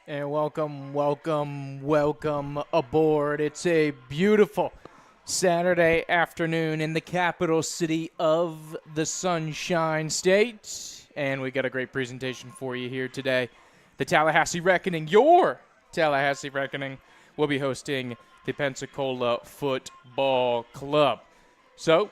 And welcome aboard. It's a beautiful Saturday afternoon in the capital city of the Sunshine State. And we got a great presentation for you here today. The Tallahassee Reckoning, your Tallahassee Reckoning, will be hosting the Pensacola Football Club. So,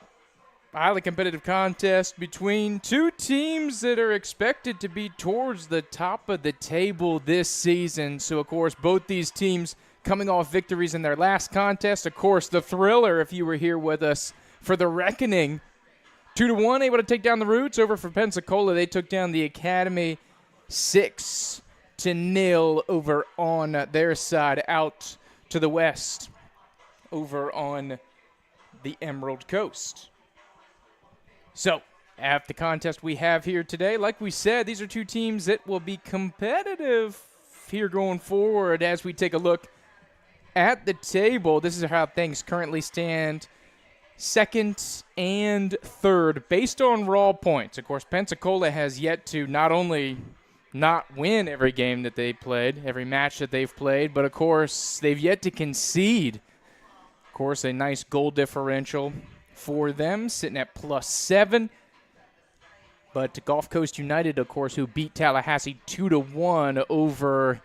a highly competitive contest between two teams that are expected to be towards the top of the table this season. So, of course, both these teams coming off victories in their last contest. Of course, the thriller, if you were here with us for the Reckoning, 2-1, able to take down the Roots over for Pensacola. They took down the Academy 6-0 over on their side, out to the west over on the Emerald Coast. So, at the contest we have here today, like we said, these are two teams that will be competitive here going forward as we take a look at the table. This is how things currently stand, second and third, based on raw points. Of course, Pensacola has yet to not only not win every game that they played, every match that they've played, but, of course, they've yet to concede. Of course, a nice goal differential for them, sitting at +7. But Gulf Coast United, of course, who beat Tallahassee 2-1 over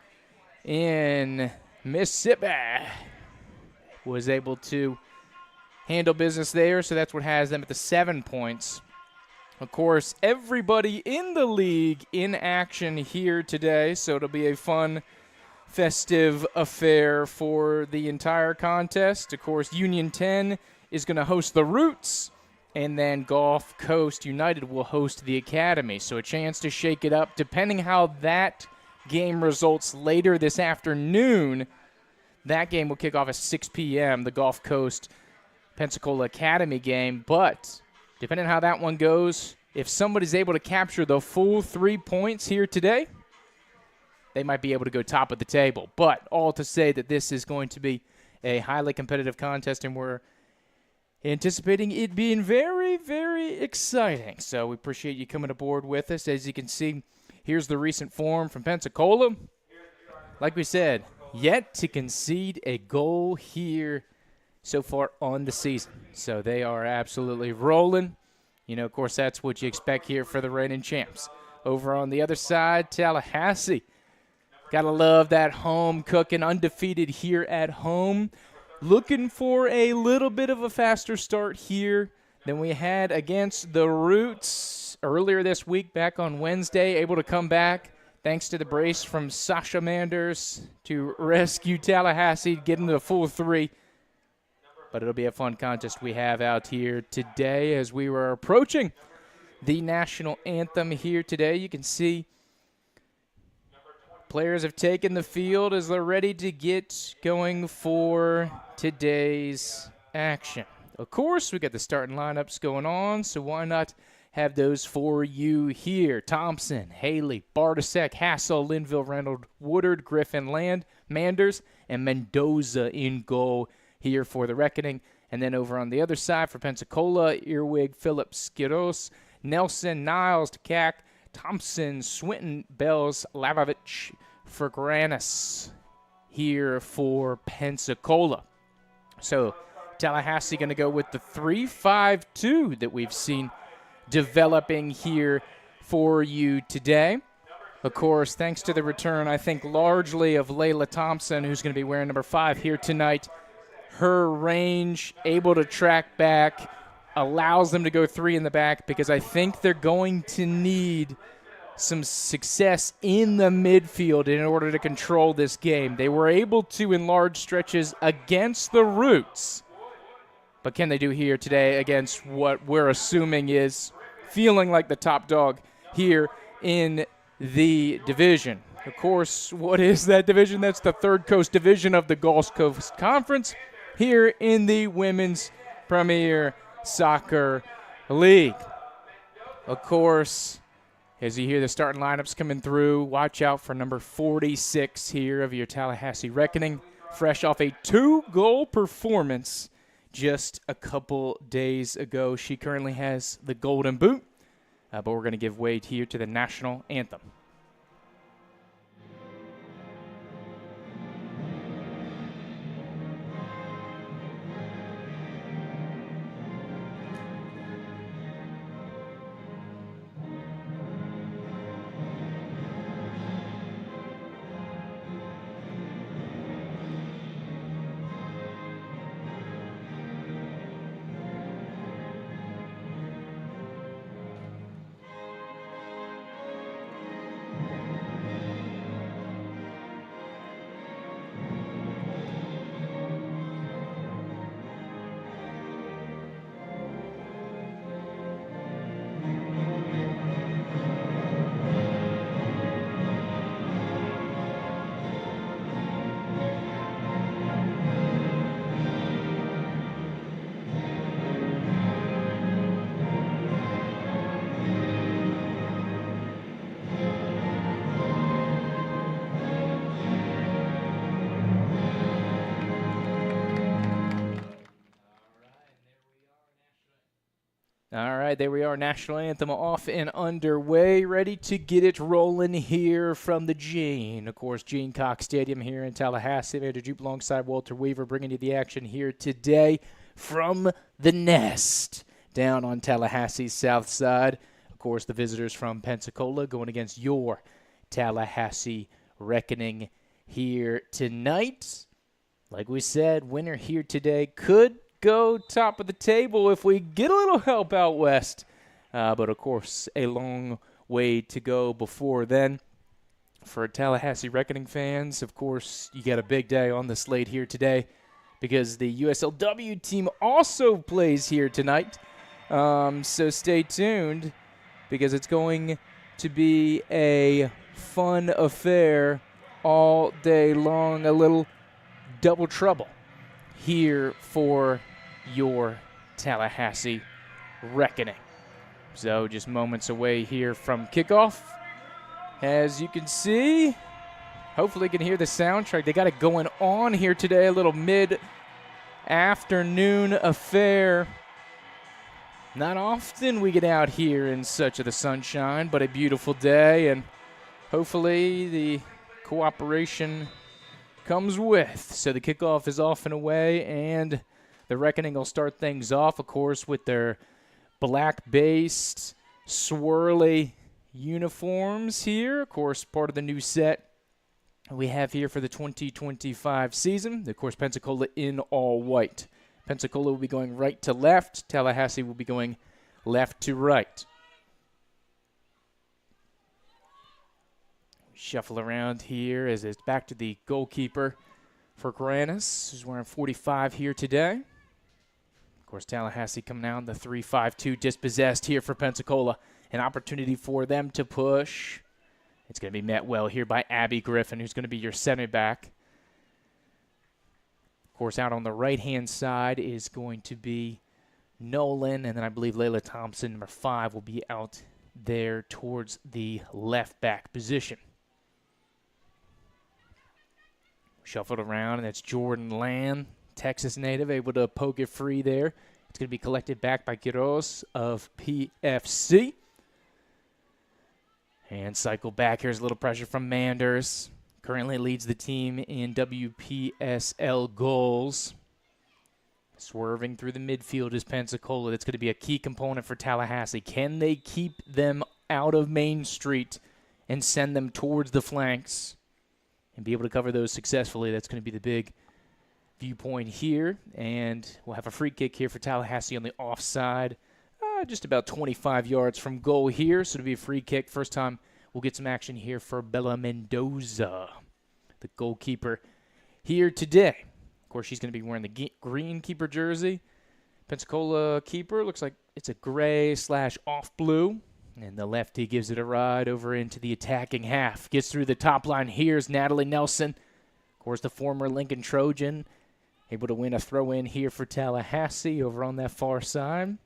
in Mississippi, was able to handle business there. So that's what has them at the 7 points. Of course, everybody in the league in action here today. So it'll be a fun, festive affair for the entire contest. Of course, Union 10 is going to host the Roots, and then Gulf Coast United will host the Academy. So a chance to shake it up. Depending how that game results later this afternoon, that game will kick off at 6 p.m., the Gulf Coast Pensacola Academy game. But depending on how that one goes, if somebody's able to capture the full 3 points here today, they might be able to go top of the table. But all to say that this is going to be a highly competitive contest, and we're anticipating it being very, very exciting. So we appreciate you coming aboard with us. As you can see, here's the recent form from Pensacola. Like we said, yet to concede a goal here so far on the season. So they are absolutely rolling. You know, of course, that's what you expect here for the reigning champs. Over on the other side, Tallahassee. Gotta love that home cooking, undefeated here at home. Looking for a little bit of a faster start here than we had against the Roots earlier this week, back on Wednesday. Able to come back thanks to the brace from Sasha Manders to rescue Tallahassee, get into the full 3. But it'll be a fun contest we have out here today as we were approaching the national anthem here today. You can see players have taken the field as they're ready to get going for today's action. Of course, we got the starting lineups going on, so why not have those for you here? Thompson, Haley, Bartasek, Hassel, Linville, Reynolds, Woodard, Griffin, Land, Manders, and Mendoza in goal here for the Reckoning. And then over on the other side for Pensacola, Earwig, Phillips, Skiros, Nelson, Niles, Takak, Thompson, Swinton, Bells, Lavovich for Granis here for Pensacola. So Tallahassee going to go with the 3-5-2 that we've seen developing here for you today. Of course, thanks to the return, I think, largely of Layla Thompson, who's going to be wearing number 5 here tonight. Her range, able to track back, allows them to go 3 in the back, because I think they're going to need some success in the midfield in order to control this game. They were able to in large stretches against the Roots, but can they do here today against what we're assuming is feeling like the top dog here in the division? Of course, what is that division? That's the Third Coast Division of the Gulf Coast Conference here in the Women's Premier Soccer League. Of course, as you hear the starting lineups coming through, watch out for number 46 here of your Tallahassee Reckoning, fresh off a 2-goal performance just a couple days ago. She currently has the Golden Boot, but we're going to give way here to the national anthem. All right, there we are. National anthem off and underway, ready to get it rolling here from the Gene Cox Stadium here in Tallahassee. Vander Jupe alongside Walter Weaver bringing you the action here today from the Nest down on Tallahassee's south side. Of course, the visitors from Pensacola going against your Tallahassee Reckoning here tonight. Like we said, winner here today could go top of the table if we get a little help out west. But, of course, a long way to go before then. For Tallahassee Reckoning fans, of course, you got a big day on the slate here today because the USLW team also plays here tonight. So stay tuned because it's going to be a fun affair all day long, a little double trouble here for your Tallahassee Reckoning. So just moments away here from kickoff. As you can see, hopefully you can hear the soundtrack. They got it going on here today, a little mid-afternoon affair. Not often we get out here in such of the sunshine, but a beautiful day, and hopefully the cooperation comes with. So the kickoff is off and away, and the Reckoning will start things off, of course, with their black-based, swirly uniforms here. Of course, part of the new set we have here for the 2025 season. Of course, Pensacola in all white. Pensacola will be going right to left. Tallahassee will be going left to right. Shuffle around here as it's back to the goalkeeper for Granis, who's wearing 45 here today. Of course, Tallahassee coming out in the 3-5-2 dispossessed here for Pensacola. An opportunity for them to push. It's going to be met well here by Abby Griffin, who's going to be your center back. Of course, out on the right-hand side is going to be Nolan, and then I believe Layla Thompson, number 5, will be out there towards the left back position. Shuffled around, and that's Jordan Land, Texas native, able to poke it free there. It's going to be collected back by Quiroz of PFC. And cycle back. Here's a little pressure from Manders. Currently leads the team in WPSL goals. Swerving through the midfield is Pensacola. That's going to be a key component for Tallahassee. Can they keep them out of Main Street and send them towards the flanks and be able to cover those successfully? That's going to be the big viewpoint here. And we'll have a free kick here for Tallahassee on the offside. Just about 25 yards from goal here. So it'll be a free kick. First time we'll get some action here for Bella Mendoza, the goalkeeper here today. Of course, she's going to be wearing the green keeper jersey. Pensacola keeper looks like it's a gray/off blue. And the lefty gives it a ride over into the attacking half. Gets through the top line. Here's Natalie Nelson. Of course, the former Lincoln Trojan. Able to win a throw-in here for Tallahassee over on that far side.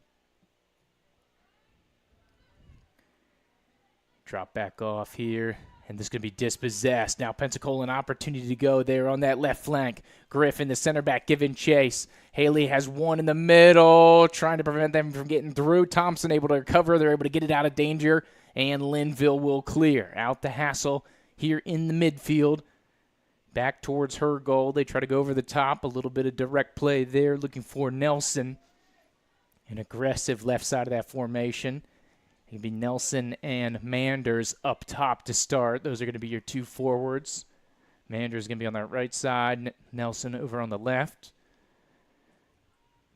Drop back off here, and this is going to be dispossessed. Now Pensacola an opportunity to go there on that left flank. Griffin, the center back, giving chase. Haley has one in the middle, trying to prevent them from getting through. Thompson able to recover. They're able to get it out of danger, and Linville will clear. Out the hassle here in the midfield. Back towards her goal. They try to go over the top. A little bit of direct play there, looking for Nelson. An aggressive left side of that formation. It'll be Nelson and Manders up top to start. Those are going to be your two forwards. Manders is going to be on that right side. Nelson over on the left.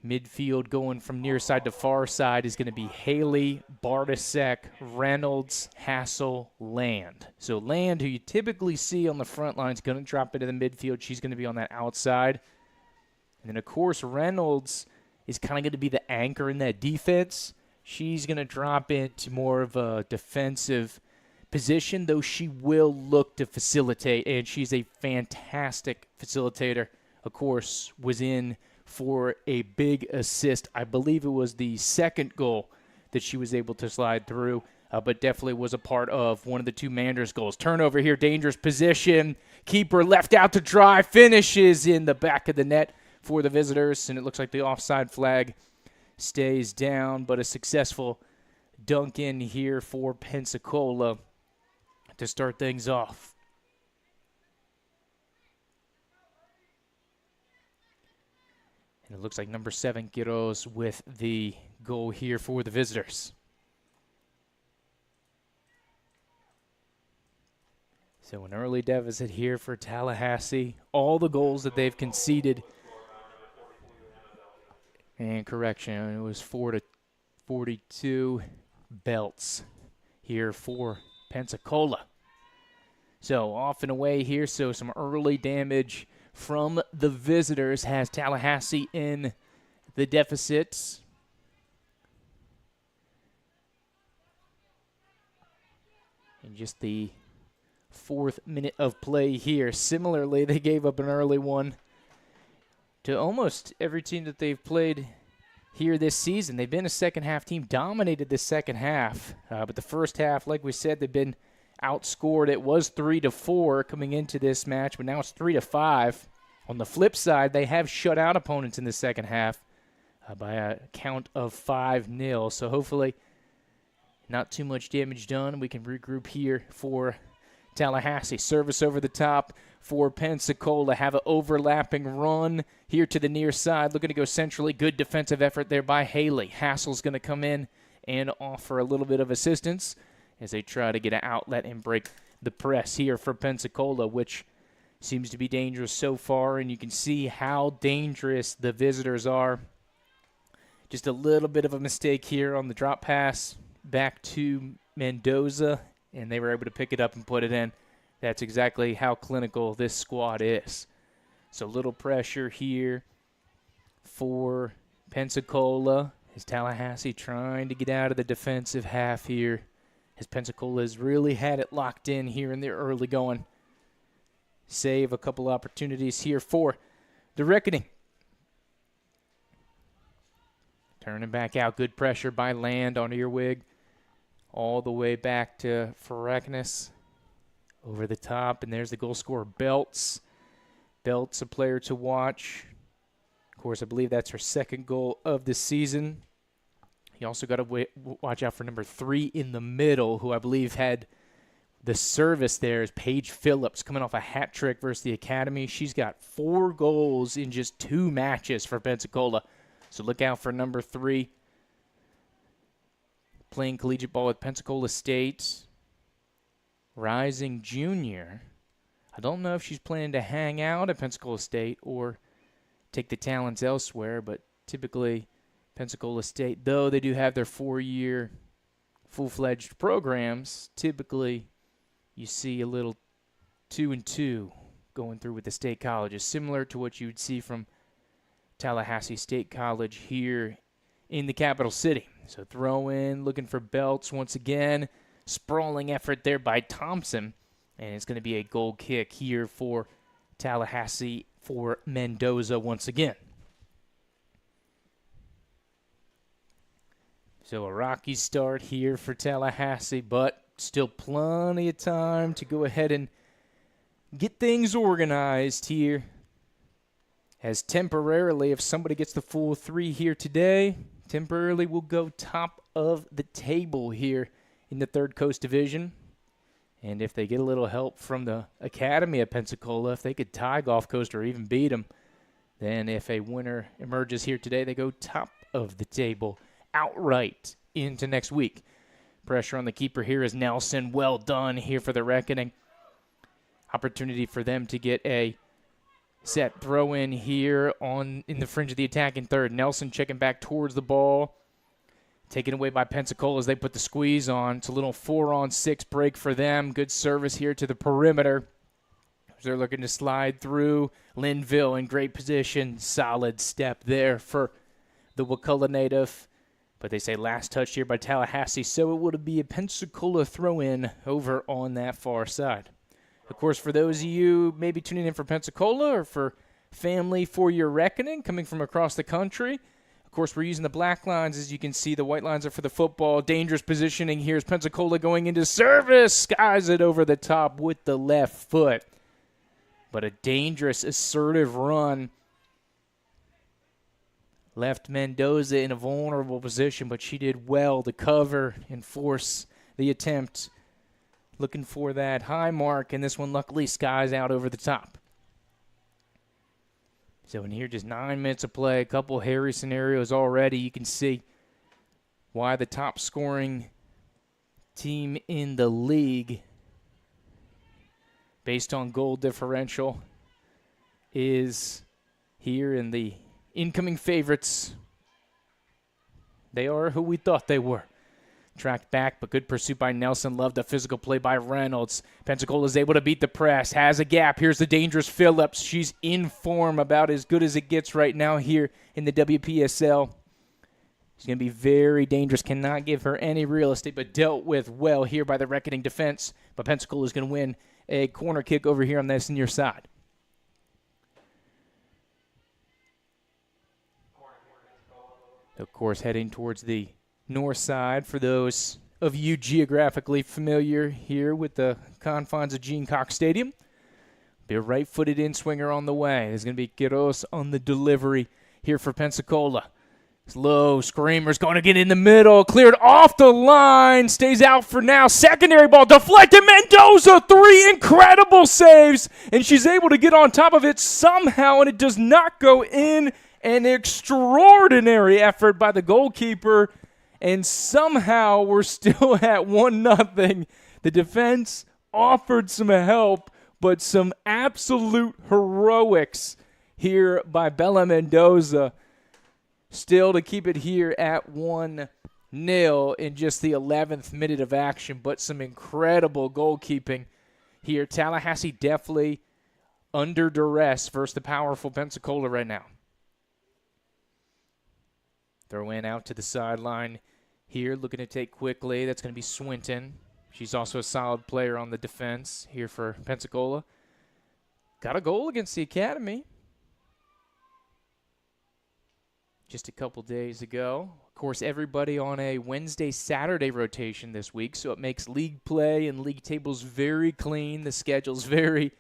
Midfield going from near side to far side is going to be Haley, Bartasek, Reynolds, Hassel, Land. So Land, who you typically see on the front line, is going to drop into the midfield. She's going to be on that outside. And then, of course, Reynolds is kind of going to be the anchor in that defense. She's going to drop into more of a defensive position, though she will look to facilitate, and she's a fantastic facilitator. Of course, was in for a big assist. I believe it was the second goal that she was able to slide through, but definitely was a part of one of the two Manders goals. Turnover here, dangerous position. Keeper left out to dry, finishes in the back of the net for the visitors, and it looks like the offside flag stays down, but a successful dunk in here for Pensacola to start things off. And it looks like number 7, Quiroz, with the goal here for the visitors. So an early deficit here for Tallahassee. All the goals that they've conceded. And correction, it was 4-42 belts here for Pensacola. So off and away here, so some early damage from the visitors has Tallahassee in the deficits. And just the 4th minute of play here. Similarly, they gave up an early one to almost every team that they've played here this season. They've been a second-half team, dominated the second half. But the first half, like we said, they've been outscored. It was 3-4 coming into this match, but now it's 3-5. On the flip side, they have shut out opponents in the second half by a count of 5-0. So hopefully not too much damage done. We can regroup here for Tallahassee. Service over the top for Pensacola. Have an overlapping run here to the near side. Looking to go centrally. Good defensive effort there by Haley. Hassel's going to come in and offer a little bit of assistance as they try to get an outlet and break the press here for Pensacola, which seems to be dangerous so far, and you can see how dangerous the visitors are. Just a little bit of a mistake here on the drop pass back to Mendoza, and they were able to pick it up and put it in. That's exactly how clinical this squad is. So little pressure here for Pensacola. Is Tallahassee trying to get out of the defensive half here, as Pensacola has really had it locked in here in their early going. Save a couple opportunities here for the Reckoning. Turning back out. Good pressure by Land on Earwig. All the way back to Faragnis. Over the top, and there's the goal scorer, Belts. Belts, a player to watch. Of course, I believe that's her second goal of the season. You also got to watch out for number 3 in the middle, who I believe had the service there, is Paige Phillips, coming off a hat trick versus the Academy. She's got 4 goals in just 2 matches for Pensacola. So look out for number 3. Playing collegiate ball with Pensacola State. Rising junior. I don't know if she's planning to hang out at Pensacola State or take the talents elsewhere, but typically Pensacola State, though they do have their 4-year full-fledged programs, typically you see a little 2-2 going through with the state colleges, similar to what you would see from Tallahassee State College here in the capital city. So throw in, looking for Belts once again. Sprawling effort there by Thompson, and it's going to be a goal kick here for Tallahassee for Mendoza once again. So a rocky start here for Tallahassee, but still plenty of time to go ahead and get things organized here. As temporarily, if somebody gets the full 3 here today, temporarily will go top of the table here in the 3rd Coast Division. And if they get a little help from the Academy of Pensacola, if they could tie Gulf Coast or even beat them, then if a winner emerges here today, they go top of the table outright into next week. Pressure on the keeper here is Nelson. Well done here for the Reckoning. Opportunity for them to get a set throw in here in the fringe of the attack in 3rd. Nelson checking back towards the ball. Taken away by Pensacola as they put the squeeze on. It's a little 4-on-6 break for them. Good service here to the perimeter. They're looking to slide through. Linville in great position. Solid step there for the Wakulla native. But they say last touch here by Tallahassee, so it would be a Pensacola throw-in over on that far side. Of course, for those of you maybe tuning in for Pensacola or for family for your Reckoning coming from across the country, of course, we're using the black lines. As you can see, the white lines are for the football. Dangerous positioning. Here's Pensacola going into service. Skies it over the top with the left foot. But a dangerous, assertive run. left Mendoza in a vulnerable position, but she did well to cover and force the attempt. Looking for that high mark, and this one luckily skies out over the top. So in here, just 9 minutes of play, a couple hairy scenarios already. You can see why the top scoring team in the league, based on goal differential, is here in the incoming favorites. They are who we thought they were. Tracked back, but good pursuit by Nelson. Loved the physical play by Reynolds. Pensacola is able to beat the press. Has a gap. Here's the dangerous Phillips. She's in form, about as good as it gets right now here in the WPSL. She's going to be very dangerous. Cannot give her any real estate, but dealt with well here by the reckoning defense. But Pensacola is going to win a corner kick over here on this near side. Of course, heading towards the north side for those of you geographically familiar here with the confines of Gene Cox Stadium. Be a right-footed in-swinger on the way. There's going to be Quiroz on the delivery here for Pensacola. Slow screamer's going to get in the middle. Cleared off the line. Stays out for now. Secondary ball deflected. Mendoza, 3 incredible saves. And she's able to get on top of it somehow, and it does not go in. An extraordinary effort by the goalkeeper. And somehow we're still at 1-0. The defense offered some help, but some absolute heroics here by Bella Mendoza. Still to keep it here at 1-0 in just the 11th minute of action, but some incredible goalkeeping here. Tallahassee definitely under duress versus the powerful Pensacola right now. Throw in out to the sideline here, looking to take quickly. That's going to be Swinton. She's also a solid player on the defense here for Pensacola. Got a goal against the Academy just a couple days ago. Of course, everybody on a Wednesday-Saturday rotation this week, so it makes league play and league tables very clean. The schedule's very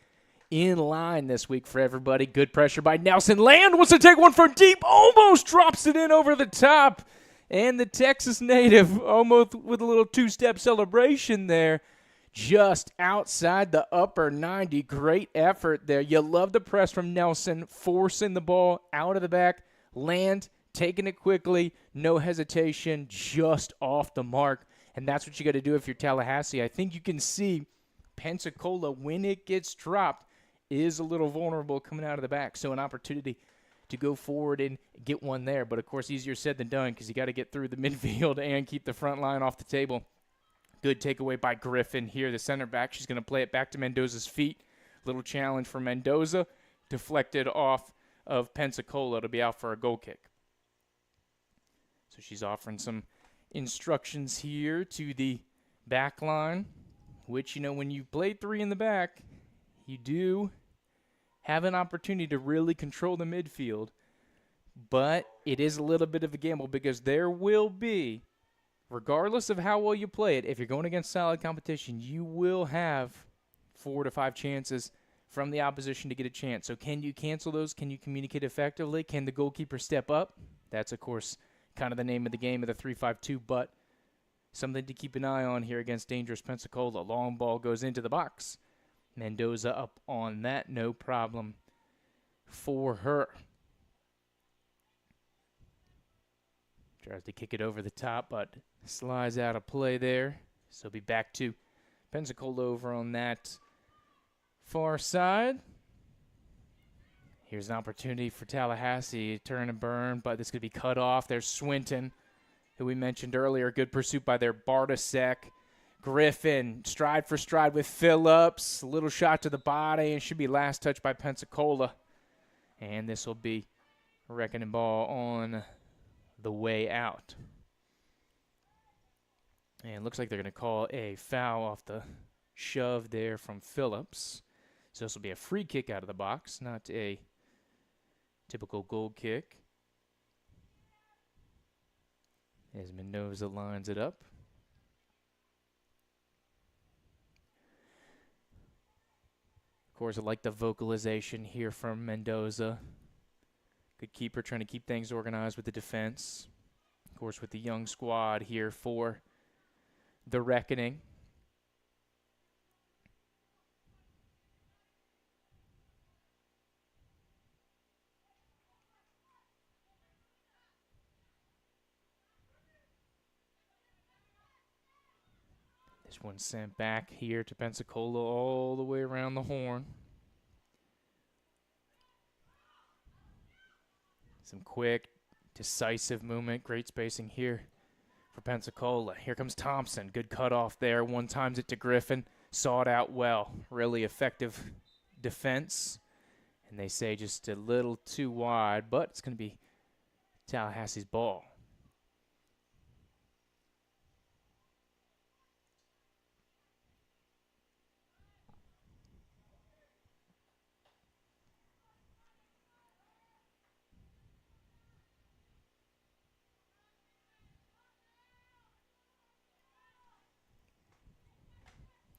in line this week for everybody. Good pressure by Nelson. Land wants to take one from deep. Almost drops it in over the top. And the Texas native almost with a little two-step celebration there. Just outside the upper 90. Great effort there. You love the press from Nelson. Forcing the ball out of the back. Land, taking it quickly. No hesitation. Just off the mark. And that's what you got to do if you're Tallahassee. I think you can see Pensacola, when it gets dropped, is a little vulnerable coming out of the back. So an opportunity to go forward and get one there. But, of course, easier said than done because you got to get through the midfield and keep the front line off the table. Good takeaway by Griffin here, the center back. She's going to play it back to Mendoza's feet. Little challenge for Mendoza. Deflected off of Pensacola to be out for a goal kick. So she's offering some instructions here to the back line, which, you know, when you play 3 in the back, you do have an opportunity to really control the midfield, but it is a little bit of a gamble because there will be, regardless of how well you play it, if you're going against solid competition, you will have 4 to 5 chances from the opposition to get a chance. So can you cancel those? Can you communicate effectively? Can the goalkeeper step up? That's, of course, kind of the name of the game of the 3-5-2, but something to keep an eye on here against dangerous Pensacola. Long ball goes into the box. Mendoza up on that, no problem for her. Tries to kick it over the top, but slides out of play there. So be back to Pensacola over on that far side. Here's an opportunity for Tallahassee, turn and burn, but this could be cut off. There's Swinton, who we mentioned earlier. Good pursuit by their Bartasek. Griffin, stride for stride with Phillips. A little shot to the body, and should be last touch by Pensacola. And this will be a reckoning ball on the way out. And it looks like they're going to call a foul off the shove there from Phillips. So this will be a free kick out of the box, not a typical goal kick. As Mendoza lines it up. Of course, I like the vocalization here from Mendoza. Good keeper trying to keep things organized with the defense. Of course, with the young squad here for the Reckoning. This one sent back here to Pensacola all the way around the horn. Some quick, decisive movement. Great spacing here for Pensacola. Here comes Thompson. Good cutoff there. One times it to Griffin. Saw it out well. Really effective defense. And they say just a little too wide, but it's going to be Tallahassee's ball.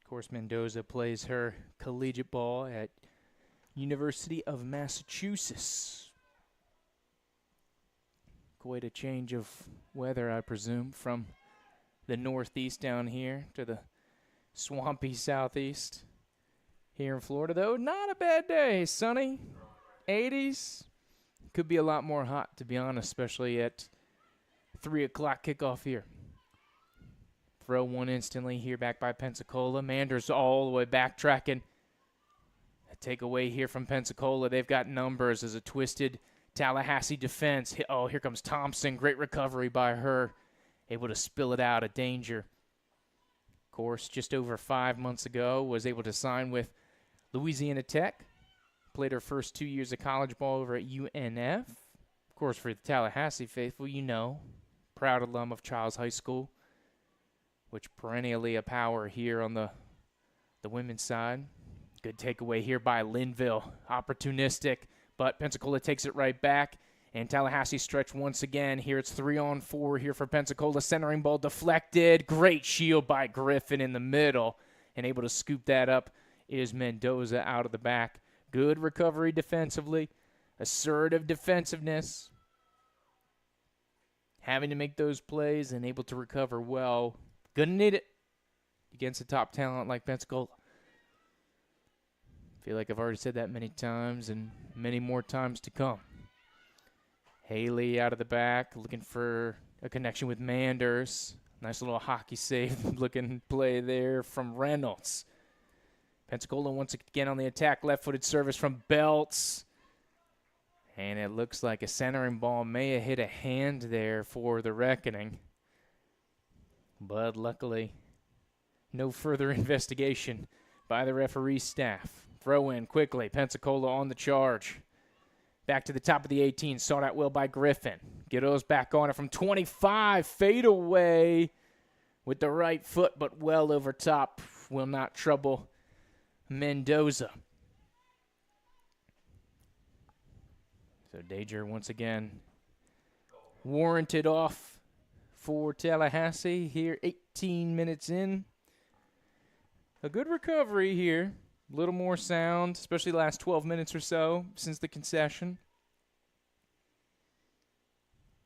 Of course, Mendoza plays her collegiate ball at University of Massachusetts. Quite a change of weather, I presume, from the northeast down here to the swampy southeast here in Florida, though. Not a bad day. Sunny, 80s. Could be a lot more hot, to be honest, especially at 3 o'clock kickoff here. Throw one instantly here back by Pensacola. Manders all the way backtracking. A takeaway here from Pensacola. They've got numbers as a twisted Tallahassee defense. Oh, here comes Thompson. Great recovery by her. Able to spill it out of danger. Of course, just over 5 months ago, was able to sign with Louisiana Tech. Played her first 2 years of college ball over at UNF. Of course, for the Tallahassee faithful, you know, proud alum of Charles High School, which perennially a power here on the women's side. Good takeaway here by Linville. Opportunistic, but Pensacola takes it right back. And Tallahassee stretch once again. Here it's 3-on-4 here for Pensacola. Centering ball deflected. Great shield by Griffin in the middle. And able to scoop that up is Mendoza out of the back. Good recovery defensively. Assertive defensiveness. Having to make those plays and able to recover well. Gonna need it against a top talent like Pensacola. Feel like I've already said that many times and many more times to come. Haley out of the back, looking for a connection with Manders. Nice little hockey save looking play there from Reynolds. Pensacola once again on the attack. Left-footed service from Belts. And it looks like a centering ball may have hit a hand there for the Reckoning. But luckily, no further investigation by the referee staff. Throw in quickly. Pensacola on the charge. Back to the top of the 18. Saw that well by Griffin. Giddo's back on it from 25. Fade away with the right foot, but well over top. Will not trouble Mendoza. So Danger once again warranted off for Tallahassee here, 18 minutes in. A good recovery here. A little more sound, especially the last 12 minutes or so since the concession.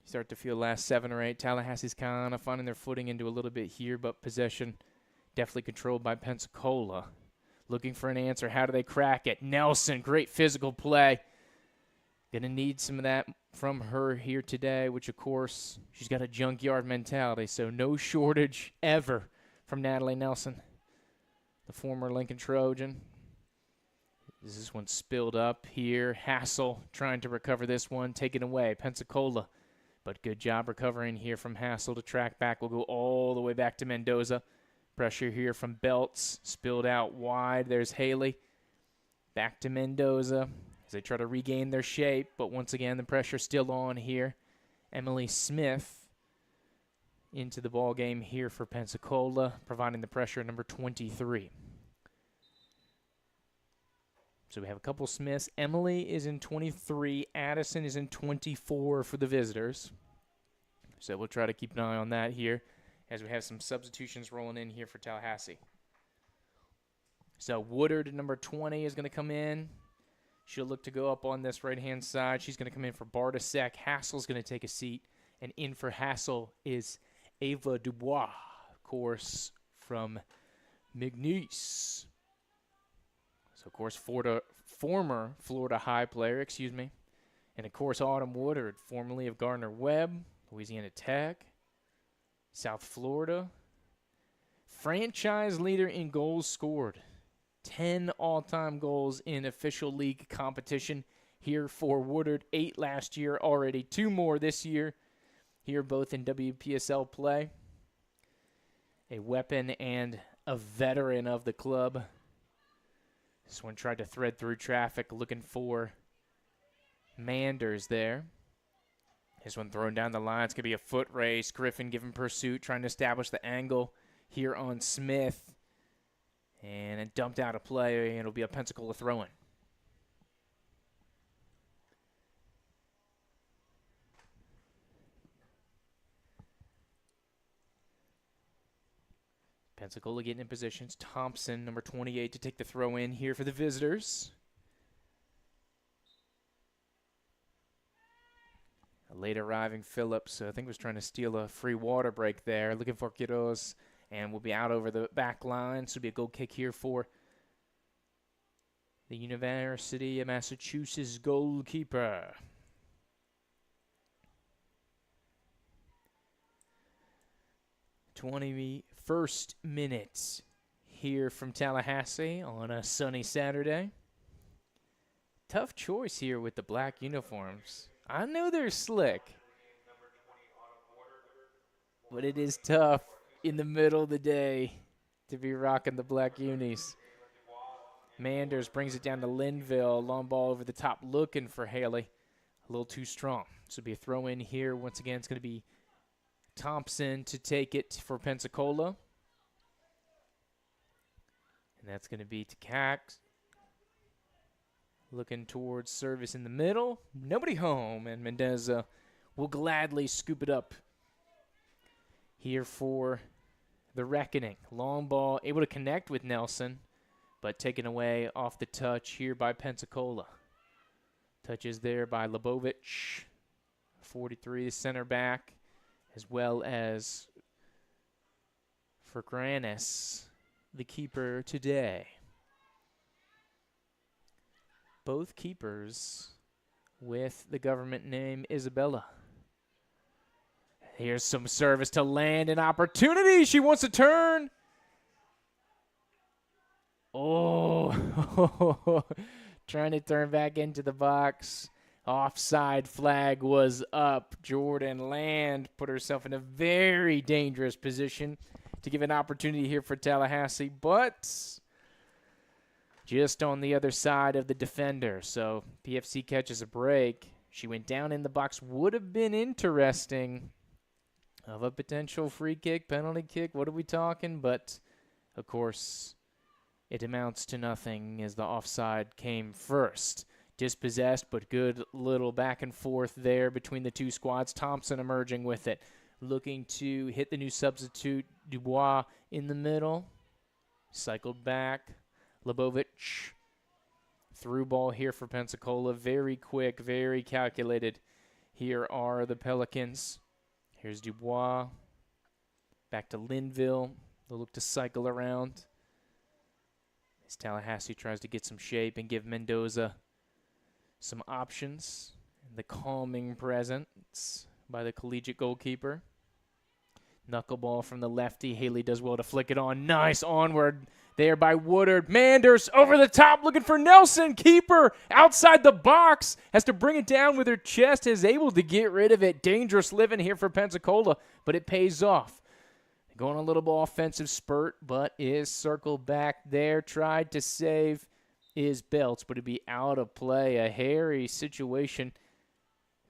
You start to feel last 7 or 8. Tallahassee's kind of finding their footing into a little bit here, but possession definitely controlled by Pensacola. Looking for an answer. How do they crack it? Nelson, great physical play. Going to need some of that from her here today, which, of course, she's got a junkyard mentality, so no shortage ever from Natalie Nelson, the former Lincoln Trojan. This one spilled up here. Hassel trying to recover this one, taken away. Pensacola, but good job recovering here from Hassel to track back. We'll go all the way back to Mendoza. Pressure here from Belts, spilled out wide. There's Haley. Back to Mendoza. They try to regain their shape, but once again, the pressure still on here. Emily Smith into the ball game here for Pensacola, providing the pressure, number 23. So we have a couple Smiths. Emily is in 23. Addison is in 24 for the visitors. So we'll try to keep an eye on that here as we have some substitutions rolling in here for Tallahassee. So Woodard, number 20, is going to come in. She'll look to go up on this right-hand side. She's going to come in for Bartasek. Hassel's going to take a seat. And in for Hassel is Ava Dubois, of course, from McNeese. So, of course, former Florida High player, And, of course, Autumn Woodard, formerly of Gardner-Webb, Louisiana Tech, South Florida. Franchise leader in goals scored. 10 all-time goals in official league competition here for Woodard. 8 last year already. 2 more this year. Here both in WPSL play. A weapon and a veteran of the club. This one tried to thread through traffic looking for Manders there. This one thrown down the line. It's going to be a foot race. Griffin giving pursuit, trying to establish the angle here on Smith. And it dumped out of play, and it'll be a Pensacola throw-in. Pensacola getting in positions. Thompson, number 28, to take the throw-in here for the visitors. A late arriving Phillips, I think was trying to steal a free water break there. Looking for Quiroz, and will be out over the back line. So it'll be a goal kick here for the University of Massachusetts goalkeeper. First minute here from Tallahassee on a sunny Saturday. Tough choice here with the black uniforms. I know they're slick, but it is tough in the middle of the day to be rocking the black unis. Manders brings it down to Linville. Long ball over the top looking for Haley. A little too strong. So it'll be a throw in here. Once again, it's going to be Thompson to take it for Pensacola. And that's going to be to Cax. Looking towards service in the middle. Nobody home, and Mendeza will gladly scoop it up here for the Reckoning. Long ball, able to connect with Nelson, but taken away off the touch here by Pensacola. Touches there by Lebovich, 43, the center back, as well as for Granis, the keeper today. Both keepers with the government name Isabella. Here's some service to land an opportunity. She wants to turn. Oh, trying to turn back into the box. Offside flag was up. Jordan Land put herself in a very dangerous position to give an opportunity here for Tallahassee, but just on the other side of the defender. So PFC catches a break. She went down in the box. Would have been interesting of a potential free kick, penalty kick. What are we talking? But, of course, it amounts to nothing as the offside came first. Dispossessed, but good little back and forth there between the two squads. Thompson emerging with it. Looking to hit the new substitute, Dubois, in the middle. Cycled back. Lebovich. Through ball here for Pensacola. Very quick, very calculated. Here are the Pelicans. Here's Dubois. Back to Linville. They'll look to cycle around as Tallahassee tries to get some shape and give Mendoza some options. And the calming presence by the collegiate goalkeeper. Knuckleball from the lefty. Haley does well to flick it on. Nice onward there by Woodard. Manders over the top looking for Nelson. Keeper outside the box. Has to bring it down with her chest. Is able to get rid of it. Dangerous living here for Pensacola, but it pays off. Going a little bit offensive spurt, but is circled back there. Tried to save is Belts, but it'd be out of play. A hairy situation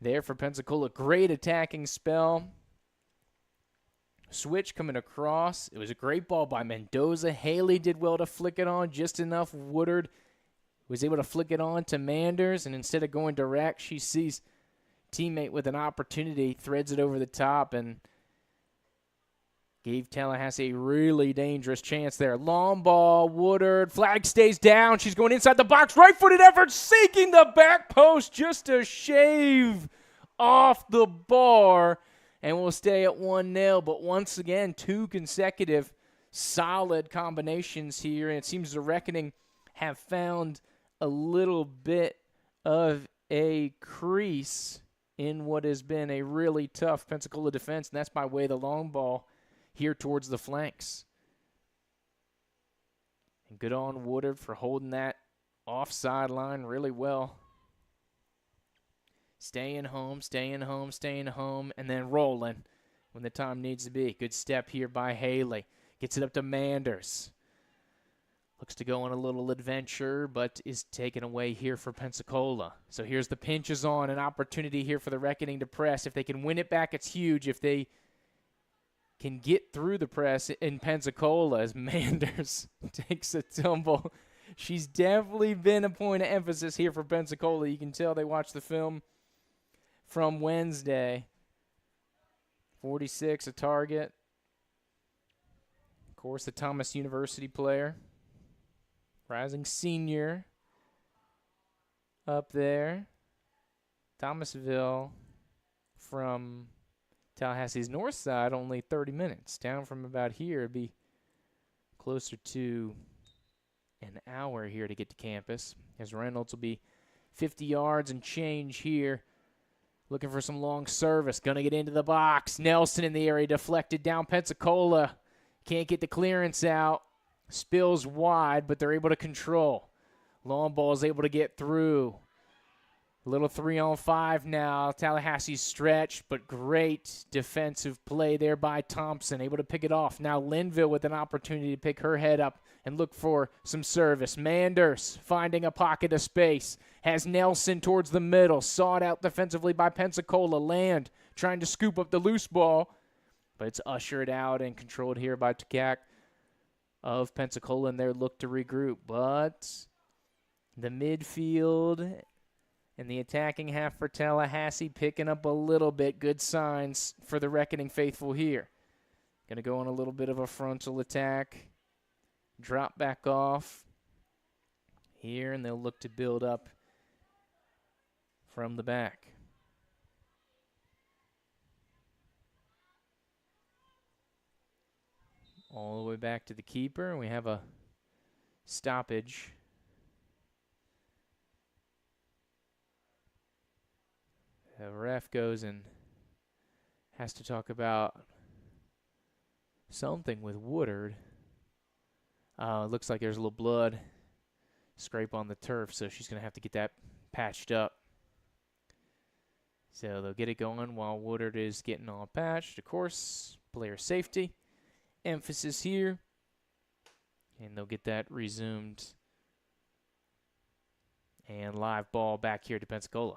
there for Pensacola. Great attacking spell. Switch coming across. It was a great ball by Mendoza. Haley did well to flick it on, just enough. Woodard was able to flick it on to Manders, and instead of going direct, she sees teammate with an opportunity, threads it over the top, and Gave Tallahassee a really dangerous chance there. Long ball, Woodard. Flag stays down. She's going inside the box. Right-footed effort, sinking the back post just a shave off the bar. And we'll stay at 1-0. But once again, 2 consecutive solid combinations here. And it seems the Reckoning have found a little bit of a crease in what has been a really tough Pensacola defense. And that's by way of the long ball here towards the flanks. And good on Woodard for holding that offside line really well. Staying home, and then rolling when the time needs to be. Good step here by Haley. Gets it up to Manders. Looks to go on a little adventure, but is taken away here for Pensacola. So here's the pinches on, an opportunity here for the Reckoning to press. If they can win it back, it's huge. If they can get through the press in Pensacola as Manders takes a tumble. She's definitely been a point of emphasis here for Pensacola. You can tell they watched the film from Wednesday. 46 a target. Of course, the Thomas University player. Rising senior up there. Thomasville from Tallahassee's north side, only 30 minutes. Down from about here, it'd be closer to an hour here to get to campus. As Reynolds will be 50 yards and change here. Looking for some long service. Going to get into the box. Nelson in the area, deflected down. Pensacola can't get the clearance out. Spills wide, but they're able to control. Long ball is able to get through. A little 3-on-5 now. Tallahassee's stretched, but great defensive play there by Thompson. Able to pick it off. Now Linville with an opportunity to pick her head up and look for some service. Manders finding a pocket of space. Has Nelson towards the middle. Sought out defensively by Pensacola. Land trying to scoop up the loose ball, but it's ushered out and controlled here by Takak of Pensacola in their look to regroup. But the midfield and the attacking half for Tallahassee picking up a little bit. Good signs for the Reckoning faithful here. Going to go on a little bit of a frontal attack. Drop back off here, and they'll look to build up from the back. All the way back to the keeper, and we have a stoppage. The ref goes and has to talk about something with Woodard. It looks like there's a little blood scrape on the turf, so she's going to have to get that patched up. So they'll get it going while Woodard is getting all patched. Of course, player safety. Emphasis here. And they'll get that resumed. And live ball back here to Pensacola.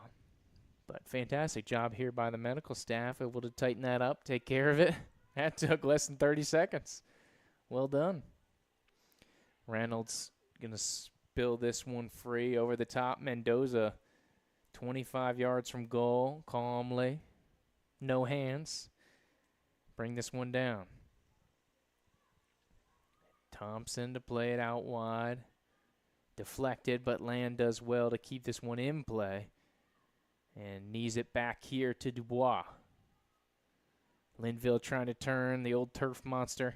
But fantastic job here by the medical staff, able to tighten that up, take care of it. That took less than 30 seconds. Well done. Reynolds going to spill this one free over the top. Mendoza, 25 yards from goal, calmly. No hands. Bring this one down. Thompson to play it out wide. Deflected, but Land does well to keep this one in play. And knees it back here to Dubois. Linville trying to turn. The old turf monster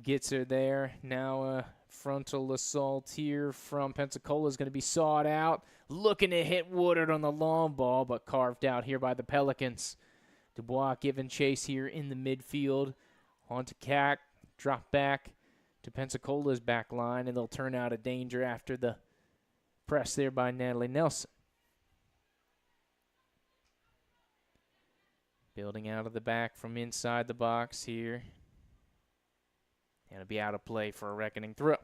gets her there. Now a frontal assault here from Pensacola is going to be sought out. Looking to hit Woodard on the long ball, but carved out here by the Pelicans. Dubois giving chase here in the midfield. On to Cack. Drop back to Pensacola's back line, and they'll turn out a danger after the press there by Natalie Nelson. Building out of the back from inside the box here. And it'll be out of play for a Reckoning throw.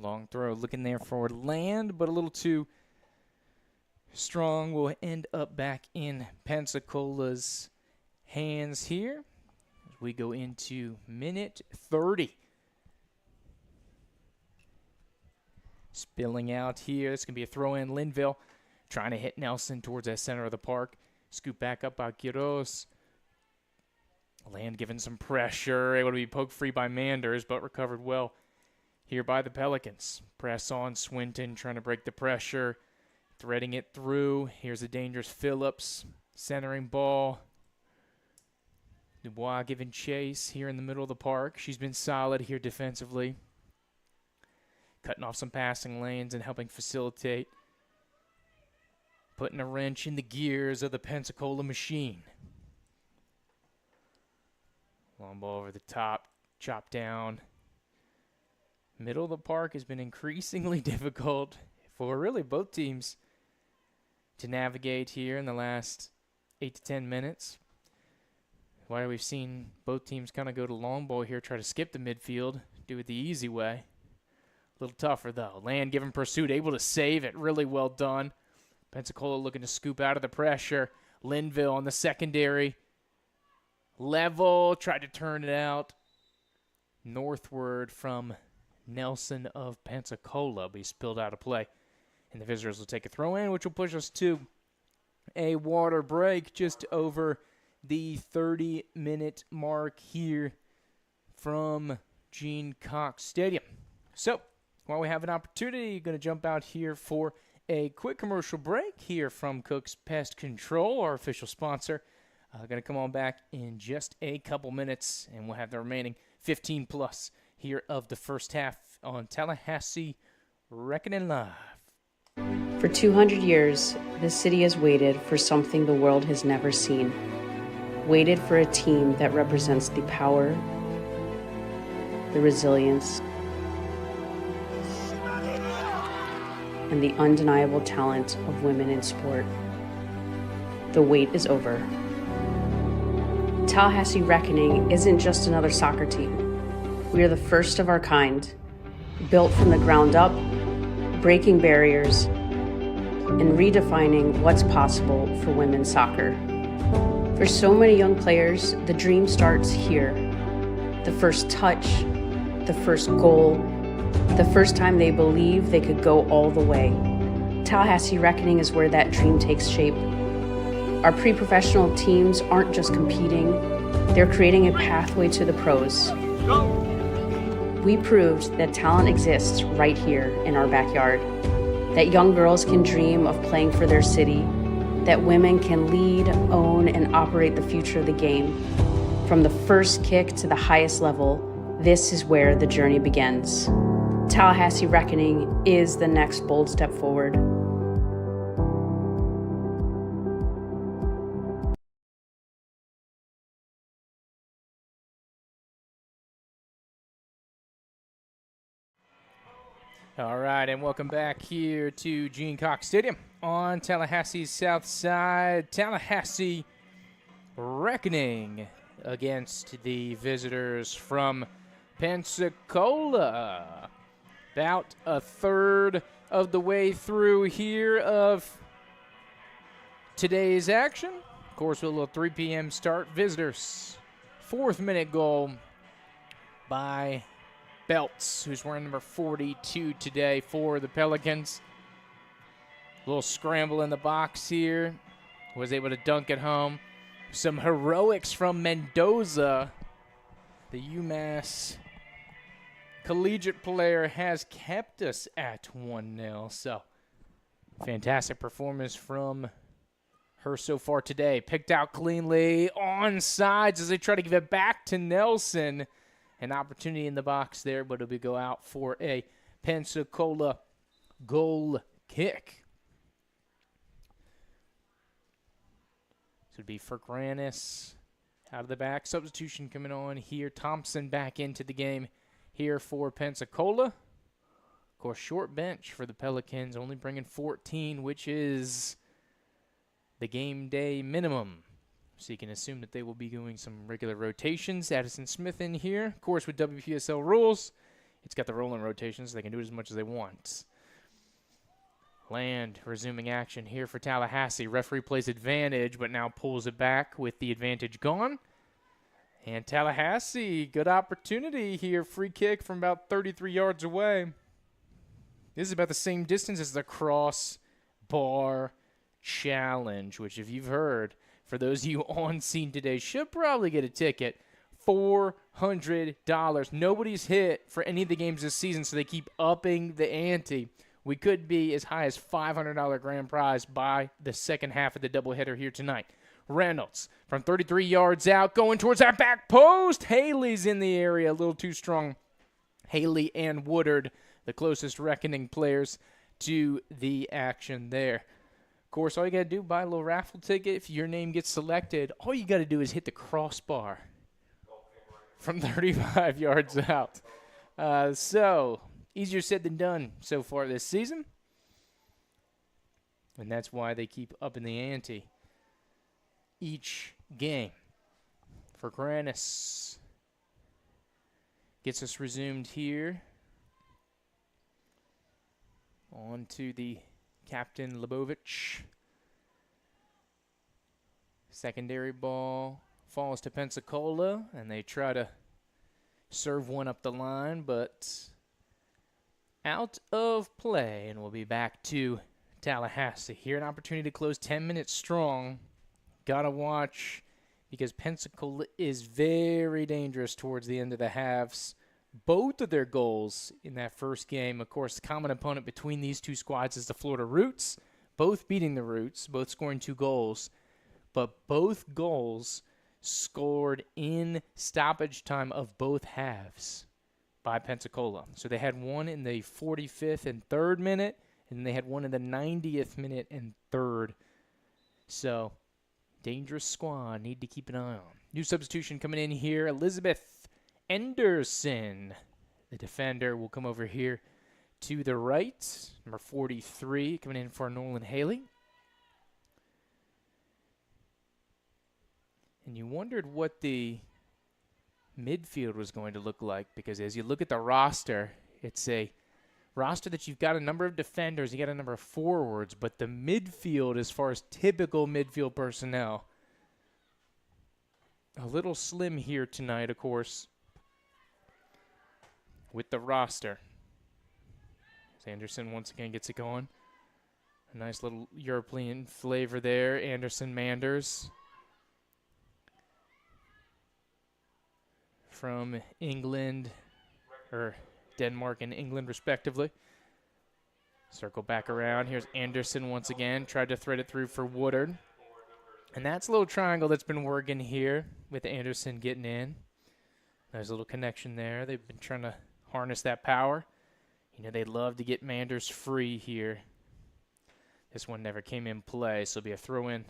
Long throw looking there for land, but a little too strong. Will end up back in Pensacola's hands here as we go into minute 30. Spilling out here. It's going to be a throw in. Linville trying to hit Nelson towards that center of the park. Scoop back up by Quiroz. Land given some pressure. Able to be poked free by Manders, but recovered well here by the Pelicans. Press on. Swinton trying to break the pressure. Threading it through. Here's a dangerous Phillips. Centering ball. Dubois giving chase here in the middle of the park. She's been solid here defensively. Cutting off some passing lanes and helping facilitate. Putting a wrench in the gears of the Pensacola machine. Long ball over the top. Chop down. Middle of the park has been increasingly difficult for really both teams to navigate here in the last 8 to 10 minutes. Why we've seen both teams kind of go to long ball here, try to skip the midfield, do it the easy way. A little tougher, though. Land given pursuit, able to save it. Really well done. Pensacola looking to scoop out of the pressure. Linville on the secondary. Level, tried to turn it out northward from Nelson of Pensacola, but he spilled out of play. And the visitors will take a throw in, which will push us to a water break just over the 30-minute mark here from Gene Cox Stadium. So, while we have an opportunity, going to jump out here for a quick commercial break here from Cook's Pest Control, our official sponsor. Going to come on back in just a couple minutes, and we'll have the remaining 15 plus here of the first half on Tallahassee Reckoning Live. For 200 years, this city has waited for something the world has never seen. Waited for a team that represents the power, the resilience, and the undeniable talent of women in sport. The wait is over. Tallahassee Reckoning isn't just another soccer team. We are the first of our kind, built from the ground up, breaking barriers, and redefining what's possible for women's soccer. For so many young players, the dream starts here. The first touch, the first goal, the first time they believe they could go all the way. Tallahassee Reckoning is where that dream takes shape. Our pre-professional teams aren't just competing, they're creating a pathway to the pros. We proved that talent exists right here in our backyard, that young girls can dream of playing for their city, that women can lead, own, and operate the future of the game. From the first kick to the highest level, this is where the journey begins. Tallahassee Reckoning is the next bold step forward. All right, and welcome back here to Gene Cox Stadium on Tallahassee's south side. Tallahassee Reckoning against the visitors from Pensacola. About a third of the way through here of today's action. Of course, with a little 3 p.m. start. Visitors, 4th minute goal by Belts, who's wearing number 42 today for the Pelicans. A little scramble in the box here. Was able to dunk it home. Some heroics from Mendoza. The UMass collegiate player has kept us at 1-0. So, fantastic performance from her so far today. Picked out cleanly on sides as they try to give it back to Nelson. An opportunity in the box there, but it'll go out for a Pensacola goal kick. So it'd be Fergranis out of the back. Substitution coming on here. Thompson back into the game here for Pensacola. Of course, short bench for the Pelicans, only bringing 14, which is the game day minimum. So you can assume that they will be doing some regular rotations. Addison Smith in here. Of course, with WPSL rules, It's got the rolling rotations. So they can do it as much as they want. Land resuming action here for Tallahassee. Referee plays advantage, but now pulls it back with the advantage gone. And Tallahassee, good opportunity here. Free kick from about 33 yards away. This is about the same distance as the crossbar challenge, which if you've heard, for those of you on scene today, should probably get a ticket. $400. Nobody's hit for any of the games this season, so they keep upping the ante. We could be as high as $500 grand prize by the second half of the doubleheader here tonight. Reynolds from 33 yards out, going towards that back post. Haley's in the area, a little too strong. Haley and Woodard, the closest reckoning players to the action there. Of course, all you got to do, buy a little raffle ticket. If your name gets selected, all you got to do is hit the crossbar from 35 yards out. So, easier said than done so far this season. And that's why they keep upping the ante each game. For Granis. Gets us resumed here. On to the Captain Lebovich. Secondary ball falls to Pensacola, and they try to serve one up the line, but out of play, and we'll be back to Tallahassee. Here an opportunity to close 10 minutes strong. Gotta watch because Pensacola is very dangerous towards the end of the halves. Both of their goals in that first game, of course, the common opponent between these two squads is the Florida Roots, both beating the Roots, both scoring 2 goals, but both goals scored in stoppage time of both halves by Pensacola. So they had one in the 45th and 3rd minute, and they had one in the 90th minute and 3rd. So, dangerous squad, need to keep an eye on. New substitution coming in here, Elizabeth Anderson. The defender will come over here to the right. Number 43 coming in for Nolan Haley. And you wondered what the midfield was going to look like, because as you look at the roster, it's a roster that you've got a number of defenders, you got a number of forwards, but the midfield, as far as typical midfield personnel, a little slim here tonight, of course, with the roster. Anderson once again gets it going. A nice little European flavor there. Anderson Manders from England, or Denmark and England respectively. Circle back around. Here's Anderson once again. Tried to thread it through for Woodard. And that's a little triangle that's been working here with Anderson getting in. There's a little connection there. They've been trying to harness that power. You know, they'd love to get Manders free here. This one never came in play, so it'll be a throw-in,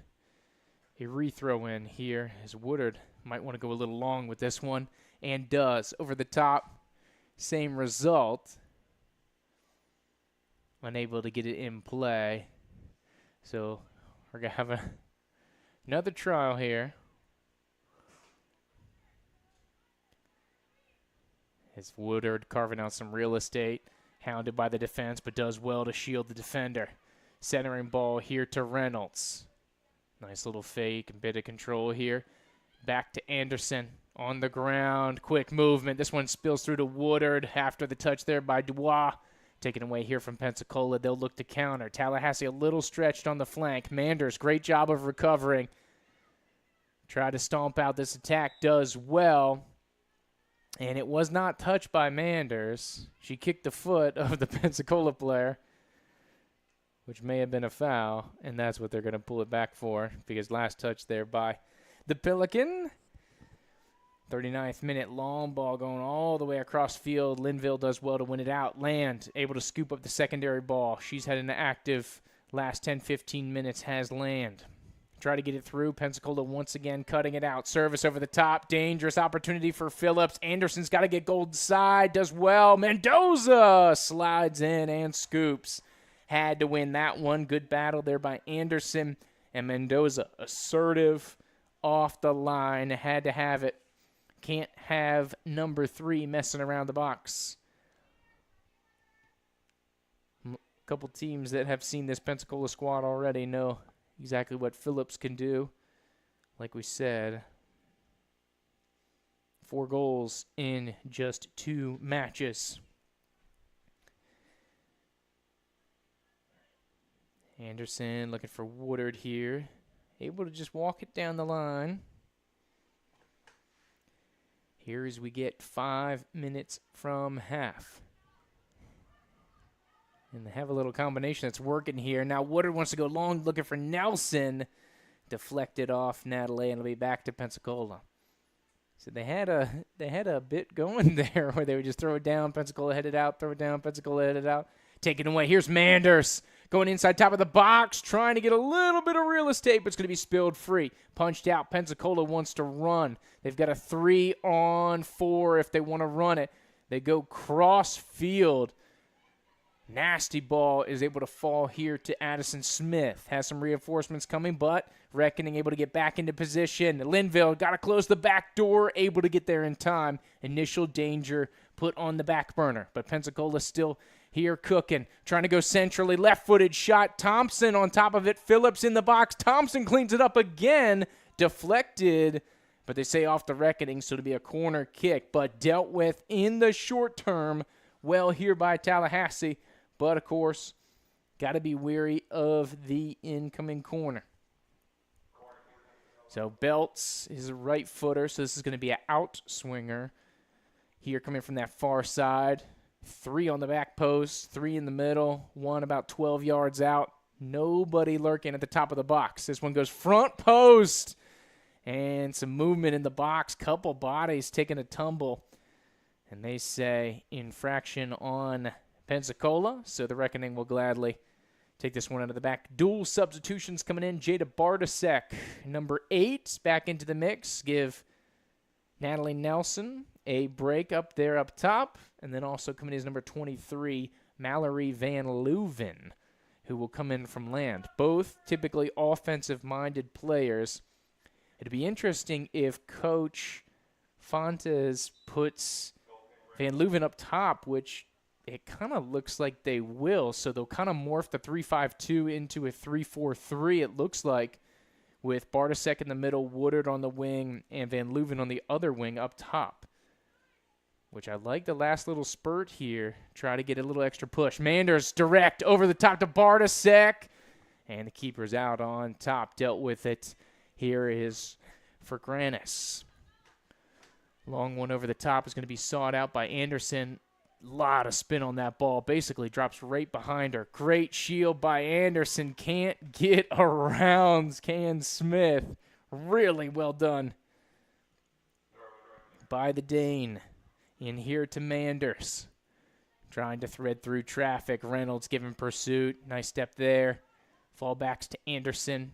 a re-throw in here, as Woodard might want to go a little long with this one, and does. Over the top, same result. Unable to get it in play. So we're going to have another trial here. As Woodard carving out some real estate. Hounded by the defense, but does well to shield the defender. Centering ball here to Reynolds. Nice little fake, a bit of control here. Back to Anderson on the ground. Quick movement. This one spills through to Woodard after the touch there by Dubois. Taken away here from Pensacola. They'll look to counter. Tallahassee a little stretched on the flank. Manders, great job of recovering. Try to stomp out this attack. Does well. And it was not touched by Manders. She kicked the foot of the Pensacola player, which may have been a foul, and that's what they're going to pull it back for, because last touch there by the Pelican. 39th minute, long ball going all the way across field. Linville does well to win it out. Land able to scoop up the secondary ball. She's had an active last 10-15 minutes, has Land. Try to get it through. Pensacola once again cutting it out. Service over the top. Dangerous opportunity for Phillips. Anderson's got to get gold side. Does well. Mendoza slides in and scoops. Had to win that one. Good battle there by Anderson. And Mendoza, assertive off the line. Had to have it. Can't have number 3 messing around the box couple teams that have seen this Pensacola squad already know exactly what Phillips can do. Like we said, 4 goals in just 2 matches. Anderson looking for Woodard here. Able to just walk it down the line. Here as we get 5 minutes from half. And they have a little combination that's working here. Now Woodard wants to go long, looking for Nelson. Deflected off Natalie, and it'll be back to Pensacola. So they had a bit going there where they would just throw it down, Pensacola headed out, throw it down, Pensacola headed out. Taken away. Here's Manders going inside top of the box, trying to get a little bit of real estate, but it's going to be spilled free. Punched out. Pensacola wants to run. They've got a 3-on-4 if they want to run it. They go cross field. Nasty ball is able to fall here to Addison Smith. Has some reinforcements coming, but Reckoning able to get back into position. Linville got to close the back door, able to get there in time. Initial danger put on the back burner, but Pensacola still here cooking. Trying to go centrally. Left-footed shot. Thompson on top of it. Phillips in the box. Thompson cleans it up again. Deflected, but they say off the Reckoning, so it'll be a corner kick, but dealt with in the short term well here by Tallahassee. But, of course, got to be wary of the incoming corner. So Belts is a right footer, so this is going to be an out swinger. Here coming from that far side. 3 on the back post, 3 in the middle, 1 about 12 yards out. Nobody lurking at the top of the box. This one goes front post. And some movement in the box. Couple bodies taking a tumble. And they say infraction on Pensacola, so the Reckoning will gladly take this one out of the back. Dual substitutions coming in. Jada Bartasek, number 8, back into the mix. Give Natalie Nelson a break up there up top. And then also coming in is number 23, Mallory Van Leuven, who will come in from land. Both typically offensive-minded players. It'd be interesting if Coach Fontes puts Van Leuven up top, which it kind of looks like they will. So they'll kind of morph the 3-5-2 into a 3-4-3, it looks like, with Bartasek in the middle, Woodard on the wing, and Van Leuven on the other wing up top, which I like the last little spurt here. Try to get a little extra push. Manders direct over the top to Bartasek, and the keeper's out on top. Dealt with it. Here is for Granis. Long one over the top is going to be sought out by Anderson. Lot of spin on that ball. Basically drops right behind her. Great shield by Anderson. Can't get around Can Smith. Really well done by the Dane. In here to Manders. Trying to thread through traffic. Reynolds giving pursuit. Nice step there. Fallbacks to Anderson.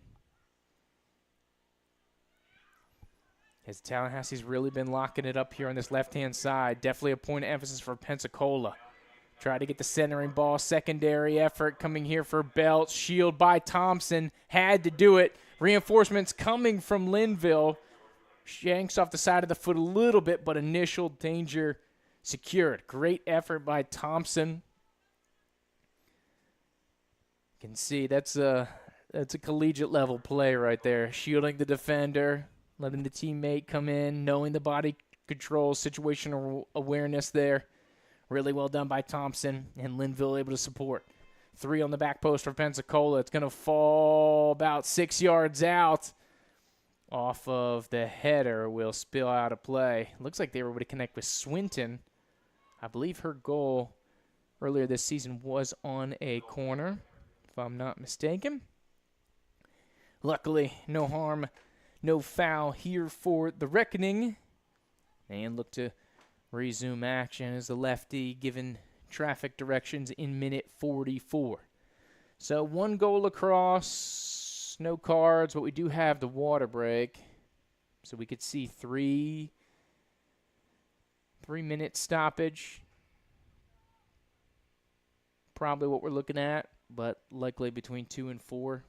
As Tallahassee's really been locking it up here on this left-hand side. Definitely a point of emphasis for Pensacola. Try to get the centering ball. Secondary effort coming here for Belt. Shield by Thompson. Had to do it. Reinforcements coming from Linville. Shanks off the side of the foot a little bit, but initial danger secured. Great effort by Thompson. You can see that's a collegiate level play right there. Shielding the defender. Letting the teammate come in, knowing the body control, situational awareness there. Really well done by Thompson, and Linville able to support. 3 on the back post for Pensacola. It's going to fall about 6 yards out. Off of the header, will spill out of play. Looks like they were able to connect with Swinton. I believe her goal earlier this season was on a corner, if I'm not mistaken. Luckily, no harm. No foul here for the Reckoning. And look to resume action as the lefty given traffic directions in minute 44. So 1 goal across, no cards, but we do have the water break. So we could see 3-minute stoppage. Probably what we're looking at, but likely between 2 and 4.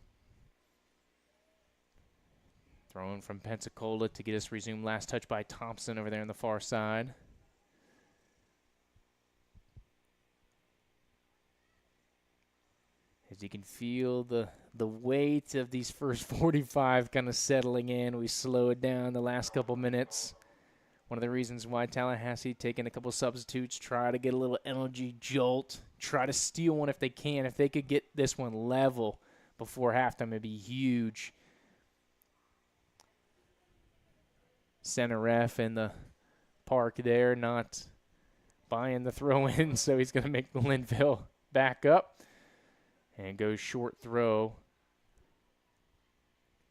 Thrown from Pensacola to get us resumed. Last touch by Thompson over there on the far side. as you can feel the weight of these first 45 kind of settling in. We slowed down the last couple minutes. One of the reasons why Tallahassee taking a couple substitutes, try to get a little energy jolt, try to steal one if they can. If they could get this one level before halftime, it'd be huge. Center ref in the park there, not buying the throw in, so he's going to make the Linville back up and go short throw.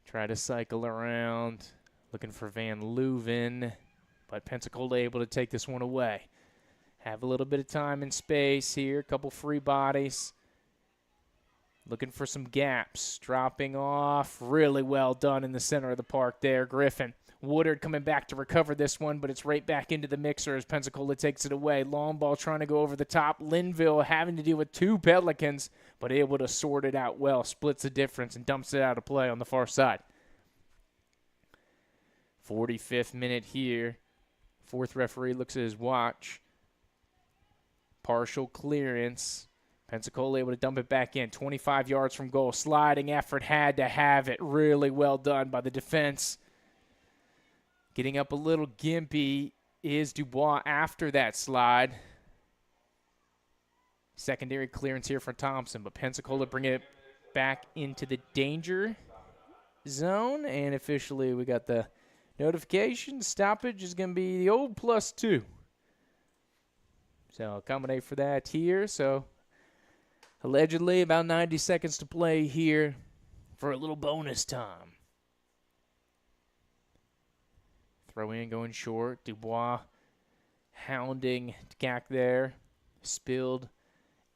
Try to cycle around, looking for Van Leuven, but Pensacola able to take this one away. Have a little bit of time and space here, a couple free bodies. Looking for some gaps, dropping off. Really well done in the center of the park there, Griffin. Woodard coming back to recover this one, but it's right back into the mixer as Pensacola takes it away. Long ball trying to go over the top. Linville having to deal with two Pelicans, but able to sort it out well. Splits the difference and dumps it out of play on the far side. 45th minute here. Fourth referee looks at his watch. Partial clearance. Pensacola able to dump it back in. 25 yards from goal. Sliding effort, had to have it. Really well done by the defense. Getting up a little gimpy is Dubois after that slide. Secondary clearance here for Thompson, but Pensacola bringing it back into the danger zone. And officially we got the notification. Stoppage is going to be the old +2. So accommodate for that here. So allegedly about 90 seconds to play here for a little bonus time. Throw in going short. Dubois hounding Gak there. Spilled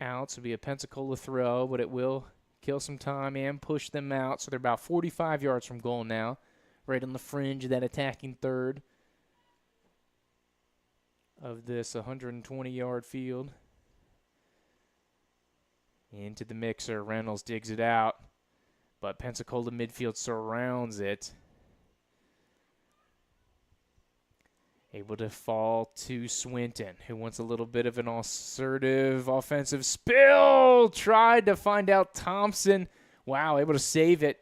out. So it'll be a Pensacola throw, but it will kill some time and push them out. So they're about 45 yards from goal now. Right on the fringe of that attacking third of this 120-yard field. Into the mixer. Reynolds digs it out, but Pensacola midfield surrounds it. Able to fall to Swinton, who wants a little bit of an assertive offensive spill. Tried to find out Thompson. Wow, able to save it.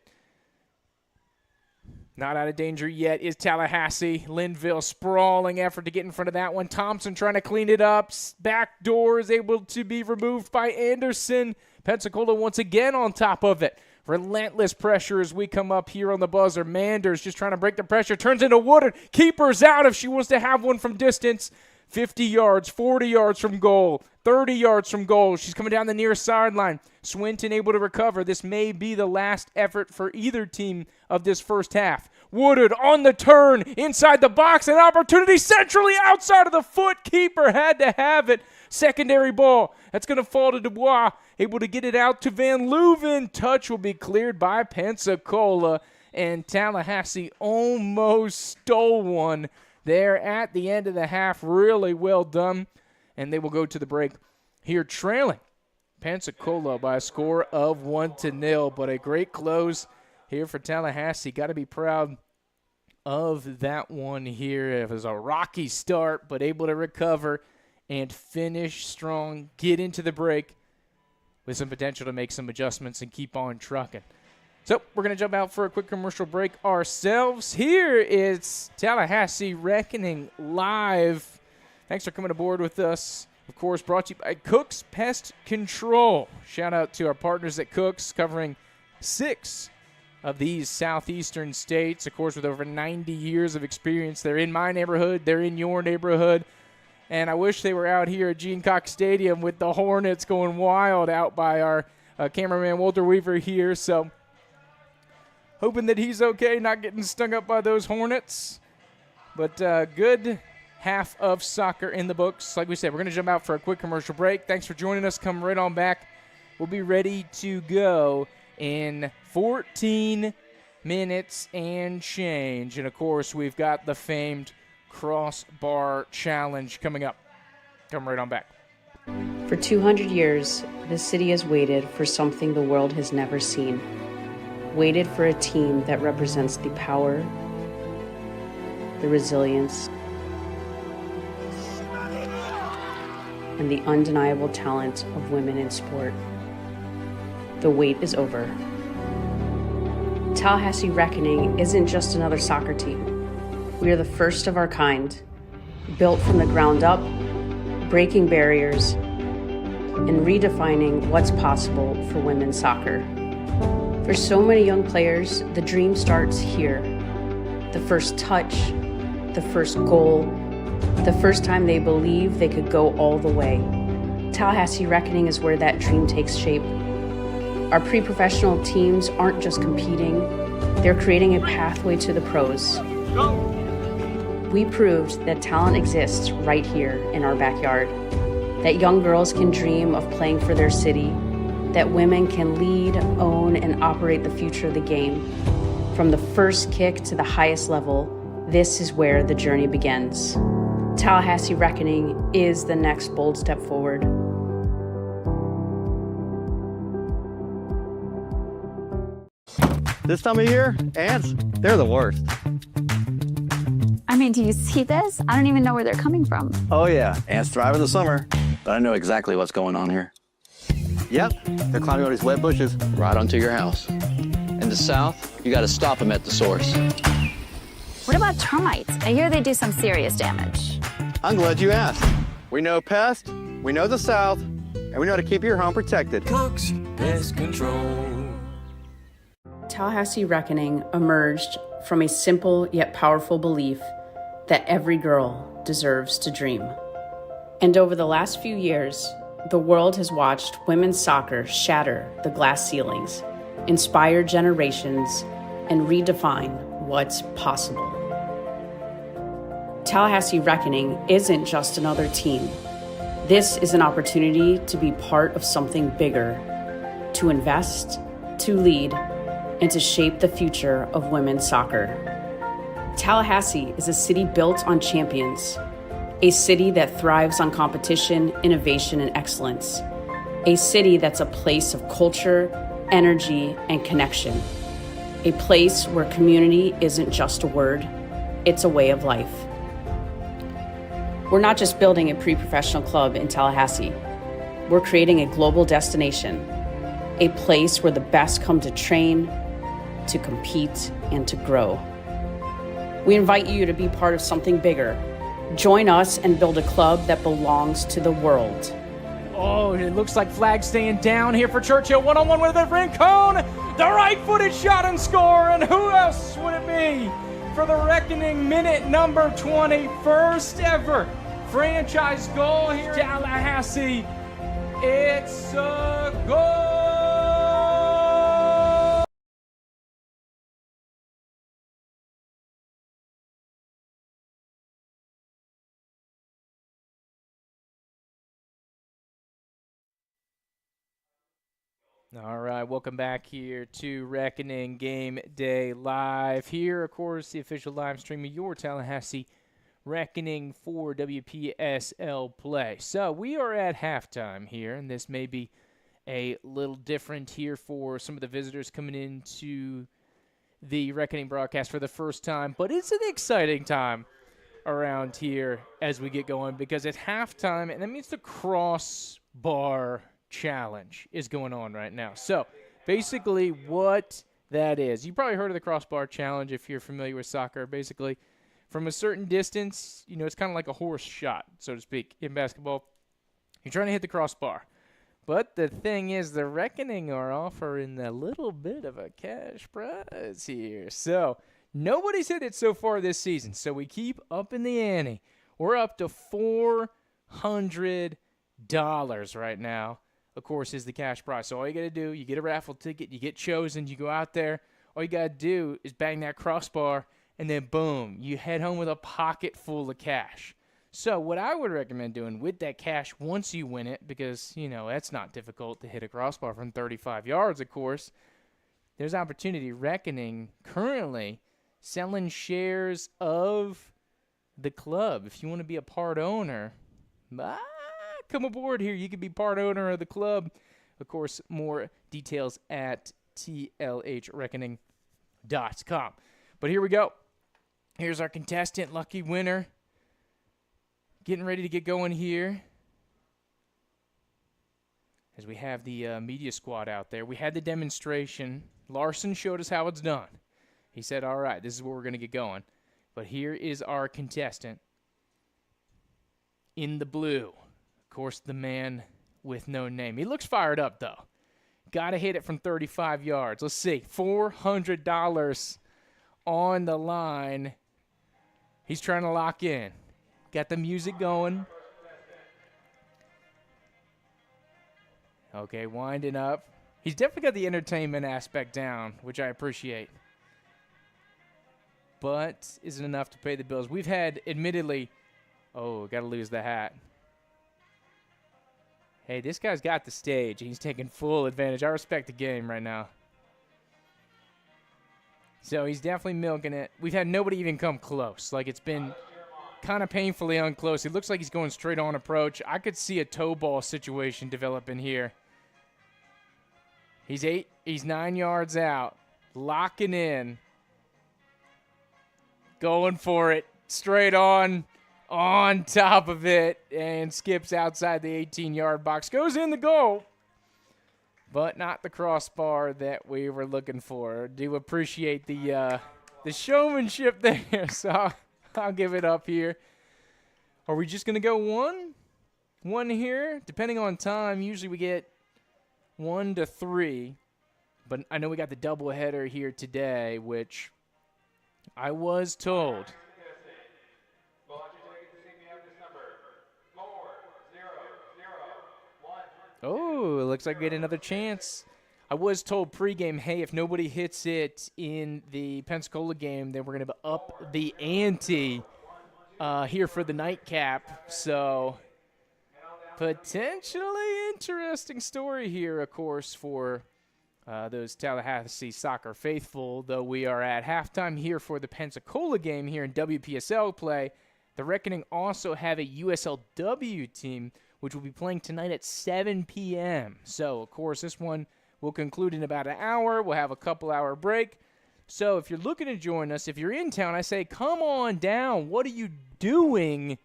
Not out of danger yet is Tallahassee. Linville sprawling effort to get in front of that one. Thompson trying to clean it up. Back door is able to be removed by Anderson. Pensacola once again on top of it. Relentless pressure as we come up here on the buzzer. Manders just trying to break the pressure. Turns into Woodard. Keeper's out if she wants to have one from distance. 50 yards, 40 yards from goal, 30 yards from goal. She's coming down the near sideline. Swinton able to recover. This may be the last effort for either team of this first half. Woodard on the turn, inside the box, an opportunity centrally outside of the foot. Keeper had to have it. Secondary ball. That's going to fall to Dubois. Able to get it out to Van Leuven. Touch will be cleared by Pensacola. And Tallahassee almost stole one there at the end of the half. Really well done. And they will go to the break here trailing Pensacola by a score of 1-0. But a great close here for Tallahassee. Got to be proud of that one here. It was a rocky start, but able to recover and finish strong, get into the break with some potential to make some adjustments and keep on trucking. So we're going to jump out for a quick commercial break ourselves. Here is Tallahassee Reckoning Live. Thanks for coming aboard with us. Of course, brought to you by Cook's Pest Control. Shout out to our partners at Cook's, covering 6 of these southeastern states, of course, with over 90 years of experience. They're in my neighborhood. They're in your neighborhood. And I wish they were out here at Gene Cox Stadium with the Hornets going wild out by our cameraman Walter Weaver here. So hoping that he's okay, not getting stung up by those Hornets. But good half of soccer in the books. Like we said, we're going to jump out for a quick commercial break. Thanks for joining us. Come right on back. We'll be ready to go in 14 minutes and change. And, of course, we've got the famed crossbar challenge coming up. Come right on back. For 200 years, this city has waited for something the world has never seen. Waited for a team that represents the power, the resilience, and the undeniable talent of women in sport. the wait is over. Tallahassee Reckoning isn't just another soccer team. We are the first of our kind, built from the ground up, breaking barriers, and redefining what's possible for women's soccer. For so many young players, the dream starts here. The first touch, the first goal, the first time they believe they could go all the way. Tallahassee Reckoning is where that dream takes shape. Our pre-professional teams aren't just competing, they're creating a pathway to the pros. We proved that talent exists right here in our backyard, that young girls can dream of playing for their city, that women can lead, own, and operate the future of the game. From the first kick to the highest level, this is where the journey begins. Tallahassee Reckoning is the next bold step forward. This time of year, ants, they're the worst. I mean, do you see this? I don't even know where they're coming from. Oh yeah, ants thrive in the summer. But I know exactly what's going on here. Yep, they're climbing all these wet bushes. Right onto your house. In the south, you gotta stop them at the source. What about termites? I hear they do some serious damage. I'm glad you asked. We know pests, we know the south, and we know how to keep your home protected. Cook's Pest Control. Tallahassee Reckoning emerged from a simple yet powerful belief that every girl deserves to dream. And over the last few years, the world has watched women's soccer shatter the glass ceilings, inspire generations, and redefine what's possible. Tallahassee Reckoning isn't just another team. This is an opportunity to be part of something bigger, to invest, to lead, and to shape the future of women's soccer. Tallahassee is a city built on champions, a city that thrives on competition, innovation, and excellence, a city that's a place of culture, energy, and connection, a place where community isn't just a word, it's a way of life. We're not just building a pre-professional club in Tallahassee, we're creating a global destination, a place where the best come to train, to compete, and to grow. We invite you to be part of something bigger. Join us and build a club that belongs to the world. Oh, it looks like flag staying down here for Churchill. One-on-one with their friend Cone. The right-footed shot and score. And who else would it be for the Reckoning minute number 20? First ever franchise goal here in Tallahassee. It's a goal. All right, welcome back here to Reckoning Game Day Live. Here, of course, the official live stream of your Tallahassee Reckoning for WPSL play. So we are at halftime here, and this may be a little different here for some of the visitors coming into the Reckoning broadcast for the first time, but it's an exciting time around here as we get going because it's halftime, and that means the crossbar challenge is going on right now. So basically what that is, you probably heard of the crossbar challenge if you're familiar with soccer. Basically from a certain distance, you know, it's kind of like a horse shot, so to speak, in basketball. You're trying to hit the crossbar. But the thing is, the Reckoning are offering a little bit of a cash prize here. So nobody's hit it so far this season, so we keep upping the ante. We're up to $400 right now, of course, is the cash prize. So all you got to do, you get a raffle ticket, you get chosen, you go out there. All you got to do is bang that crossbar, and then boom, you head home with a pocket full of cash. So what I would recommend doing with that cash once you win it, because, you know, that's not difficult to hit a crossbar from 35 yards, of course, there's opportunity. Reckoning currently selling shares of the club. If you want to be a part owner, come aboard here. You can be part owner of the club. Of course, more details at tlhreckoning.com. But here we go. Here's our contestant, lucky winner. Getting ready to get going here as we have the media squad out there. We had the demonstration. Larson showed us how it's done. He said, all right, this is where we're going to get going. But here is our contestant in the blue. Of course, the man with no name. He looks fired up, though. Got to hit it from 35 yards. Let's see. $400 on the line. He's trying to lock in. Got the music going. Okay, winding up. He's definitely got the entertainment aspect down, which I appreciate. But isn't enough to pay the bills. We've had, admittedly, got to lose the hat. Hey, this guy's got the stage. He's taking full advantage. I respect the game right now. So he's definitely milking it. We've had nobody even come close. Like, it's been kind of painfully unclose. It looks like he's going straight on approach. I could see a toe ball situation developing here. He's 9 yards out. Locking in. Going for it. Straight on top of it, and skips outside the 18-yard box. Goes in the goal, but not the crossbar that we were looking for. Do appreciate the showmanship there, so I'll give it up here. Are we just going to go one here? Depending on time, usually we get 1 to 3, but I know we got the doubleheader here today, which I was told. Oh, it looks like we get another chance. I was told pregame, hey, if nobody hits it in the Pensacola game, then we're going to up the ante here for the nightcap. So, potentially interesting story here, of course, for those Tallahassee soccer faithful, though we are at halftime here for the Pensacola game here in WPSL play. The Reckoning also have a USLW team, which will be playing tonight at 7 p.m. So, of course, this one will conclude in about an hour. We'll have a couple-hour break. So, if you're looking to join us, if you're in town, I say, come on down. What are you doing?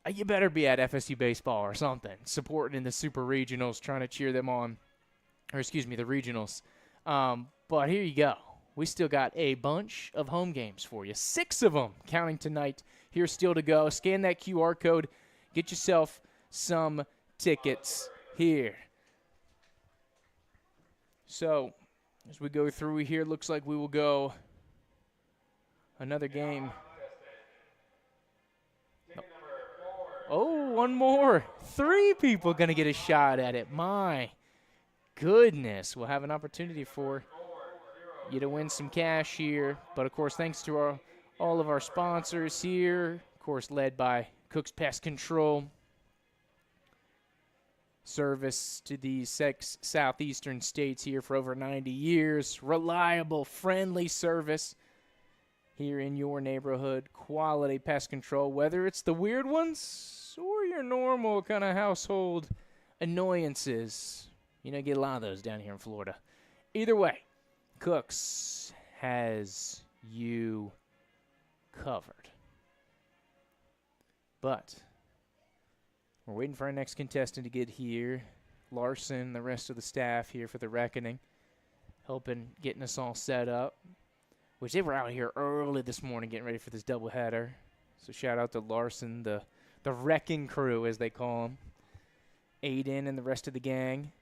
You better be at FSU baseball or something, supporting in the Super Regionals, trying to cheer them on. Or, excuse me, the Regionals. But here you go. We still got a bunch of home games for you. 6 of them counting tonight. Here's still to go. Scan that QR code. Get yourself some tickets here. So, as we go through here, looks like we will go another game. Oh, one more. 3 people going to get a shot at it. My goodness. We'll have an opportunity for you to win some cash here. But, of course, thanks to all of our sponsors here, of course, led by Cook's Pest Control, service to the 6 southeastern states here for over 90 years. Reliable, friendly service here in your neighborhood. Quality pest control, whether it's the weird ones or your normal kind of household annoyances. You know, you get a lot of those down here in Florida. Either way, Cook's has you covered. But we're waiting for our next contestant to get here. Larson, the rest of the staff here for the Reckoning, helping getting us all set up. Which they were out here early this morning getting ready for this doubleheader. So shout out to Larson, the wrecking crew, as they call them. Aiden and the rest of the gang.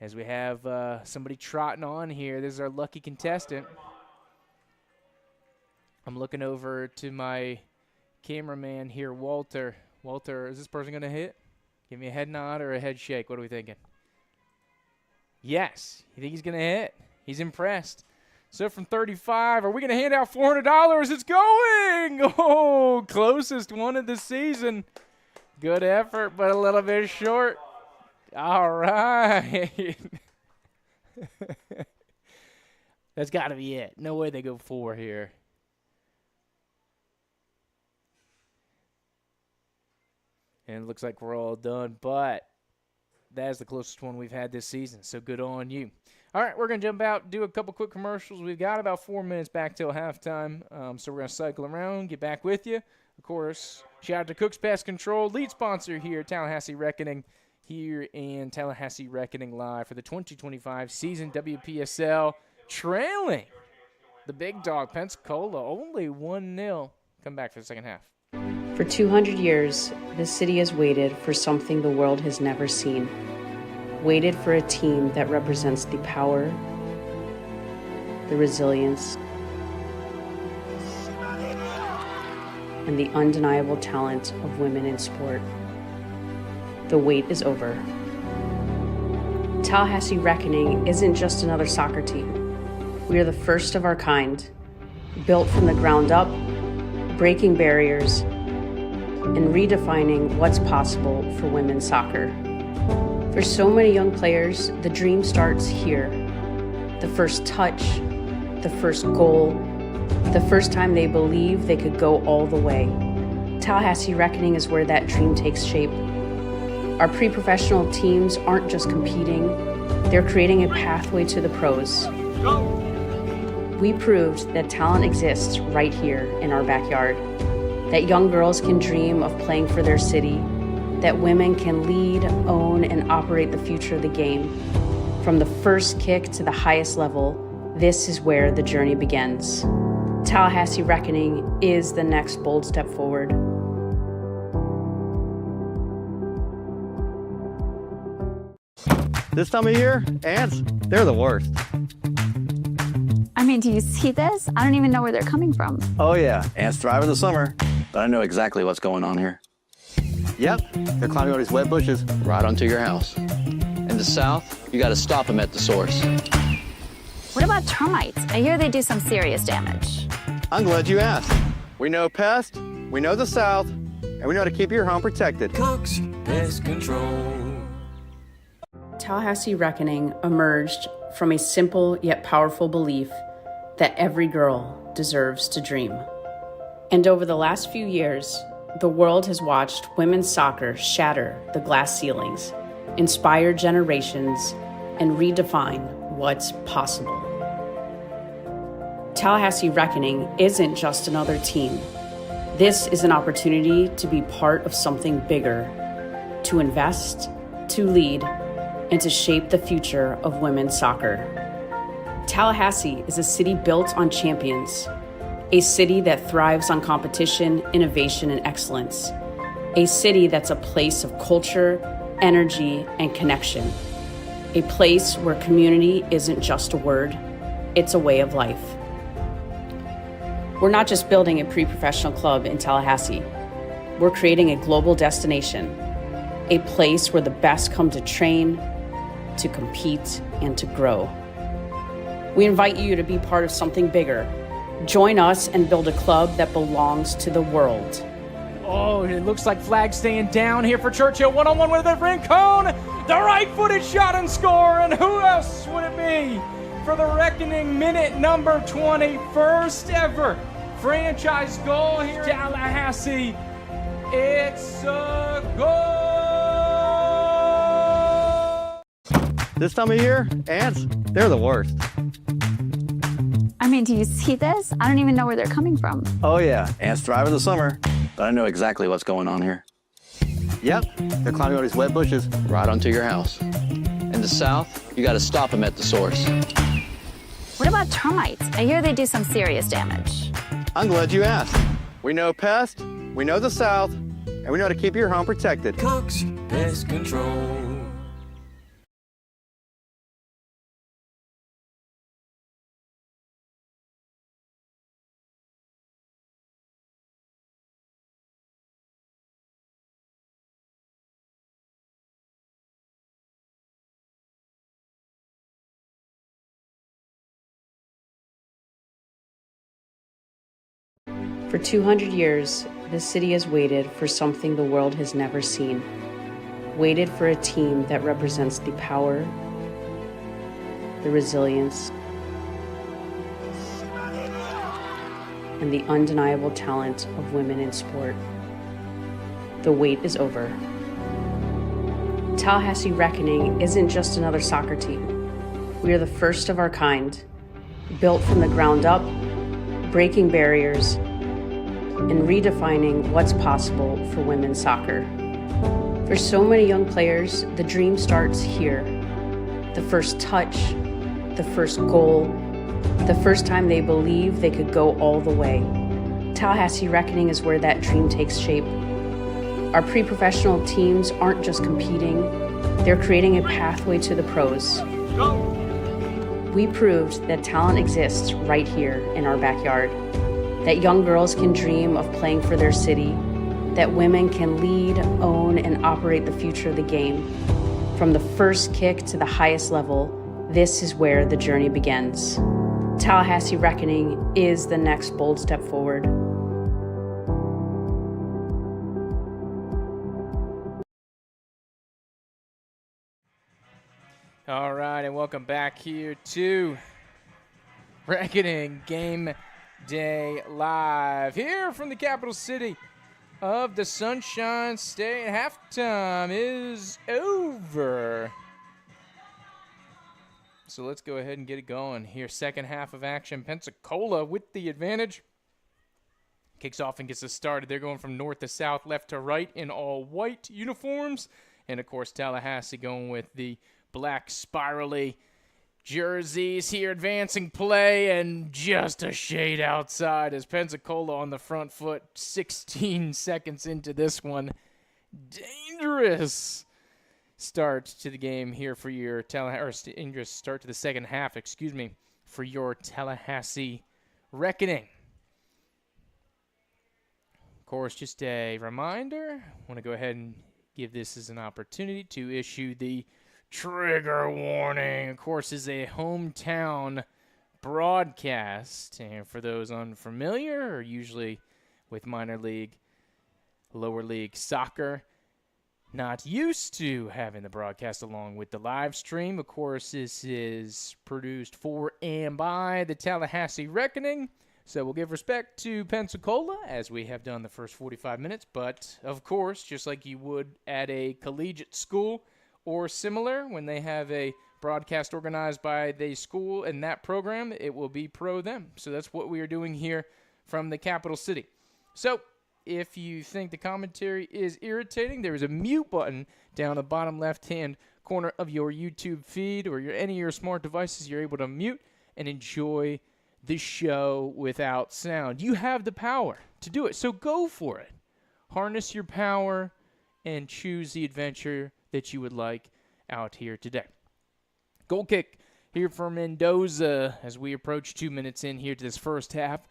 As we have somebody trotting on here. This is our lucky contestant. I'm looking over to my cameraman here, Walter. Walter, is this person going to hit? Give me a head nod or a head shake. What are we thinking? Yes. You think he's going to hit? He's impressed. So from 35, are we going to hand out $400? It's going! Oh, closest one of the season. Good effort, but a little bit short. All right. That's got to be it. No way they go 4 here. And it looks like we're all done, but that is the closest one we've had this season, so good on you. All right, we're going to jump out, do a couple quick commercials. We've got about 4 minutes back till halftime, so we're going to cycle around, get back with you. Of course, shout out to Cook's Pest Control, lead sponsor here at Tallahassee Reckoning, here in Tallahassee Reckoning Live for the 2025 season. WPSL trailing the big dog, Pensacola, only 1-0. Come back for the second half. For 200 years, this city has waited for something the world has never seen. Waited for a team that represents the power, the resilience, and the undeniable talent of women in sport. The wait is over. Tallahassee Reckoning isn't just another soccer team. We are the first of our kind, built from the ground up, breaking barriers, and redefining what's possible for women's soccer. For so many young players, the dream starts here. The first touch, the first goal, the first time they believe they could go all the way. Tallahassee Reckoning is where that dream takes shape. Our pre-professional teams aren't just competing, they're creating a pathway to the pros. We proved that talent exists right here in our backyard, that young girls can dream of playing for their city, that women can lead, own, and operate the future of the game. From the first kick to the highest level, this is where the journey begins. Tallahassee Reckoning is the next bold step forward. This time of year, ants, they're the worst. I mean, do you see this? I don't even know where they're coming from. Oh yeah, ants thrive in the summer. But I know exactly what's going on here. Yep, they're climbing all these wet bushes. Right onto your house. In the south, you got to stop them at the source. What about termites? I hear they do some serious damage. I'm glad you asked. We know pest, we know the south, and we know how to keep your home protected. Cook's Pest Control. Tallahassee Reckoning emerged from a simple yet powerful belief that every girl deserves to dream. And over the last few years, the world has watched women's soccer shatter the glass ceilings, inspire generations, and redefine what's possible. Tallahassee Reckoning isn't just another team. This is an opportunity to be part of something bigger, to invest, to lead, and to shape the future of women's soccer. Tallahassee is a city built on champions, a city that thrives on competition, innovation, and excellence, a city that's a place of culture, energy, and connection, a place where community isn't just a word, it's a way of life. We're not just building a pre-professional club in Tallahassee, we're creating a global destination, a place where the best come to train, to compete, and to grow. We invite you to be part of something bigger. Join us and build a club that belongs to the world. Oh, it looks like flag staying down here for Churchill. One-on-one with their friend Cone. The right-footed shot and score. And who else would it be for the Reckoning minute number 20? First ever franchise goal here in Tallahassee. It's a goal. This time of year, ants, they're the worst. I mean, do you see this? I don't even know where they're coming from. Oh yeah, ants thrive in the summer. But I know exactly what's going on here. Yep, they're climbing all these wet bushes. Right onto your house. In the south, you got to stop them at the source. What about termites? I hear they do some serious damage. I'm glad you asked. We know pest, we know the south, and we know how to keep your home protected. Cook's Pest Control. For 200 years, this city has waited for something the world has never seen. Waited for a team that represents the power, the resilience, and the undeniable talent of women in sport. The wait is over. Tallahassee Reckoning isn't just another soccer team. We are the first of our kind, built from the ground up, breaking barriers, and redefining what's possible for women's soccer. For so many young players, the dream starts here. The first touch, the first goal, the first time they believe they could go all the way. Tallahassee Reckoning is where that dream takes shape. Our pre-professional teams aren't just competing, they're creating a pathway to the pros. We proved that talent exists right here in our backyard, that young girls can dream of playing for their city, that women can lead, own, and operate the future of the game. From the first kick to the highest level, this is where the journey begins. Tallahassee Reckoning is the next bold step forward. All right, and welcome back here to Reckoning Game Day Live here from the capital city of the Sunshine State. Halftime is over. So let's go ahead and get it going here. Second half of action. Pensacola with the advantage. Kicks off and gets us started. They're going from north to south, left to right in all white uniforms. And, of course, Tallahassee going with the black spirally jerseys here, advancing play, and just a shade outside as Pensacola on the front foot 16 seconds into this one. Dangerous start to the game here for your Tallahassee, dangerous start to the second half, for your Tallahassee Reckoning. Of course, just a reminder, I want to go ahead and give this as an opportunity to issue the trigger warning. Of course, is a hometown broadcast. And for those unfamiliar, or usually with minor league, lower league soccer, not used to having the broadcast along with the live stream. Of course, this is produced for and by the Tallahassee Reckoning. So we'll give respect to Pensacola, as we have done the first 45 minutes. But, of course, just like you would at a collegiate school, or similar, when they have a broadcast organized by the school and that program, it will be pro them. So that's what we are doing here from the capital city. So if you think the commentary is irritating, there is a mute button down the bottom left-hand corner of your YouTube feed or any of your smart devices. You're able to mute and enjoy the show without sound. You have the power to do it, so go for it. Harness your power and choose the adventure that you would like out here today. Goal kick here for Mendoza as we approach 2 minutes in here to this first half.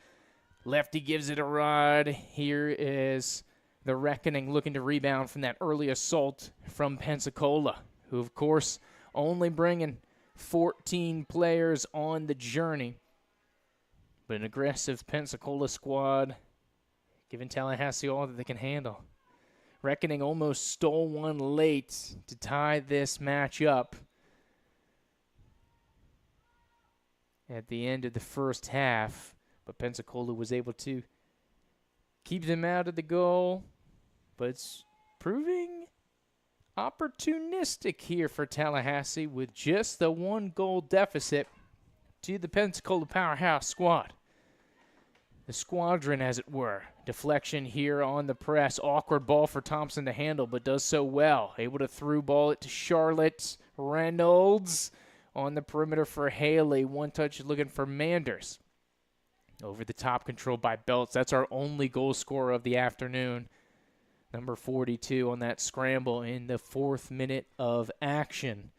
Lefty gives it a rod. Here is the Reckoning looking to rebound from that early assault from Pensacola, who, of course, only bringing 14 players on the journey. But an aggressive Pensacola squad giving Tallahassee all that they can handle. Reckoning almost stole one late to tie this match up at the end of the first half, but Pensacola was able to keep them out of the goal, but it's proving opportunistic here for Tallahassee with just the 1-goal deficit to the Pensacola powerhouse squad. The squadron, as it were. Deflection here on the press. Awkward ball for Thompson to handle, but does so well. Able to through ball it to Charlotte. Reynolds on the perimeter for Haley. One touch looking for Manders. Over the top, controlled by Belts. That's our only goal scorer of the afternoon. Number 42 on that scramble in the 4th minute of action.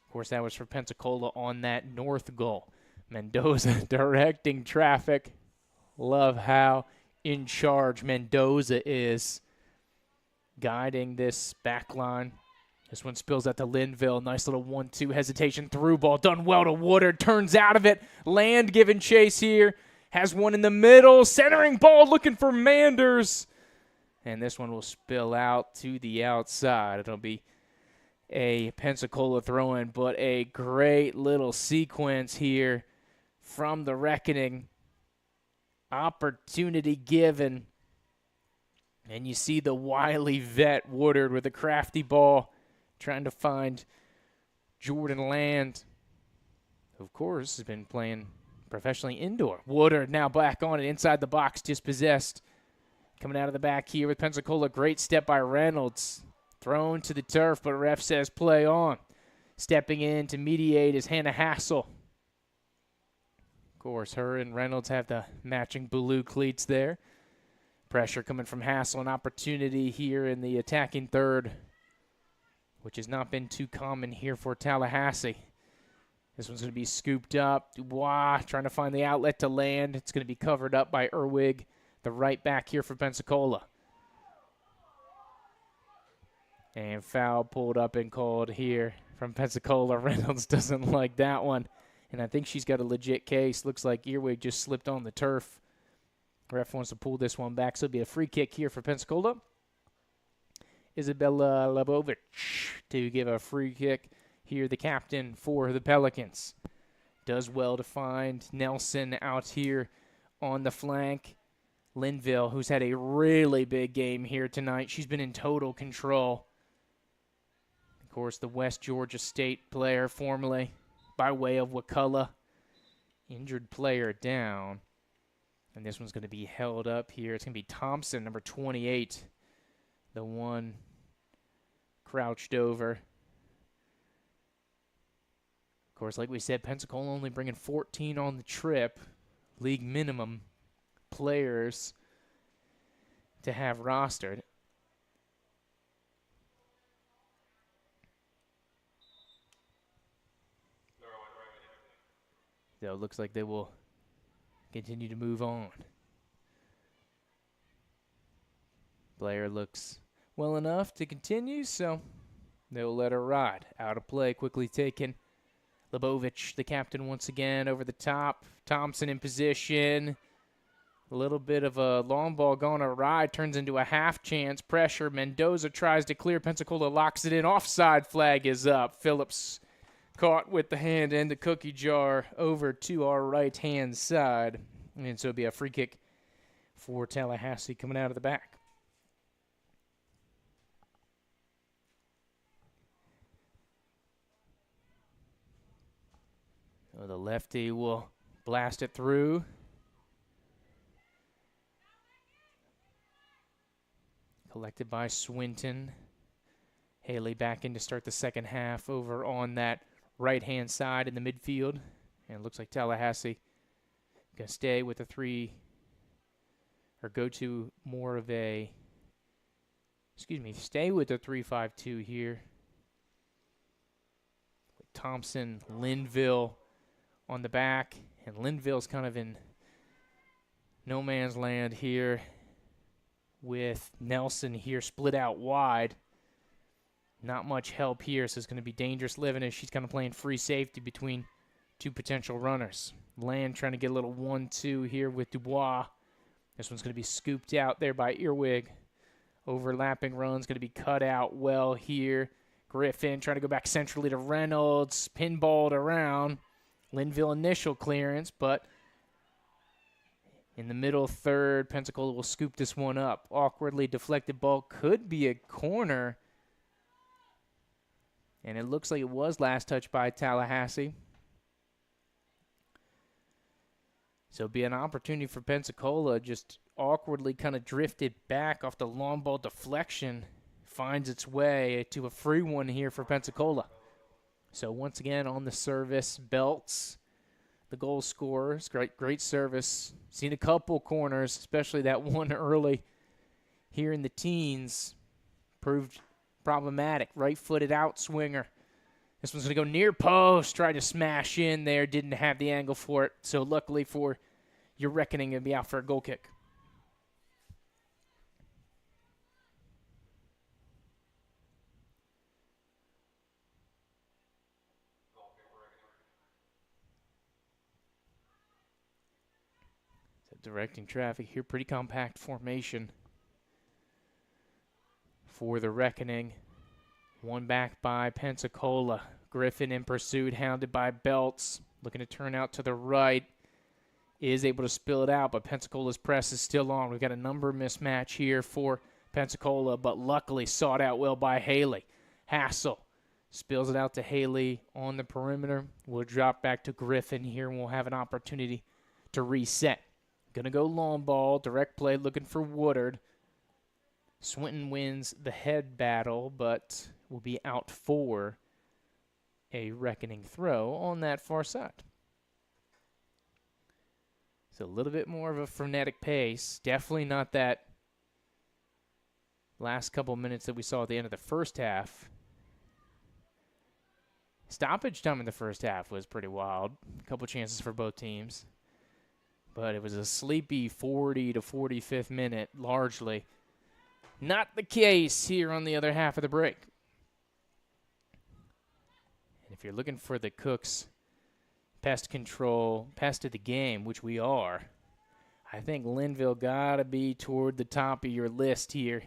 Of course, that was for Pensacola on that north goal. Mendoza directing traffic. Love how in charge Mendoza is guiding this back line. This one spills out to Linville. Nice little 1-2 hesitation through ball. Done well to Woodard. Turns out of it. Land giving chase here. Has one in the middle. Centering ball looking for Manders. And this one will spill out to the outside. It'll be a Pensacola throw-in, but a great little sequence here from the Reckoning. Opportunity given. And you see the wily vet Woodard with a crafty ball trying to find Jordan Land. Of course, has been playing professionally indoor. Woodard now back on it inside the box, dispossessed Coming out of the back here with Pensacola. Great step by Reynolds. Thrown to the turf, but ref says play on. Stepping in to mediate is Hannah Hassel. Of course, her and Reynolds have the matching blue cleats there. Pressure coming from Hassel. An opportunity here in the attacking third, which has not been too common here for Tallahassee. This one's going to be scooped up. Dubois trying to find the outlet to land. It's going to be covered up by Erwig, the right back here for Pensacola. And foul pulled up and called here from Pensacola. Reynolds doesn't like that one. And I think she's got a legit case. Looks like Earwig just slipped on the turf. Ref wants to pull this one back. So it'll be a free kick here for Pensacola. Isabella Lebovich to give a free kick. Here, the captain for the Pelicans. Does well to find Nelson out here on the flank. Linville, who's had a really big game here tonight. She's been in total control. Of course, the West Georgia State player, formerly by way of Wakulla. Injured player down. And this one's going to be held up here. It's going to be Thompson, number 28. The one crouched over. Of course, like we said, Pensacola only bringing 14 on the trip, league minimum players to have rostered. So it looks like they will continue to move on. Player looks well enough to continue, so they'll let her ride. Out of play, quickly taken. Lebovich, the captain, once again over the top. Thompson in position. A little bit of a long ball going awry. Turns into a half chance. Pressure. Mendoza tries to clear. Pensacola locks it in. Offside flag is up. Phillips caught with the hand and the cookie jar over to our right-hand side. And so it'll be a free kick for Tallahassee coming out of the back. So the lefty will blast it through. Collected by Swinton. Haley back in to start the second half over on that right-hand side in the midfield. And it looks like Tallahassee going to stay with a go to more of a, stay with the 3-5-2 here. With Thompson, Linville on the back, and Linville's kind of in no man's land here with Nelson here split out wide. Not much help here, so it's going to be dangerous living as she's kind of playing free safety between two potential runners. Land trying to get a little 1-2 here with Dubois. This one's going to be scooped out there by Earwig. Overlapping run's going to be cut out well here. Griffin trying to go back centrally to Reynolds. Pinballed around. Linville initial clearance, but in the middle third, Pensacola will scoop this one up. Awkwardly deflected ball could be a corner. And it looks like it was last touched by Tallahassee. So it'll be an opportunity for Pensacola. Just awkwardly kind of drifted back off the long ball deflection. Finds its way to a free one here for Pensacola. So once again on the service, Belts, the goal scorers. Great service. Seen a couple corners, especially that one early here in the teens. Proved problematic. Right-footed outswinger. This one's going to go near post. Tried to smash in there. Didn't have the angle for it. So luckily for your reckoning, it'll be out for a goal kick. Directing traffic here. Pretty compact formation for the reckoning. One back by Pensacola. Griffin in pursuit, hounded by Belts. Looking to turn out to the right. Is able to spill it out, but Pensacola's press is still on. We've got a number mismatch here for Pensacola, but luckily sought out well by Haley. Hassel spills it out to Haley on the perimeter. We'll drop back to Griffin here, and we'll have an opportunity to reset. Going to go long ball, direct play, looking for Woodard. Swinton wins the head battle, but will be out for a reckoning throw on that far side. So a little bit more of a frenetic pace. Definitely not that last couple minutes that we saw at the end of the first half. Stoppage time in the first half was pretty wild. A couple chances for both teams. But it was a sleepy 40 to 45th minute, largely. Not the case here on the other half of the break. And if you're looking for the Cooks pest control, pest of the game, which we are, I think Linville got to be toward the top of your list here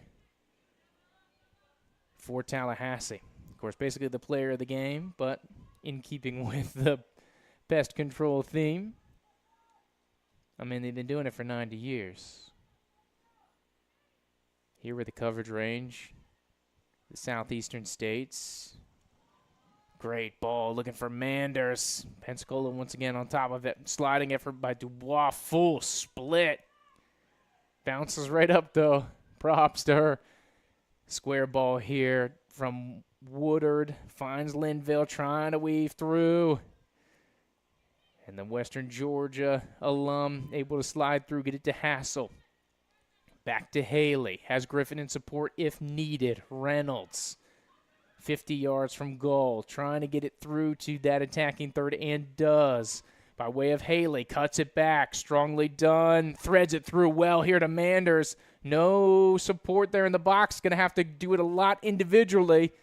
for Tallahassee. Of course, basically the player of the game, but in keeping with the pest control theme. I mean, they've been doing it for 90 years. Here with the coverage range, the southeastern states. Great ball, looking for Manders. Pensacola once again on top of it. Sliding effort by Dubois, full split. Bounces right up, though. Props to her. Square ball here from Woodard. Finds Linville, trying to weave through. And the Western Georgia alum able to slide through, get it to Hassel. Back to Haley. Has Griffin in support if needed. Reynolds, 50 yards from goal. Trying to get it through to that attacking third, and does. By way of Haley. Cuts it back. Strongly done. Threads it through well here to Manders. No support there in the box. Going to have to do it a lot individually.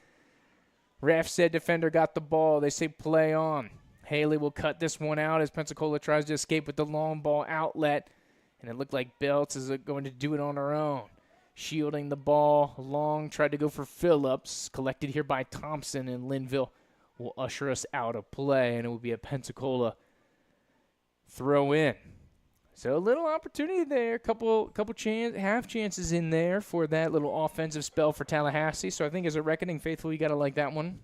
Ref said defender got the ball. They say play on. Haley will cut this one out as Pensacola tries to escape with the long ball outlet. And it looked like Belts is going to do it on her own. Shielding the ball long, tried to go for Phillips. Collected here by Thompson, and Linville will usher us out of play. And it will be a Pensacola throw in. So a little opportunity there. Couple half chances in there for that little offensive spell for Tallahassee. So I think as a reckoning faithful, you got to like that one.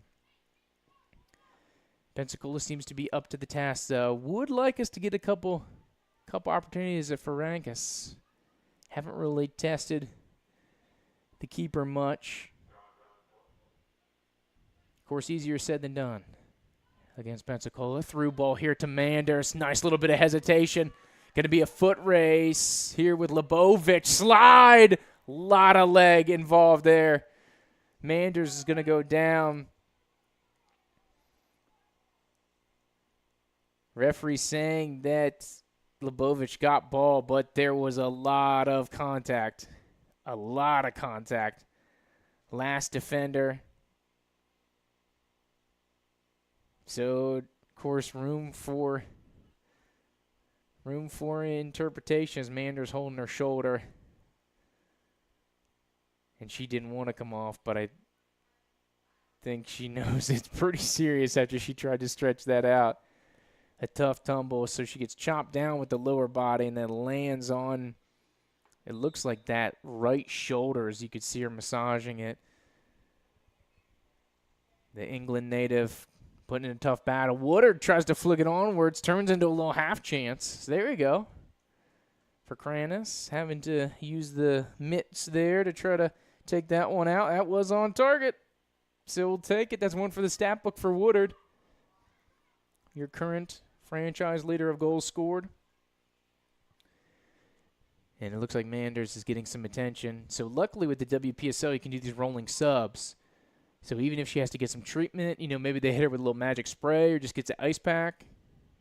Pensacola seems to be up to the task, though. Would like us to get a couple opportunities at Ferencis. Haven't really tested the keeper much. Of course, easier said than done against Pensacola. Through ball here to Manders. Nice little bit of hesitation. Going to be a foot race here with Lebovich. Slide. Lot of leg involved there. Manders is going to go down. Referee saying that Lebovich got ball, but there was a lot of contact. A lot of contact. Last defender. So, of course, room for interpretation as Manders holding her shoulder. And she didn't want to come off, but I think she knows it's pretty serious after she tried to stretch that out. A tough tumble, so she gets chopped down with the lower body and then lands on, it looks like that right shoulder as you could see her massaging it. The England native putting in a tough battle. Woodard tries to flick it onwards, turns into a little half chance. So there we go. For Kranis, having to use the mitts there to try to take that one out. That was on target. So we'll take it. That's one for the stat book for Woodard. Your current franchise leader of goals scored. And it looks like Manders is getting some attention. So luckily with the WPSL, you can do these rolling subs. So even if she has to get some treatment, maybe they hit her with a little magic spray or just gets an ice pack,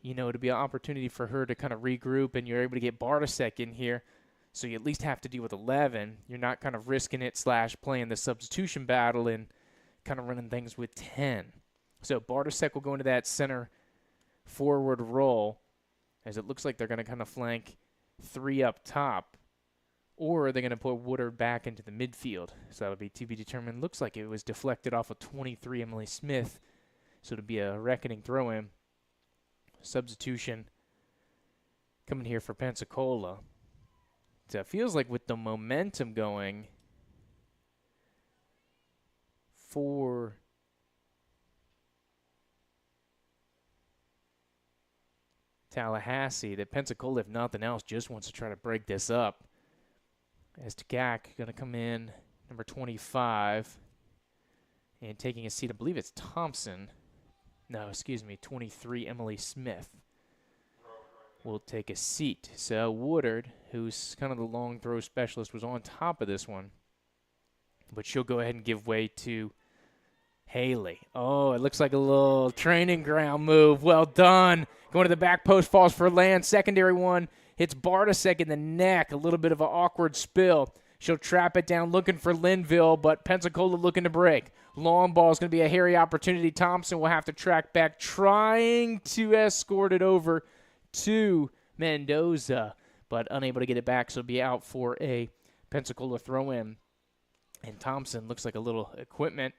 it'll be an opportunity for her to kind of regroup, and you're able to get Bartasek in here. So you at least have to deal with 11. You're not kind of risking it / playing the substitution battle and kind of running things with 10. So Bartasek will go into that center forward role, as it looks like they're going to kind of flank 3 up top, or they're going to put Woodard back into the midfield. So that'll be to be determined. Looks like it was deflected off of 23 Emily Smith, so it'll be a reckoning throw-in. Substitution coming here for Pensacola. So it feels like with the momentum going for Tallahassee, that Pensacola, if nothing else, just wants to try to break this up. As Tagak going to come in, number 25. And taking a seat, I believe it's Thompson. No, excuse me, 23, Emily Smith will take a seat. So Woodard, who's kind of the long throw specialist, was on top of this one. But she'll go ahead and give way to Haley. Oh, it looks like a little training ground move. Well done. Going to the back post, falls for land. Secondary one hits Bartasek in the neck. A little bit of an awkward spill. She'll trap it down looking for Linville, but Pensacola looking to break. Long ball is going to be a hairy opportunity. Thompson will have to track back, trying to escort it over to Mendoza, but unable to get it back, so it'll be out for a Pensacola throw-in. And Thompson looks like a little equipment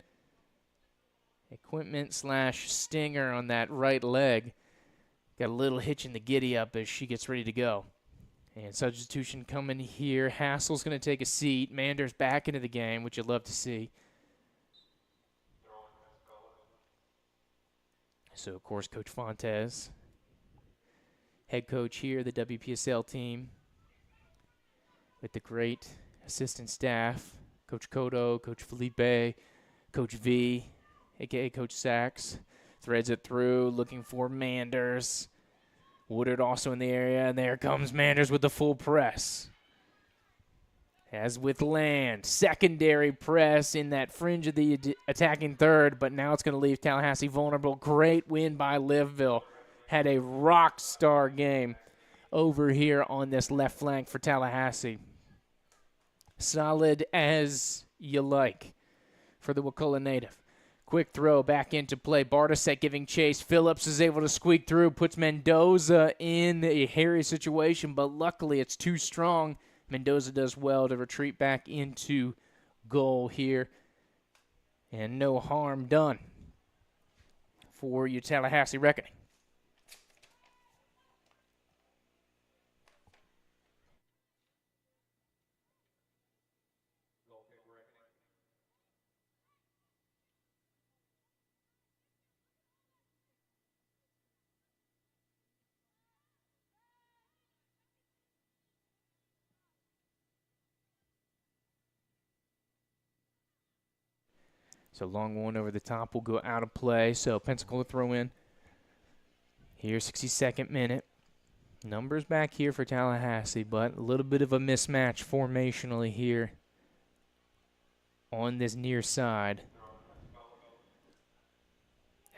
slash stinger on that right leg. Got a little hitch in the giddy up as she gets ready to go. And substitution coming here. Hassel's going to take a seat. Manders back into the game, which you'd love to see. So, of course, Coach Fontes, head coach here, the WPSL team, with the great assistant staff, Coach Cotto, Coach Felipe, Coach V, a.k.a. Coach Sachs, threads it through, looking for Manders. Woodard also in the area, and there comes Manders with the full press. As with Land, secondary press in that fringe of the attacking third, but now it's going to leave Tallahassee vulnerable. Great win by Liveville. Had a rock star game over here on this left flank for Tallahassee. Solid as you like for the Wakulla native. Quick throw back into play. Bartasek giving chase. Phillips is able to squeak through, puts Mendoza in a hairy situation, but luckily it's too strong. Mendoza does well to retreat back into goal here. And no harm done for your Tallahassee Reckoning. So long one over the top will go out of play. So Pensacola throw in. Here, 62nd minute. Numbers back here for Tallahassee, but a little bit of a mismatch formationally here on this near side.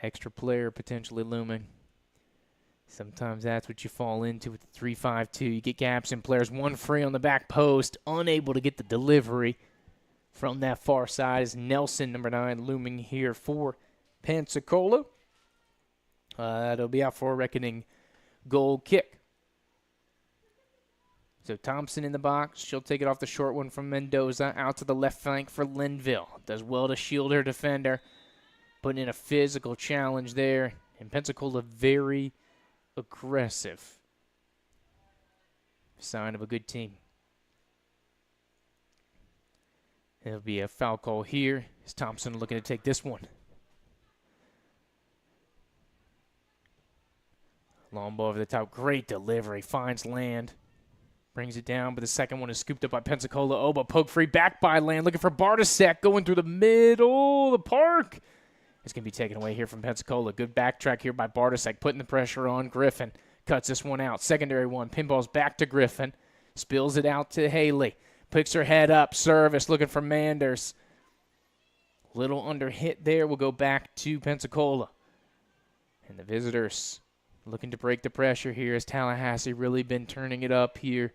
Extra player potentially looming. Sometimes that's what you fall into with the 3-5-2. You get gaps in players. One free on the back post, unable to get the delivery from that far side is Nelson, number 9, looming here for Pensacola. It'll be out for a reckoning goal kick. So Thompson in the box. She'll take it off the short one from Mendoza. Out to the left flank for Linville. Does well to shield her defender. Putting in a physical challenge there. And Pensacola very aggressive. Sign of a good team. There'll be a foul call here. Is Thompson looking to take this one? Long ball over the top. Great delivery. Finds Land. Brings it down, but the second one is scooped up by Pensacola. Oh, but poke free back by Land. Looking for Bartasek going through the middle of the park. It's going to be taken away here from Pensacola. Good backtrack here by Bartasek. Putting the pressure on. Griffin cuts this one out. Secondary one. Pinballs back to Griffin. Spills it out to Haley. Picks her head up, service, looking for Manders. Little under hit there. We'll go back to Pensacola. And the visitors looking to break the pressure here as Tallahassee really been turning it up here.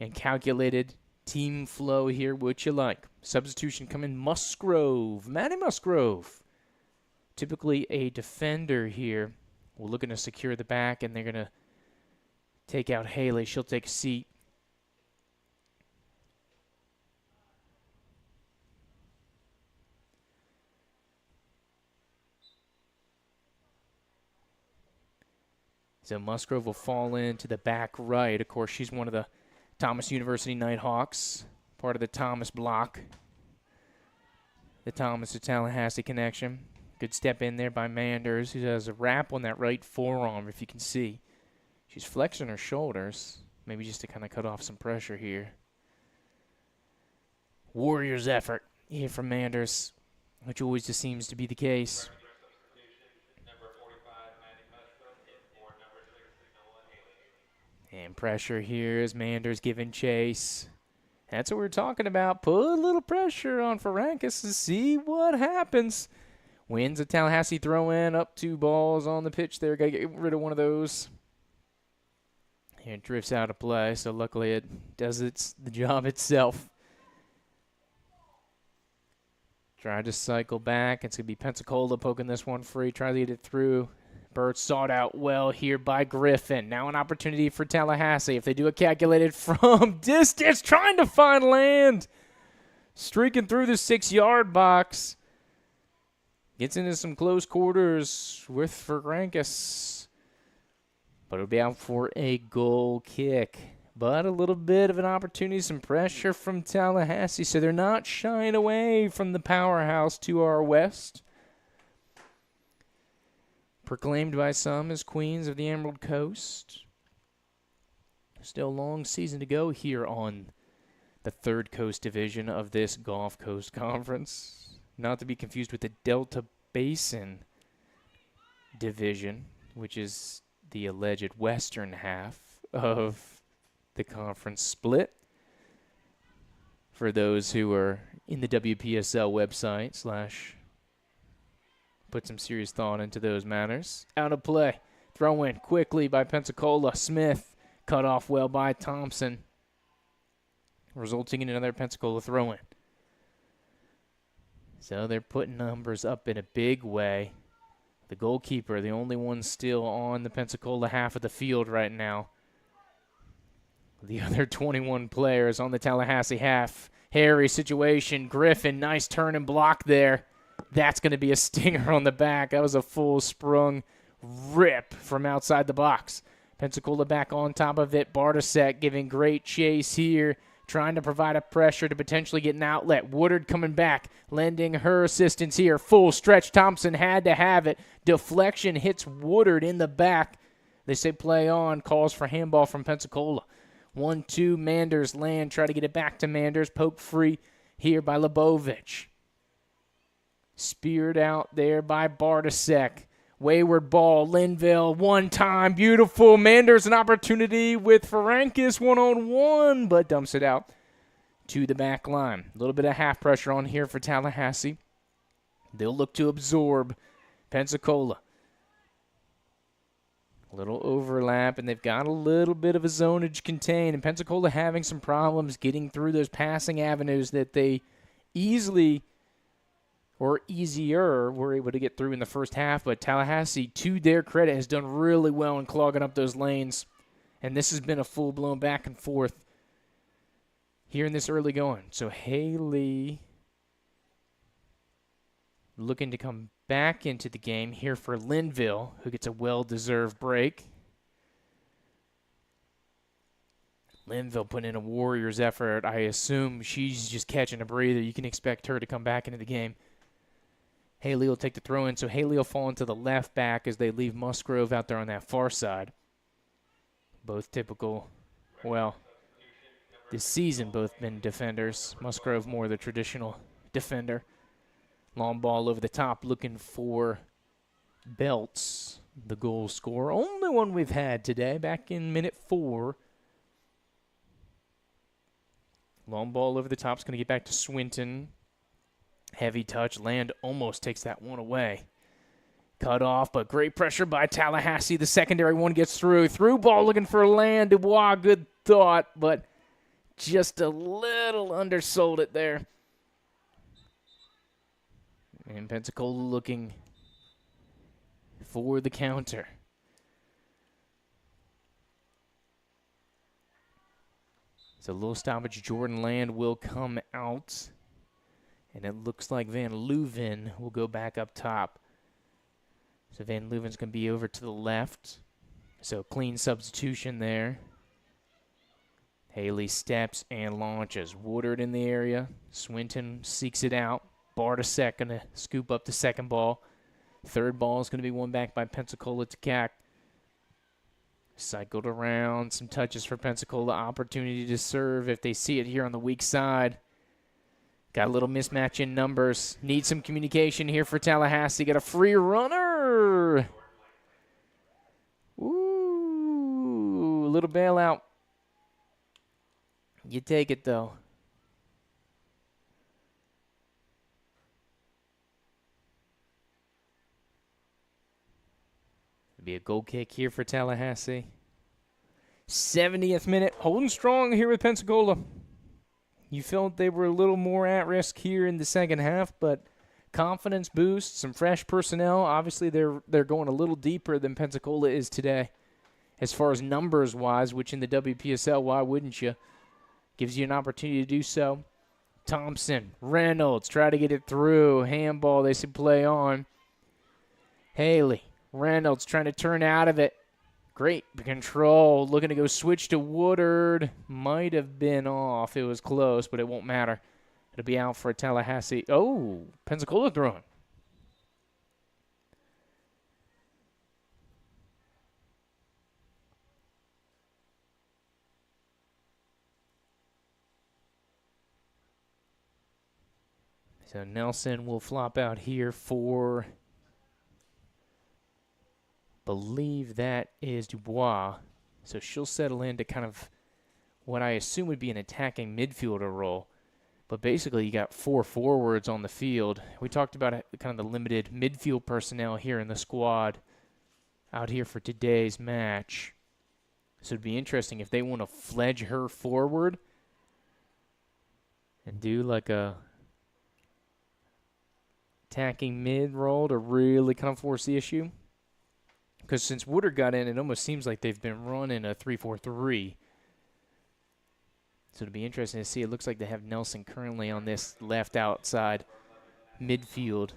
And calculated team flow here, what you like. Substitution coming, Musgrove. Maddie Musgrove. Typically a defender here. We're looking to secure the back, and they're going to take out Haley. She'll take a seat. So Musgrove will fall into the back right. Of course, she's one of the Thomas University Nighthawks, part of the Thomas block. The Thomas to Tallahassee connection. Good step in there by Manders, who has a wrap on that right forearm, if you can see. She's flexing her shoulders, maybe just to kind of cut off some pressure here. Warriors effort here from Manders, which always just seems to be the case. And pressure here as Manders giving chase. That's what we're talking about. Put a little pressure on Farankis to see what happens. Wins a Tallahassee throw-in, up 2 balls on the pitch there. Got to get rid of one of those. And it drifts out of play, so luckily it does the job itself. Tried to cycle back. It's going to be Pensacola poking this one free. Try to get it through. Bird sought out well here by Griffin. Now an opportunity for Tallahassee. If they do a calculated from distance, trying to find land. Streaking through the 6-yard box. Gets into some close quarters with Farankis. But it'll be out for a goal kick. But a little bit of an opportunity, some pressure from Tallahassee. So they're not shying away from the powerhouse to our west. Proclaimed by some as queens of the Emerald Coast. Still a long season to go here on the Third Coast Division of this Gulf Coast Conference. Not to be confused with the Delta Basin Division, which is the alleged western half of the conference split. For those who are in the WPSL website / put some serious thought into those matters. Out of play. Throw in quickly by Pensacola. Smith cut off well by Thompson, resulting in another Pensacola throw in. So they're putting numbers up in a big way. The goalkeeper, the only one still on the Pensacola half of the field right now. The other 21 players on the Tallahassee half. Hairy situation. Griffin, nice turn and block there. That's going to be a stinger on the back. That was a full sprung rip from outside the box. Pensacola back on top of it. Bartasek giving great chase here. Trying to provide a pressure to potentially get an outlet. Woodard coming back, lending her assistance here. Full stretch. Thompson had to have it. Deflection hits Woodard in the back. They say play on. Calls for handball from Pensacola. 1-2 Manders land. Try to get it back to Manders. Poke free here by Lebovich. Speared out there by Bartasek. Wayward ball. Linville one time. Beautiful. Manders an opportunity with Farankis one-on-one, but dumps it out to the back line. A little bit of half pressure on here for Tallahassee. They'll look to absorb Pensacola. A little overlap, and they've got a little bit of a zonage contained. And Pensacola having some problems getting through those passing avenues that they easily or easier were able to get through in the first half. But Tallahassee, to their credit, has done really well in clogging up those lanes. And this has been a full-blown back and forth here in this early going. So Haley looking to come back into the game here for Linville, who gets a well-deserved break. Linville putting in a Warriors effort. I assume she's just catching a breather. You can expect her to come back into the game. Haley will take the throw in, so Haley will fall into the left back as they leave Musgrove out there on that far side. Both typical, well, this season both been defenders. Musgrove more the traditional defender. Long ball over the top looking for Belts, the goal scorer. Only one we've had today, back in minute 4. Long ball over the top is going to get back to Swinton. Heavy touch. Land almost takes that one away. Cut off, but great pressure by Tallahassee. The secondary one gets through. Through ball looking for Land. Dubois, good thought, but just a little undersold it there. And Pensacola looking for the counter. So a little stoppage. Jordan Land will come out. And it looks like Van Leuven will go back up top. So Van Leuven's going to be over to the left. So clean substitution there. Haley steps and launches. Woodard in the area. Swinton seeks it out. Bartasek going to scoop up the second ball. Third ball is going to be won back by Pensacola to Cack. Cycled around. Some touches for Pensacola. Opportunity to serve if they see it here on the weak side. Got a little mismatch in numbers. Need some communication here for Tallahassee. Got a free runner. Ooh, a little bailout. You take it, though. It'll be a goal kick here for Tallahassee. 70th minute. Holding strong here with Pensacola. You felt they were a little more at risk here in the second half, but confidence boost, some fresh personnel. Obviously, they're going a little deeper than Pensacola is today. As far as numbers-wise, which in the WPSL, why wouldn't you? Gives you an opportunity to do so. Thompson, Reynolds, try to get it through. Handball, they should play on. Haley, Reynolds trying to turn out of it. Great control. Looking to go switch to Woodard. Might have been off. It was close, but it won't matter. It'll be out for Tallahassee. Oh, Pensacola throwing. So Nelson will flop out here for, believe that is Dubois. So she'll settle into kind of what I assume would be an attacking midfielder role. But basically you got 4 forwards on the field. We talked about kind of the limited midfield personnel here in the squad out here for today's match. So it'd be interesting if they want to fledge her forward and do like a attacking mid role to really kind of force the issue. Because since Woodard got in, it almost seems like they've been running a 3-4-3. So it'll be interesting to see. It looks like they have Nelson currently on this left outside midfield.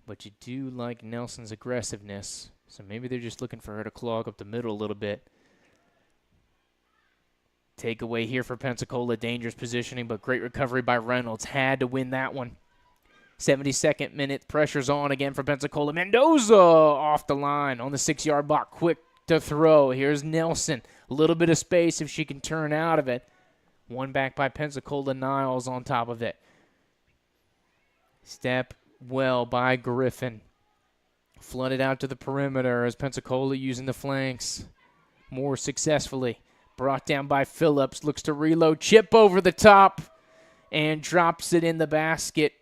But you do like Nelson's aggressiveness. So maybe they're just looking for her to clog up the middle a little bit. Takeaway here for Pensacola. Dangerous positioning, but great recovery by Reynolds. Had to win that one. 72nd minute. Pressure's on again for Pensacola. Mendoza off the line on the 6-yard block. Quick to throw. Here's Nelson. A little bit of space if she can turn out of it. One back by Pensacola. Niles on top of it. Step well by Griffin. Flooded out to the perimeter as Pensacola using the flanks more successfully. Brought down by Phillips. Looks to reload. Chip over the top. And drops it in the basket.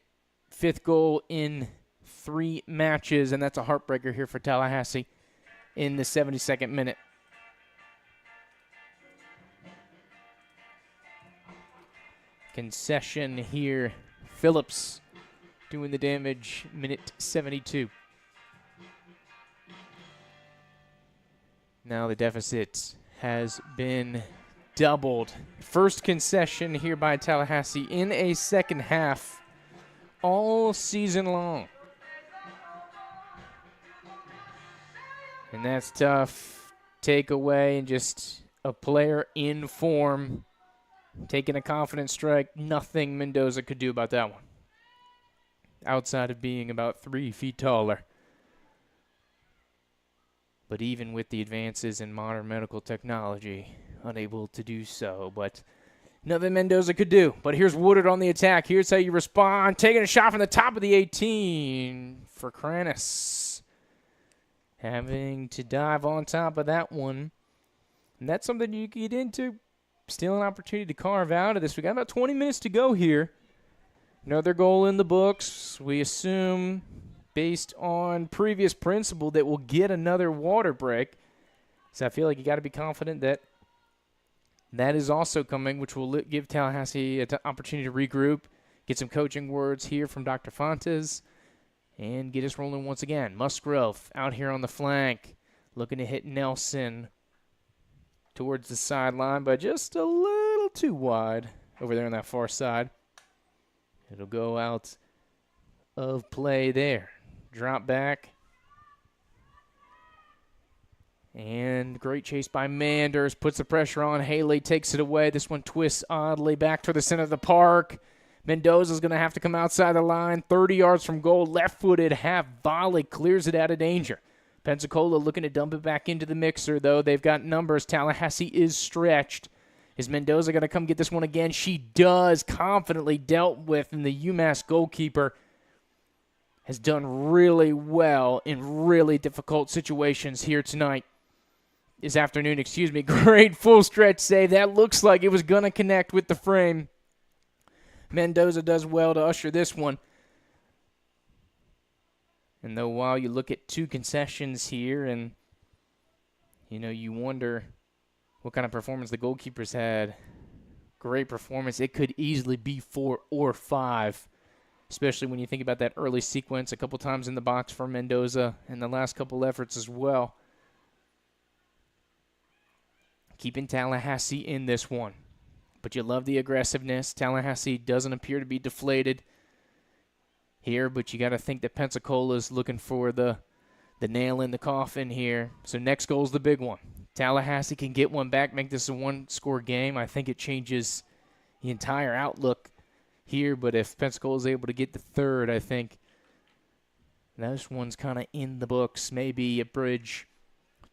5th goal in 3 matches. And that's a heartbreaker here for Tallahassee in the 72nd minute. Concession here. Phillips doing the damage. Minute 72. Now the deficit has been doubled. First concession here by Tallahassee in a second half all season long. And that's tough. Takeaway and just a player in form taking a confident strike. Nothing Mendoza could do about that one, outside of being about 3 feet taller. But even with the advances in modern medical technology, unable to do so. But nothing Mendoza could do. But here's Woodard on the attack. Here's how you respond. Taking a shot from the top of the 18 for Kranis. Having to dive on top of that one. And that's something you can get into. Still an opportunity to carve out of this. We got about 20 minutes to go here. Another goal in the books. We assume, based on previous principle, that we'll get another water break. So I feel like you got to be confident that that is also coming, which will give Tallahassee an opportunity to regroup, get some coaching words here from Dr. Fontes, and get us rolling once again. Musgrove out here on the flank, looking to hit Nelson towards the sideline, but just a little too wide over there on that far side. It'll go out of play there. Drop back. And great chase by Manders. Puts the pressure on. Haley takes it away. This one twists oddly back to the center of the park. Mendoza's going to have to come outside the line. 30 yards from goal. Left-footed half volley. Clears it out of danger. Pensacola looking to dump it back into the mixer, though. They've got numbers. Tallahassee is stretched. Is Mendoza going to come get this one again? She does, confidently dealt with, and the UMass goalkeeper has done really well in really difficult situations here tonight. This afternoon, Great full stretch save. That looks like it was going to connect with the frame. Mendoza does well to usher this one. And though while you look at 2 concessions here and, you wonder what kind of performance the goalkeepers had. Great performance. It could easily be 4 or 5, especially when you think about that early sequence a couple times in the box for Mendoza and the last couple efforts as well. Keeping Tallahassee in this one. But you love the aggressiveness. Tallahassee doesn't appear to be deflated here, but you got to think that Pensacola's looking for the nail in the coffin here. So next goal's the big one. Tallahassee can get one back, make this a 1-score game. I think it changes the entire outlook here, but if Pensacola is able to get the third, I think this one's kind of in the books. Maybe a bridge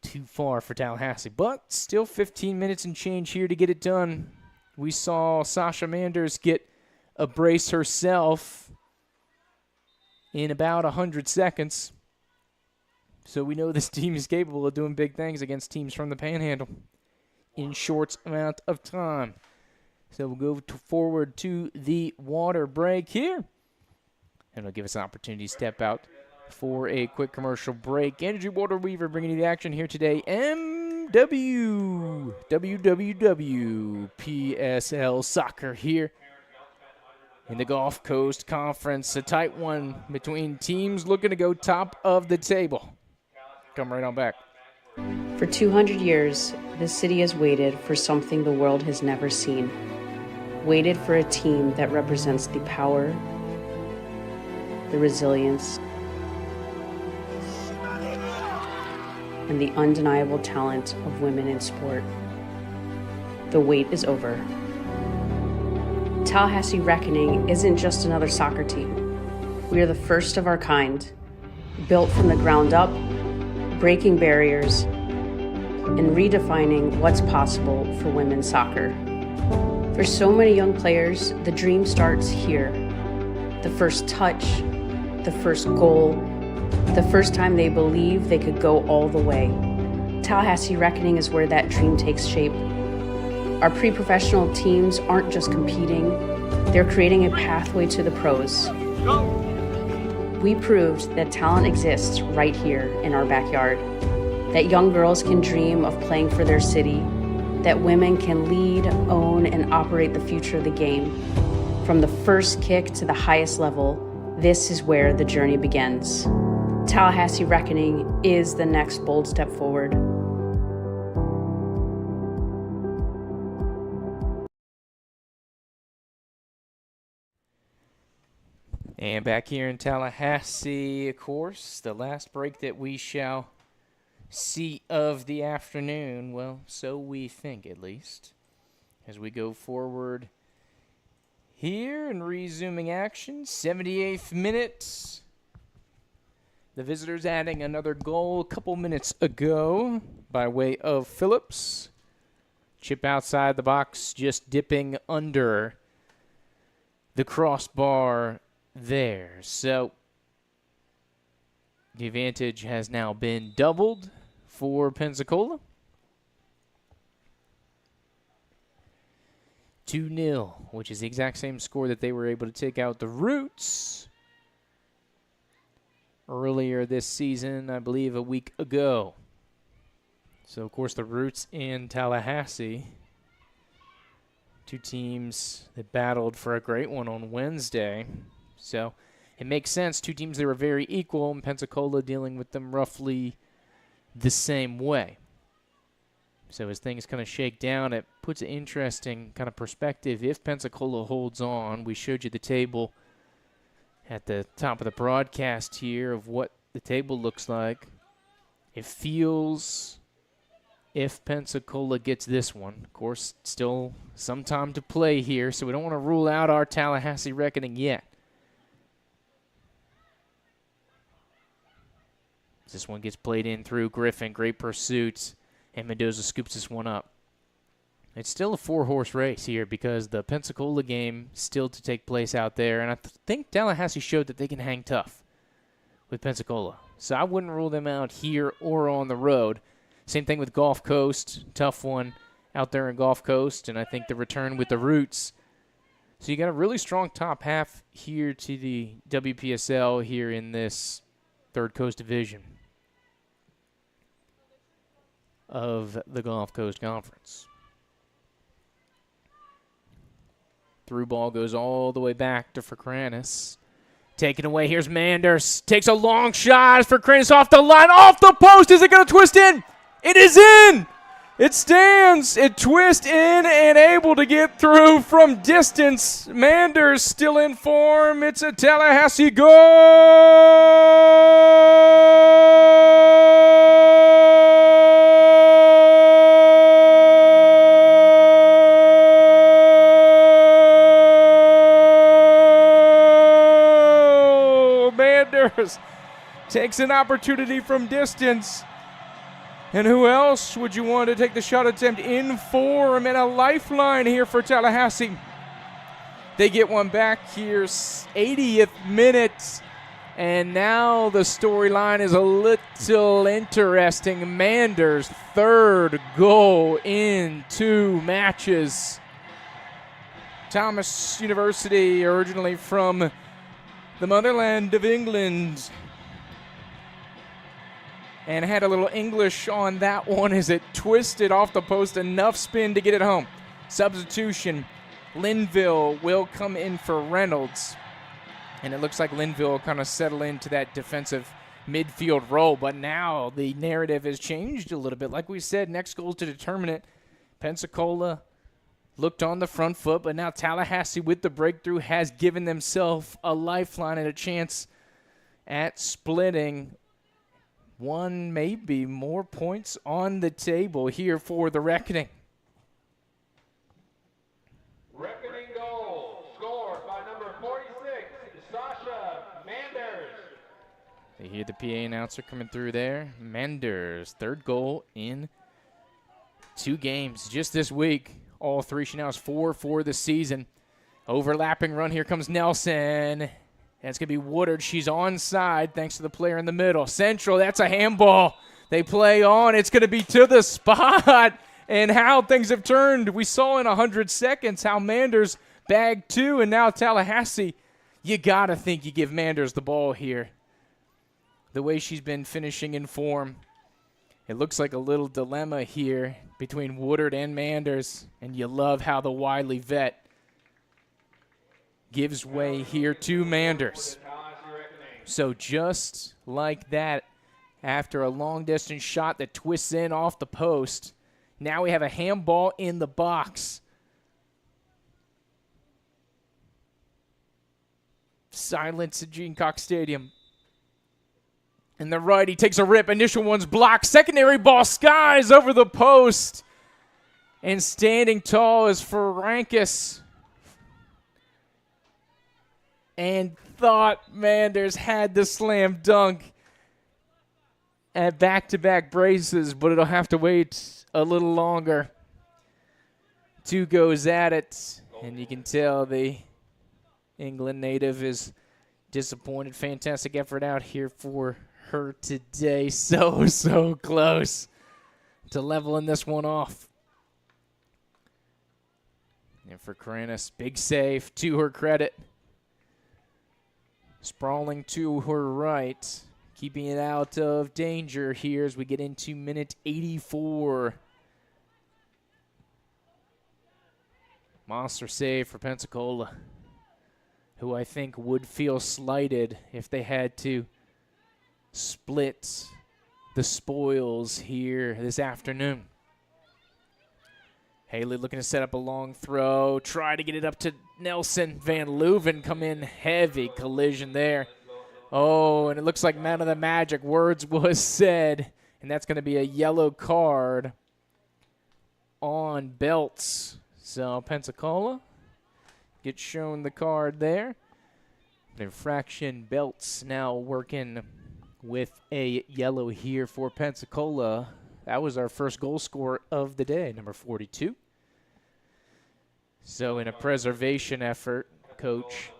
too far for Tallahassee, but still 15 minutes and change here to get it done. We saw Sasha Manders get a brace herself in about 100 seconds. So we know this team is capable of doing big things against teams from the Panhandle in short amount of time. So we'll go forward to the water break here. And it'll give us an opportunity to step out for a quick commercial break. Andrew Water Weaver bringing you the action here today. WPSL Soccer here in the Gulf Coast Conference. A tight one between teams looking to go top of the table. Come right on back. For 200 years, this city has waited for something the world has never seen. Waited for a team that represents the power, the resilience, and the undeniable talent of women in sport. The wait is over. Tallahassee Reckoning isn't just another soccer team. We are the first of our kind, built from the ground up, breaking barriers, and redefining what's possible for women's soccer. For so many young players, the dream starts here. The first touch, the first goal, the first time they believe they could go all the way. Tallahassee Reckoning is where that dream takes shape. Our pre-professional teams aren't just competing, they're creating a pathway to the pros. We proved that talent exists right here in our backyard, that young girls can dream of playing for their city, that women can lead, own, and operate the future of the game. From the first kick to the highest level, this is where the journey begins. Tallahassee Reckoning is the next bold step forward. And back here in Tallahassee, of course, the last break that we shall see of the afternoon. Well, so we think, at least, as we go forward here and resuming action. 78th minute. The visitors adding another goal a couple minutes ago by way of Phillips. Chip outside the box, just dipping under the crossbar there. So the advantage has now been doubled for Pensacola. 2-0, which is the exact same score that they were able to take out the Roots earlier this season, I believe a week ago. So, of course, the Roots and Tallahassee, two teams that battled for a great one on Wednesday. So it makes sense. Two teams that were very equal, and Pensacola dealing with them roughly the same way. So as things kind of shake down, it puts an interesting kind of perspective. If Pensacola holds on, we showed you the table at the top of the broadcast here of what the table looks like. It feels, if Pensacola gets this one, of course, still some time to play here, so we don't want to rule out our Tallahassee Reckoning yet. This one gets played in through Griffin. Great pursuit. And Mendoza scoops this one up. It's still a 4-horse race here because the Pensacola game still to take place out there, and I think Tallahassee showed that they can hang tough with Pensacola. So I wouldn't rule them out here or on the road. Same thing with Gulf Coast, tough one out there in Gulf Coast, and I think the return with the Roots. So you got a really strong top half here to the WPSL here in this Third Coast Division of the Gulf Coast Conference. Through ball goes all the way back to Fercranis. Taken away, here's Manders. Takes a long shot for Fercranis off the line, off the post. Is it going to twist in? It is in! It stands, it twists in and able to get through from distance. Manders still in form. It's a Tallahassee goal! Manders takes an opportunity from distance. And who else would you want to take the shot attempt in for him? And a lifeline here for Tallahassee. They get one back here, 80th minute. And now the storyline is a little interesting. Manders' third goal in 2 matches. Thomas University, originally from the motherland of England, and had a little English on that one as it twisted off the post, enough spin to get it home. Substitution, Linville will come in for Reynolds. And it looks like Linville will kind of settle into that defensive midfield role. But now the narrative has changed a little bit. Like we said, next goal to determine it. Pensacola looked on the front foot, but now Tallahassee with the breakthrough has given themselves a lifeline and a chance at splitting one, maybe more points on the table here for the Reckoning. Reckoning goal scored by number 46, Sasha Manders. They hear the PA announcer coming through there. Manders, third goal in 2 games just this week. All 3. She now has 4 for the season. Overlapping run. Here comes Nelson. That's going to be Woodard. She's onside thanks to the player in the middle. Central, that's a handball. They play on. It's going to be to the spot. And how things have turned. We saw in 100 seconds how Manders bagged 2, and now Tallahassee. You got to think you give Manders the ball here. The way she's been finishing in form. It looks like a little dilemma here between Woodard and Manders. And you love how the wily vet gives way here to Manders. So just like that, after a long-distance shot that twists in off the post, now we have a handball in the box. Silence at Gene Cox Stadium. And the righty takes a rip. Initial one's blocked. Secondary ball skies over the post. And standing tall is Ferrankis. And thought Manders had the slam dunk at back-to-back braces, but it'll have to wait a little longer. 2 goes at it, and you can tell the England native is disappointed. Fantastic effort out here for her today. So close to leveling this one off. And for Karanis, big save to her credit. Sprawling to her right, keeping it out of danger here as we get into minute 84. Monster save for Pensacola, who I think would feel slighted if they had to split the spoils here this afternoon. Haley looking to set up a long throw. Try to get it up to Nelson. Van Leuven come in. Heavy collision there. Oh, and it looks like none of the magic words was said. And that's going to be a yellow card on Belts. So Pensacola gets shown the card there. Infraction. Belts now working with a yellow here for Pensacola. That was our first goal scorer of the day, number 42. So in a preservation effort, Coach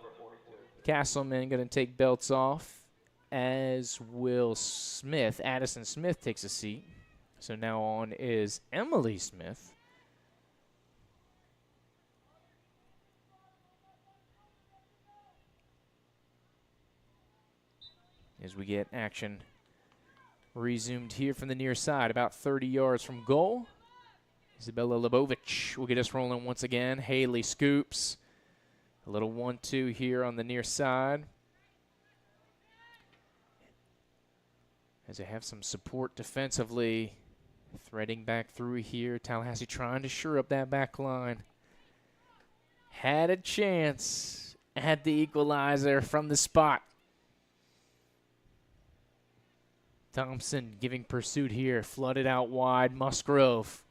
Castleman going to take belts off, as will Smith. Addison Smith takes a seat. So now on is Emily Smith. As we get action resumed here from the near side, about 30 yards from goal. Isabella Lebovich will get us rolling once again. Haley scoops. A little 1-2 here on the near side. As they have some support defensively. Threading back through here. Tallahassee trying to shore up that back line. Had a chance at the equalizer from the spot. Thompson giving pursuit here. Flooded out wide. Musgrove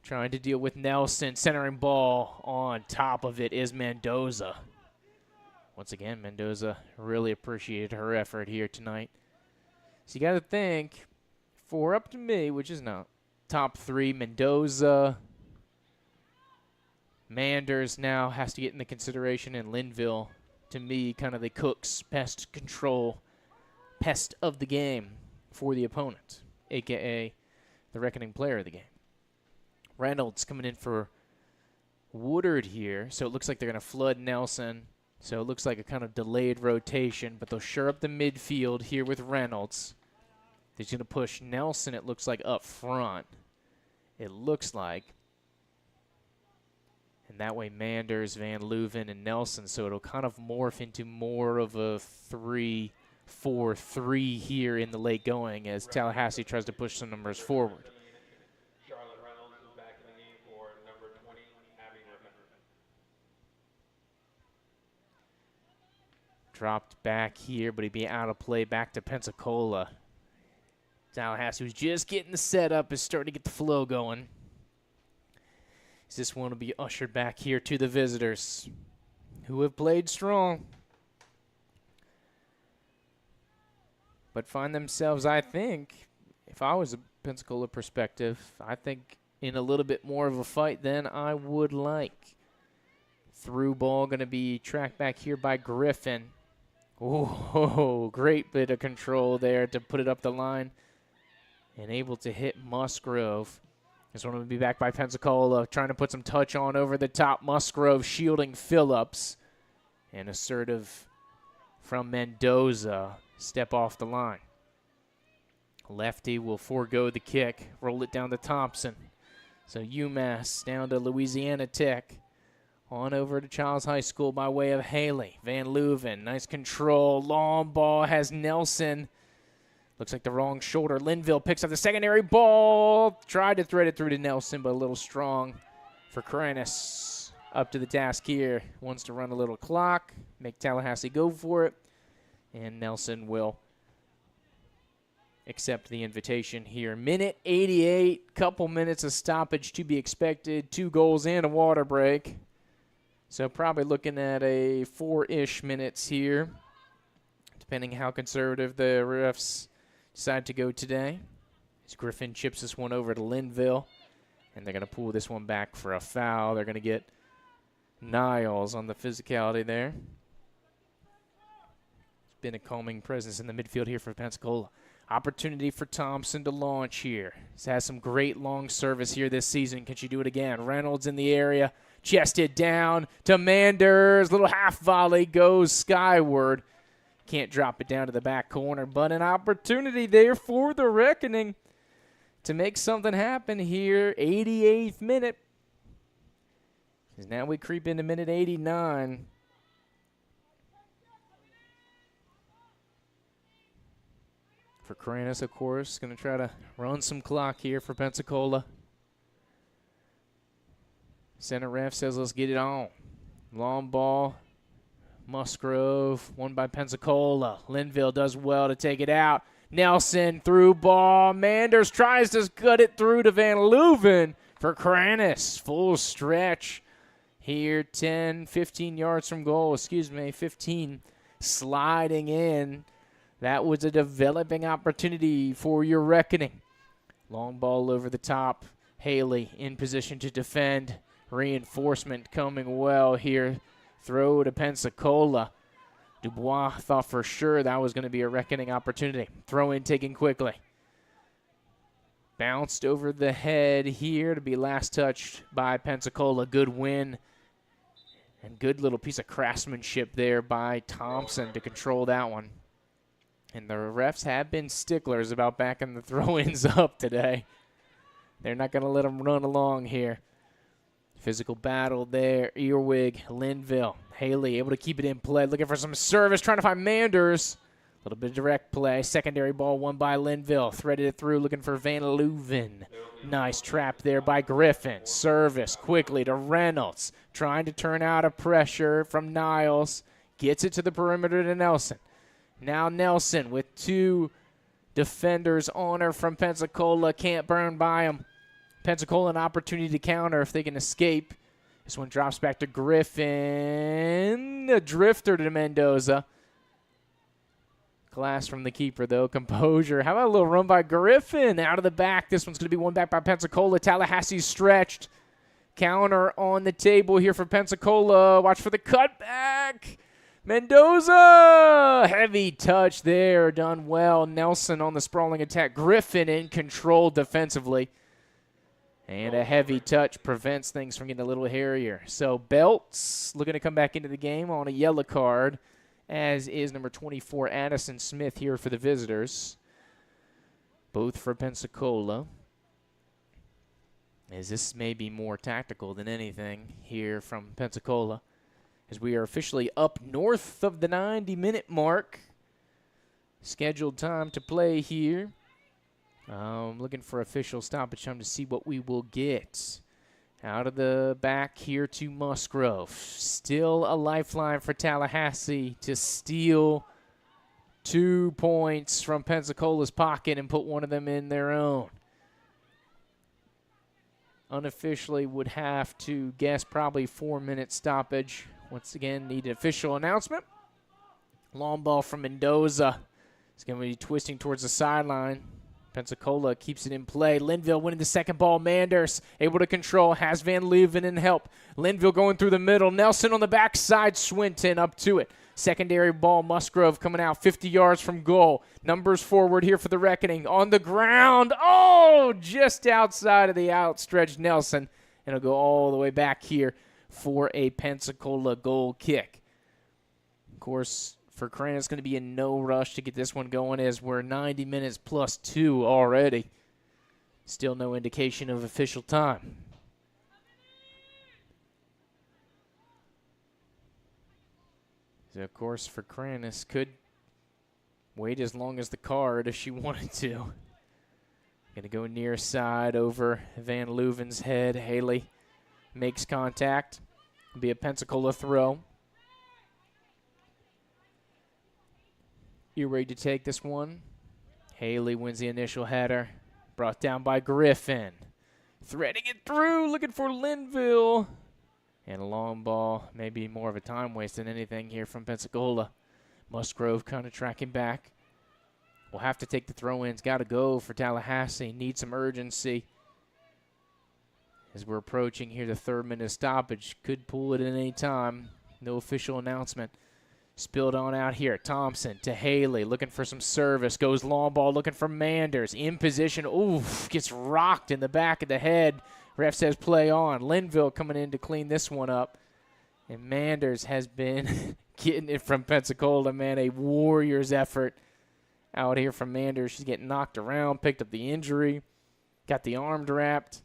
trying to deal with Nelson. Centering ball. On top of it is Mendoza. Once again, Mendoza really appreciated her effort here tonight. So you got to think, 4 up to me, which is not. Top 3, Mendoza. Manders now has to get into consideration, and Linville, to me, kind of the Cook's pest control, pest of the game for the opponent, a.k.a. the reckoning player of the game. Reynolds coming in for Woodard here, so it looks like they're going to flood Nelson. So it looks like a kind of delayed rotation, but they'll shore up the midfield here with Reynolds. He's going to push Nelson, it looks like, up front. It looks like. And that way Manders, Van Leuven, and Nelson, so it'll kind of morph into more of a 3-4-3 here in the late going as Tallahassee tries to push some numbers forward. Charlotte Reynolds is back in the game for number 20, Abby Griffin. Dropped back here, but he'd be out of play back to Pensacola. Tallahassee, who's just getting the setup, is starting to get the flow going. This one will be ushered back here to the visitors, who have played strong, but find themselves, I think, if I was a Pensacola perspective, I think in a little bit more of a fight than I would like. Through ball going to be tracked back here by Griffin. Oh, great bit of control there to put it up the line and able to hit Musgrove. This one will be back by Pensacola, trying to put some touch on over the top. Musgrove shielding Phillips. And assertive from Mendoza. Step off the line. Lefty will forego the kick. Roll it down to Thompson. So UMass down to Louisiana Tech. On over to Childs High School by way of Haley. Van Leuven, nice control. Long ball has Nelson. Looks like the wrong shoulder. Linville picks up the secondary ball. Tried to thread it through to Nelson, but a little strong for Kranis. Up to the task here. Wants to run a little clock. Make Tallahassee go for it. And Nelson will accept the invitation here. Minute 88. Couple minutes of stoppage to be expected. 2 goals and a water break. So probably looking at a 4-ish minutes here, depending how conservative the refs decide to go today. As Griffin chips this one over to Linville, and they're going to pull this one back for a foul. They're going to get Niles on the physicality there. It's been a calming presence in the midfield here for Pensacola. Opportunity for Thompson to launch here. He's had some great long service here this season. Can she do it again? Reynolds in the area. Chested down to Manders. Little half volley goes skyward. Can't drop it down to the back corner, but an opportunity there for the reckoning to make something happen here. 88th minute. As now we creep into minute 89. For Kranis, of course, going to try to run some clock here for Pensacola. Center ref says, let's get it on. Long ball. Musgrove, won by Pensacola. Linville does well to take it out. Nelson through ball. Manders tries to cut it through to Van Leuven for Kranis. Full stretch here, 10, 15 yards from goal. 15. Sliding in. That was a developing opportunity for your reckoning. Long ball over the top. Haley in position to defend. Reinforcement coming well here. Throw to Pensacola. Dubois thought for sure that was going to be a reckoning opportunity. Throw in taken quickly. Bounced over the head here to be last touched by Pensacola. Good win. And good little piece of craftsmanship there by Thompson to control that one. And the refs have been sticklers about backing the throw-ins up today. They're not going to let them run along here. Physical battle there. Earwig, Linville, Haley able to keep it in play. Looking for some service, trying to find Manders. A little bit of direct play. Secondary ball won by Linville. Threaded it through, looking for Van Leuven. Nice trap there by Griffin. Service quickly to Reynolds. Trying to turn out of pressure from Niles. Gets it to the perimeter to Nelson. Now Nelson with two defenders on her from Pensacola. Can't burn by him. Pensacola an opportunity to counter if they can escape. This one drops back to Griffin. A drifter to Mendoza. Glass from the keeper, though. Composure. How about a little run by Griffin out of the back? This one's going to be won back by Pensacola. Tallahassee stretched. Counter on the table here for Pensacola. Watch for the cutback. Mendoza. Heavy touch there. Done well. Nelson on the sprawling attack. Griffin in control defensively. And a heavy touch prevents things from getting a little hairier. So Belts looking to come back into the game on a yellow card, as is number 24, Addison Smith, here for the visitors. Both for Pensacola. As this may be more tactical than anything here from Pensacola, as we are officially up north of the 90-minute mark. Scheduled time to play here. Looking for official stoppage time to see what we will get. Out of the back here to Musgrove. Still a lifeline for Tallahassee to steal 2 points from Pensacola's pocket and put one of them in their own. Unofficially would have to guess probably 4-minute stoppage. Once again, need an official announcement. Long ball from Mendoza. It's going to be twisting towards the sideline. Pensacola keeps it in play. Linville winning the second ball. Manders able to control. Has Van Leuven in help. Linville going through the middle. Nelson on the backside. Swinton up to it. Secondary ball. Musgrove coming out 50 yards from goal. Numbers forward here for the reckoning. On the ground. Oh, just outside of the outstretched Nelson. And it'll go all the way back here for a Pensacola goal kick. Of course, for Crane, it's going to be in no rush to get this one going, as we're 90 minutes plus 2 already. Still no indication of official time. So, of course, for Kranis, could wait as long as the card if she wanted to. Going to go near side over Van Leuven's head. Haley makes contact. It'll be a Pensacola throw. You ready to take this one? Haley wins the initial header. Brought down by Griffin. Threading it through, looking for Linville. And a long ball, maybe more of a time waste than anything here from Pensacola. Musgrove kind of tracking back. We'll have to take the throw-ins. Got to go for Tallahassee. Need some urgency. As we're approaching here the 3rd minute stoppage. Could pull it at any time. No official announcement. Spilled on out here. Thompson to Haley, looking for some service. Goes long ball, looking for Manders. In position. Oof, gets rocked in the back of the head. Ref says play on. Linville coming in to clean this one up. And Manders has been getting it from Pensacola, man. A Warriors effort out here from Manders. She's getting knocked around, picked up the injury, got the arm wrapped.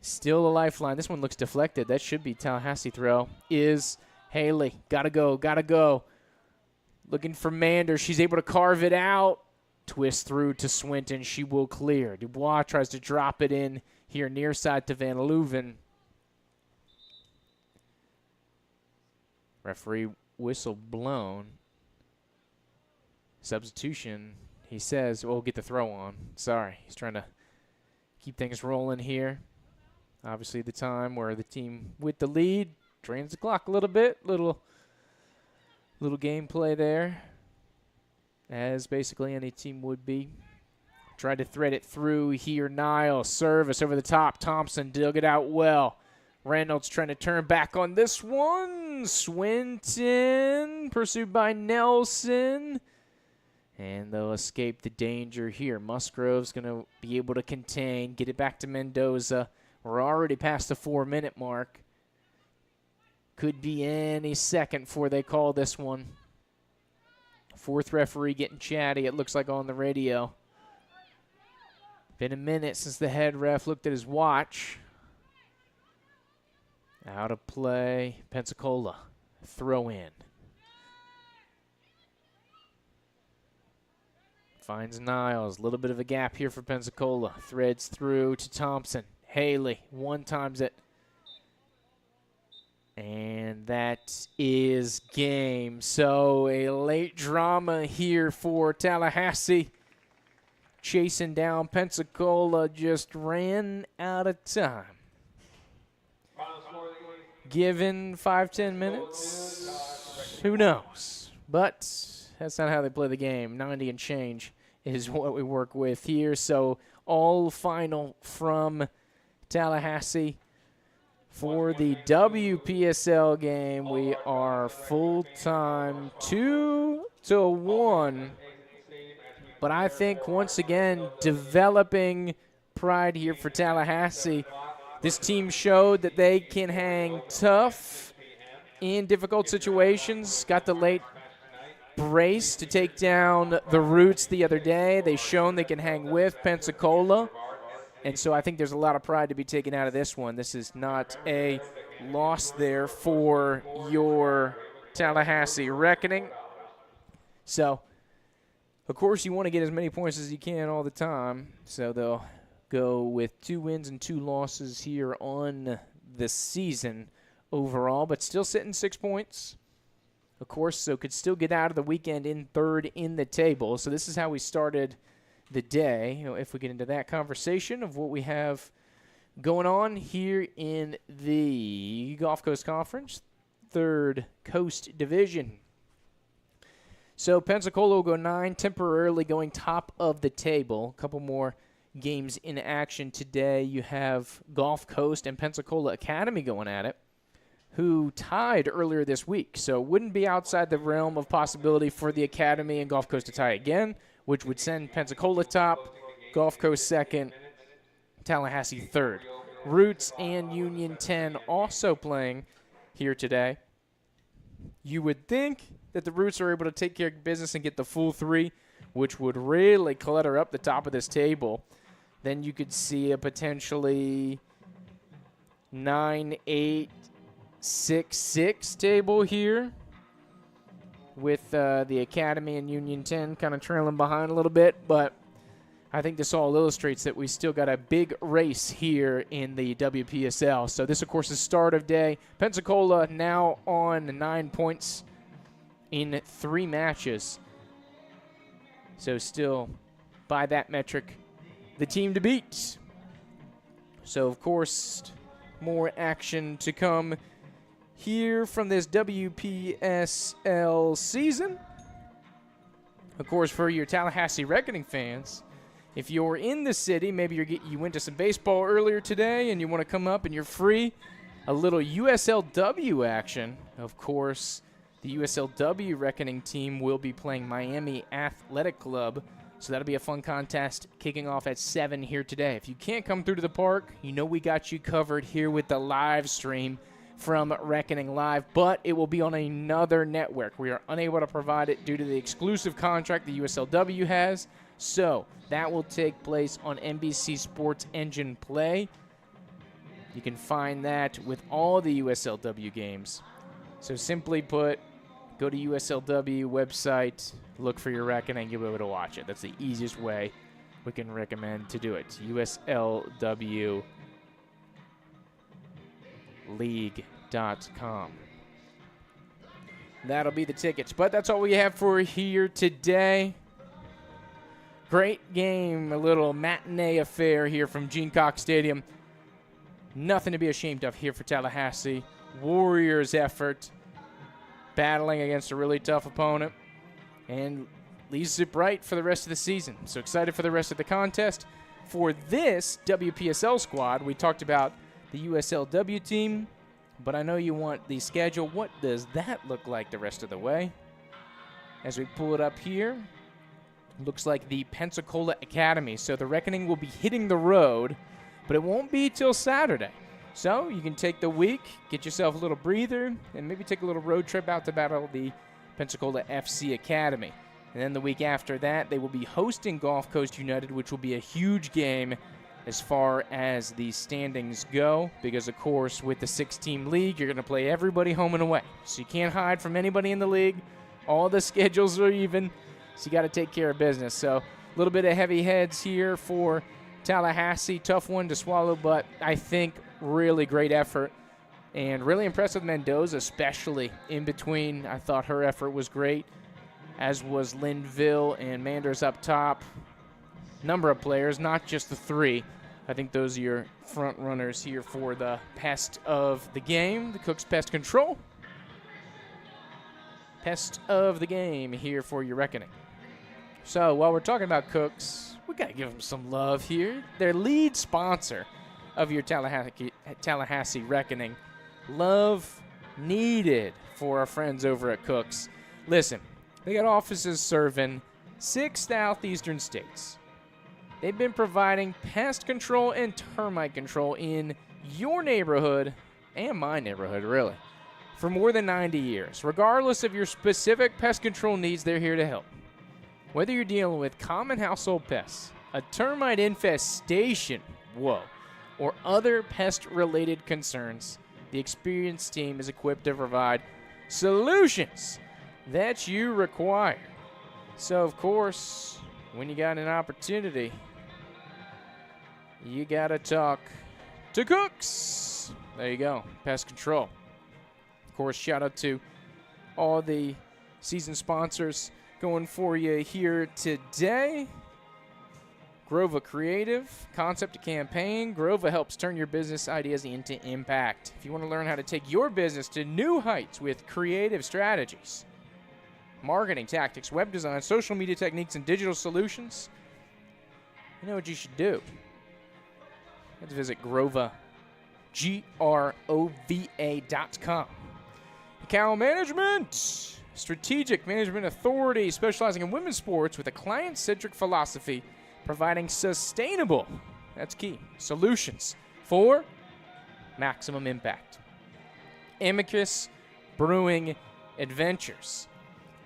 Still a lifeline. This one looks deflected. That should be Tallahassee throw. Is Haley. Gotta go, gotta go. Looking for Manders. She's able to carve it out. Twist through to Swinton. She will clear. Dubois tries to drop it in here near side to Van Leuven. Referee whistle blown. Substitution, he says. We'll get the throw on. Sorry. He's trying to keep things rolling here. Obviously the time where the team with the lead drains the clock a little bit. Little gameplay there, as basically any team would be. Tried to thread it through here. Niles, service over the top. Thompson dug it out well. Reynolds trying to turn back on this one. Swinton pursued by Nelson. And they'll escape the danger here. Musgrove's going to be able to contain, get it back to Mendoza. We're already past the 4-minute mark. Could be any second before they call this one. Fourth referee getting chatty, it looks like, on the radio. Been a minute since the head ref looked at his watch. Out of play, Pensacola. Throw in. Finds Niles. A little bit of a gap here for Pensacola. Threads through to Thompson. Haley one-times it. And that is game. So a late drama here for Tallahassee. Chasing down Pensacola, just ran out of time. Given 5-10 minutes, who knows? But that's not how they play the game. 90 and change is what we work with here. So all final from Tallahassee. For the WPSL game, we are full-time 2-1. But I think, once again, developing pride here for Tallahassee. This team showed that they can hang tough in difficult situations. Got the late brace to take down the Roots the other day. They've shown they can hang with Pensacola. And so I think there's a lot of pride to be taken out of this one. This is not a loss there for your Tallahassee Reckoning. So, of course, you want to get as many points as you can all the time. So they'll go with 2 wins and 2 losses here on the season overall, but still sitting 6 points. Of course, so could still get out of the weekend in third in the table. So this is how we started the day, if we get into that conversation of what we have going on here in the Gulf Coast Conference, Third Coast Division. So Pensacola will go 9, temporarily going top of the table. A couple more games in action today. You have Gulf Coast and Pensacola Academy going at it, who tied earlier this week. So it wouldn't be outside the realm of possibility for the Academy and Gulf Coast to tie again, which would send Pensacola top, Gulf Coast second, Tallahassee third. Roots and Union 10 also playing here today. You would think that the Roots are able to take care of business and get the full 3, which would really clutter up the top of this table. Then you could see a potentially 9-8-6-6 table here, with the Academy and Union 10 kind of trailing behind a little bit. But I think this all illustrates that we still got a big race here in the WPSL. So this, of course, is start of day. Pensacola now on 9 points in 3 matches. So still, by that metric, the team to beat. So, of course, more action to come here from this WPSL season. Of course, for your Tallahassee Reckoning fans, if you're in the city, maybe you went to some baseball earlier today and you want to come up and you're free, a little USLW action. Of course, the USLW Reckoning team will be playing Miami Athletic Club, so that'll be a fun contest kicking off at 7 here today. If you can't come through to the park, you know we got you covered here with the live stream from Reckoning Live, but it will be on another network. We are unable to provide it due to the exclusive contract the USLW has, so that will take place on NBC Sports Engine Play. You can find that with all the USLW games. So simply put, go to USLW website, look for your Reckoning, you'll be able to watch it. That's the easiest way we can recommend to do it. USLW league.com. That'll be the tickets. But that's all we have for here today. Great game, a little matinee affair here from Gene Cox Stadium. Nothing to be ashamed of here for Tallahassee. Warriors effort, battling against a really tough opponent. And leaves it bright for the rest of the season. So excited for the rest of the contest. For this WPSL squad, we talked about the USLW team, but I know you want the schedule. What does that look like the rest of the way? As we pull it up here, looks like the Pensacola Academy. So the Reckoning will be hitting the road, but it won't be till Saturday. So you can take the week, get yourself a little breather, and maybe take a little road trip out to battle the Pensacola FC Academy. And then the week after that, they will be hosting Gulf Coast United, which will be a huge game as far as the standings go, because, of course, with the 6-team league, you're going to play everybody home and away. So you can't hide from anybody in the league. All the schedules are even, so you got to take care of business. So a little bit of heavy heads here for Tallahassee. Tough one to swallow, but I think really great effort. And really impressed with Mendoza, especially in between. I thought her effort was great, as was Linville and Manders up top. Number of players, not just the 3. I think those are your front runners here for the pest of the game, the Cooks Pest Control. Pest of the game here for your Reckoning. So while we're talking about Cooks, we got to give them some love here. Their lead sponsor of your Tallahassee Reckoning. Love needed for our friends over at Cooks. Listen, they got offices serving 6 southeastern states. They've been providing pest control and termite control in your neighborhood and my neighborhood, really, for more than 90 years. Regardless of your specific pest control needs, they're here to help. Whether you're dealing with common household pests, a termite infestation, or other pest-related concerns, the experienced team is equipped to provide solutions that you require. So, of course, when you got an opportunity, you got to talk to Cooks. There you go, pest control. Of course, shout out to all the season sponsors going for you here today. Grova Creative, concept to campaign. Grova helps turn your business ideas into impact. If you want to learn how to take your business to new heights with creative strategies, marketing tactics, web design, social media techniques, and digital solutions, you know what you should do. You have to visit Grova, GROVA.com. Account Management, strategic management authority specializing in women's sports with a client-centric philosophy, providing sustainable, that's key, solutions for maximum impact. Amicus Brewing Adventures.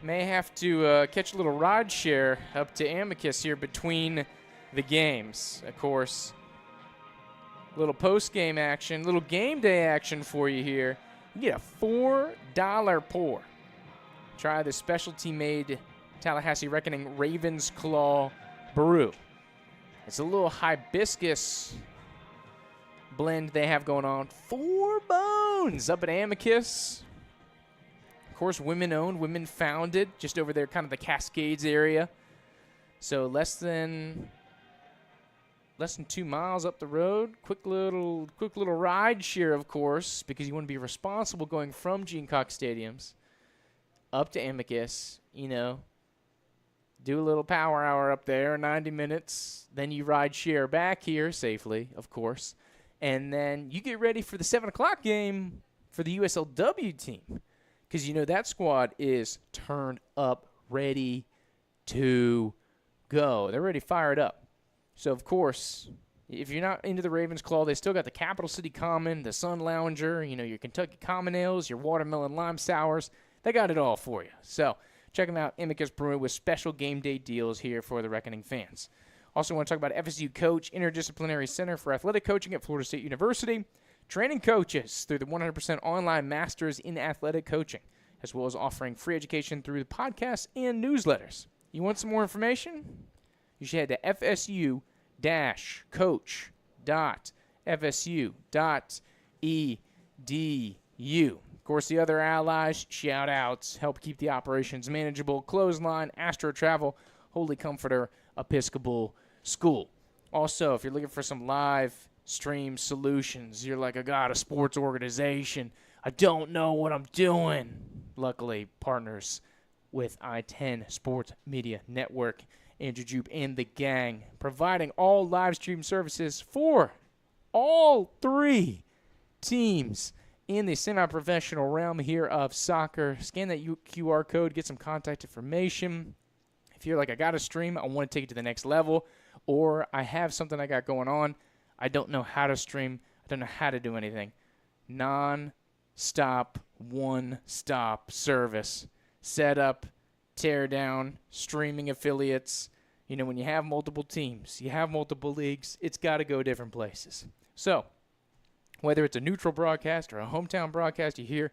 May have to catch a little ride share up to Amicus here between the games. Of course, little post-game action, little game day action for you here. You get a $4 pour. Try the specialty-made Tallahassee Reckoning Raven's Claw Brew. It's a little hibiscus blend they have going on. 4 Bones up at Amicus. Of course, women-owned, women-founded, just over there, kind of the Cascades area. So less than 2 miles up the road. Quick little ride share, of course, because you want to be responsible going from Gene Cox Stadiums up to Amicus, you know. Do a little power hour up there, 90 minutes. Then you ride share back here safely, of course. And then you get ready for the 7 o'clock game for the USLW team. Because you know that squad is turned up, ready to go. They're ready fired up. So, of course, if you're not into the Ravens Claw, they still got the Capital City Common, the Sun Lounger, you know, your Kentucky Common Ales, your watermelon lime sours. They got it all for you. So, check them out, Amicus Brewing, with special game day deals here for the Reckoning fans. Also want to talk about FSU Coach, Interdisciplinary Center for Athletic Coaching at Florida State University, training coaches through the 100% online Masters in Athletic Coaching, as well as offering free education through the podcasts and newsletters. You want some more information? You should head to fsu-coach.fsu.edu. Of course, the other allies, shout-outs, help keep the operations manageable. Clothesline, Astro Travel, Holy Comforter, Episcopal School. Also, if you're looking for some live stream solutions, you're like, I got a sports organization, I don't know what I'm doing. Luckily, partners with I-10 Sports Media Network. Andrew Jupe and the gang providing all live stream services for all three teams in the semi-professional realm here of soccer. Scan that QR code, get some contact information. If you're like, I got to stream, I want to take it to the next level, or I have something I got going on, I don't know how to stream, I don't know how to do anything. Non-stop, one-stop service. Set up, tear down, streaming affiliates. You know, when you have multiple teams, you have multiple leagues, it's got to go different places. So, whether it's a neutral broadcast or a hometown broadcast you hear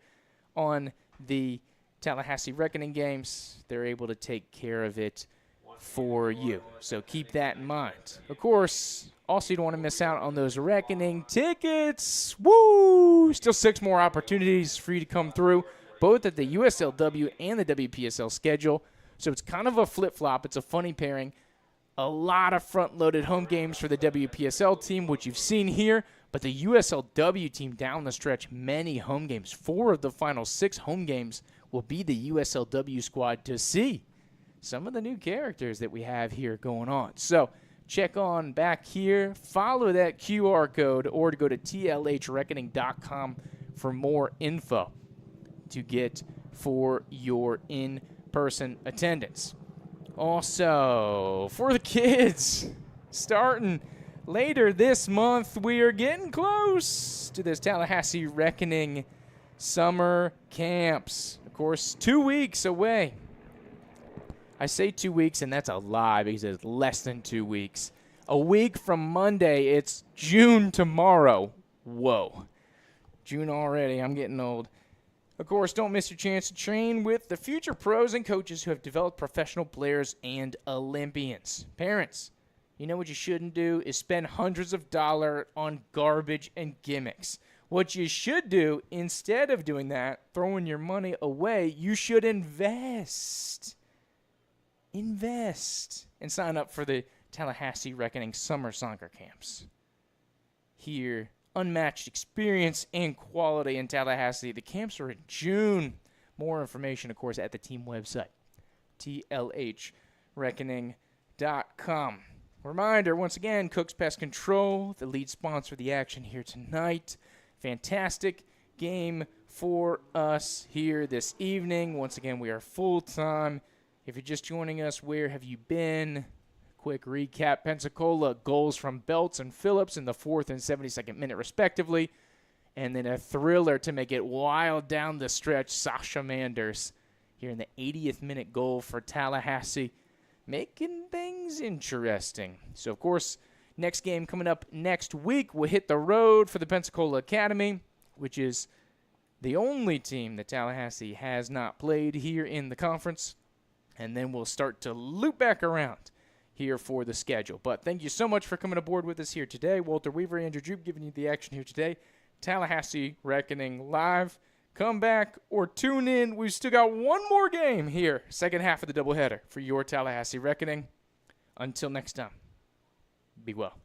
on the Tallahassee Reckoning games, they're able to take care of it for you. So keep that in mind. Of course, also you don't want to miss out on those Reckoning tickets. Woo! Still 6 more opportunities for you to come through, both at the USLW and the WPSL schedule. So it's kind of a flip-flop. It's a funny pairing. A lot of front-loaded home games for the WPSL team, which you've seen here. But the USLW team down the stretch, many home games. 4 of the final 6 home games will be the USLW squad to see some of the new characters that we have here going on. So check on back here, follow that QR code, or to go to tlhreckoning.com for more info to get for your in-person attendance. Also, for the kids, starting later this month, we are getting close to this Tallahassee Reckoning summer camps. Of course, 2 weeks away. I say 2 weeks, and that's a lie because it's less than 2 weeks. A week from Monday, it's June tomorrow. Whoa. June already. I'm getting old. Of course, don't miss your chance to train with the future pros and coaches who have developed professional players and Olympians. Parents, you know what you shouldn't do is spend hundreds of dollars on garbage and gimmicks. What you should do, instead of doing that, throwing your money away, you should invest. Invest and sign up for the Tallahassee Reckoning summer soccer camps. Here, unmatched experience and quality in Tallahassee. The camps are in June. More information, of course, at the team website, tlhreckoning.com. Reminder, once again, Cook's Pest Control, the lead sponsor of the action here tonight. Fantastic game for us here this evening. Once again, we are full-time. If you're just joining us, where have you been? Quick recap. Pensacola goals from Belts and Phillips in the 4th and 72nd minute, respectively. And then a thriller to make it wild down the stretch. Sasha Manders here in the 80th minute goal for Tallahassee, making things interesting. So, of course, next game coming up next week, we'll hit the road for the Pensacola Academy, which is the only team that Tallahassee has not played here in the conference. And then we'll start to loop back around here for the schedule. But thank you so much for coming aboard with us here today. Walter Weaver, Andrew Jupe giving you the action here today. Tallahassee Reckoning live. Come back or tune in. We've still got one more game here, second half of the doubleheader for your Tallahassee Reckoning. Until next time, be well.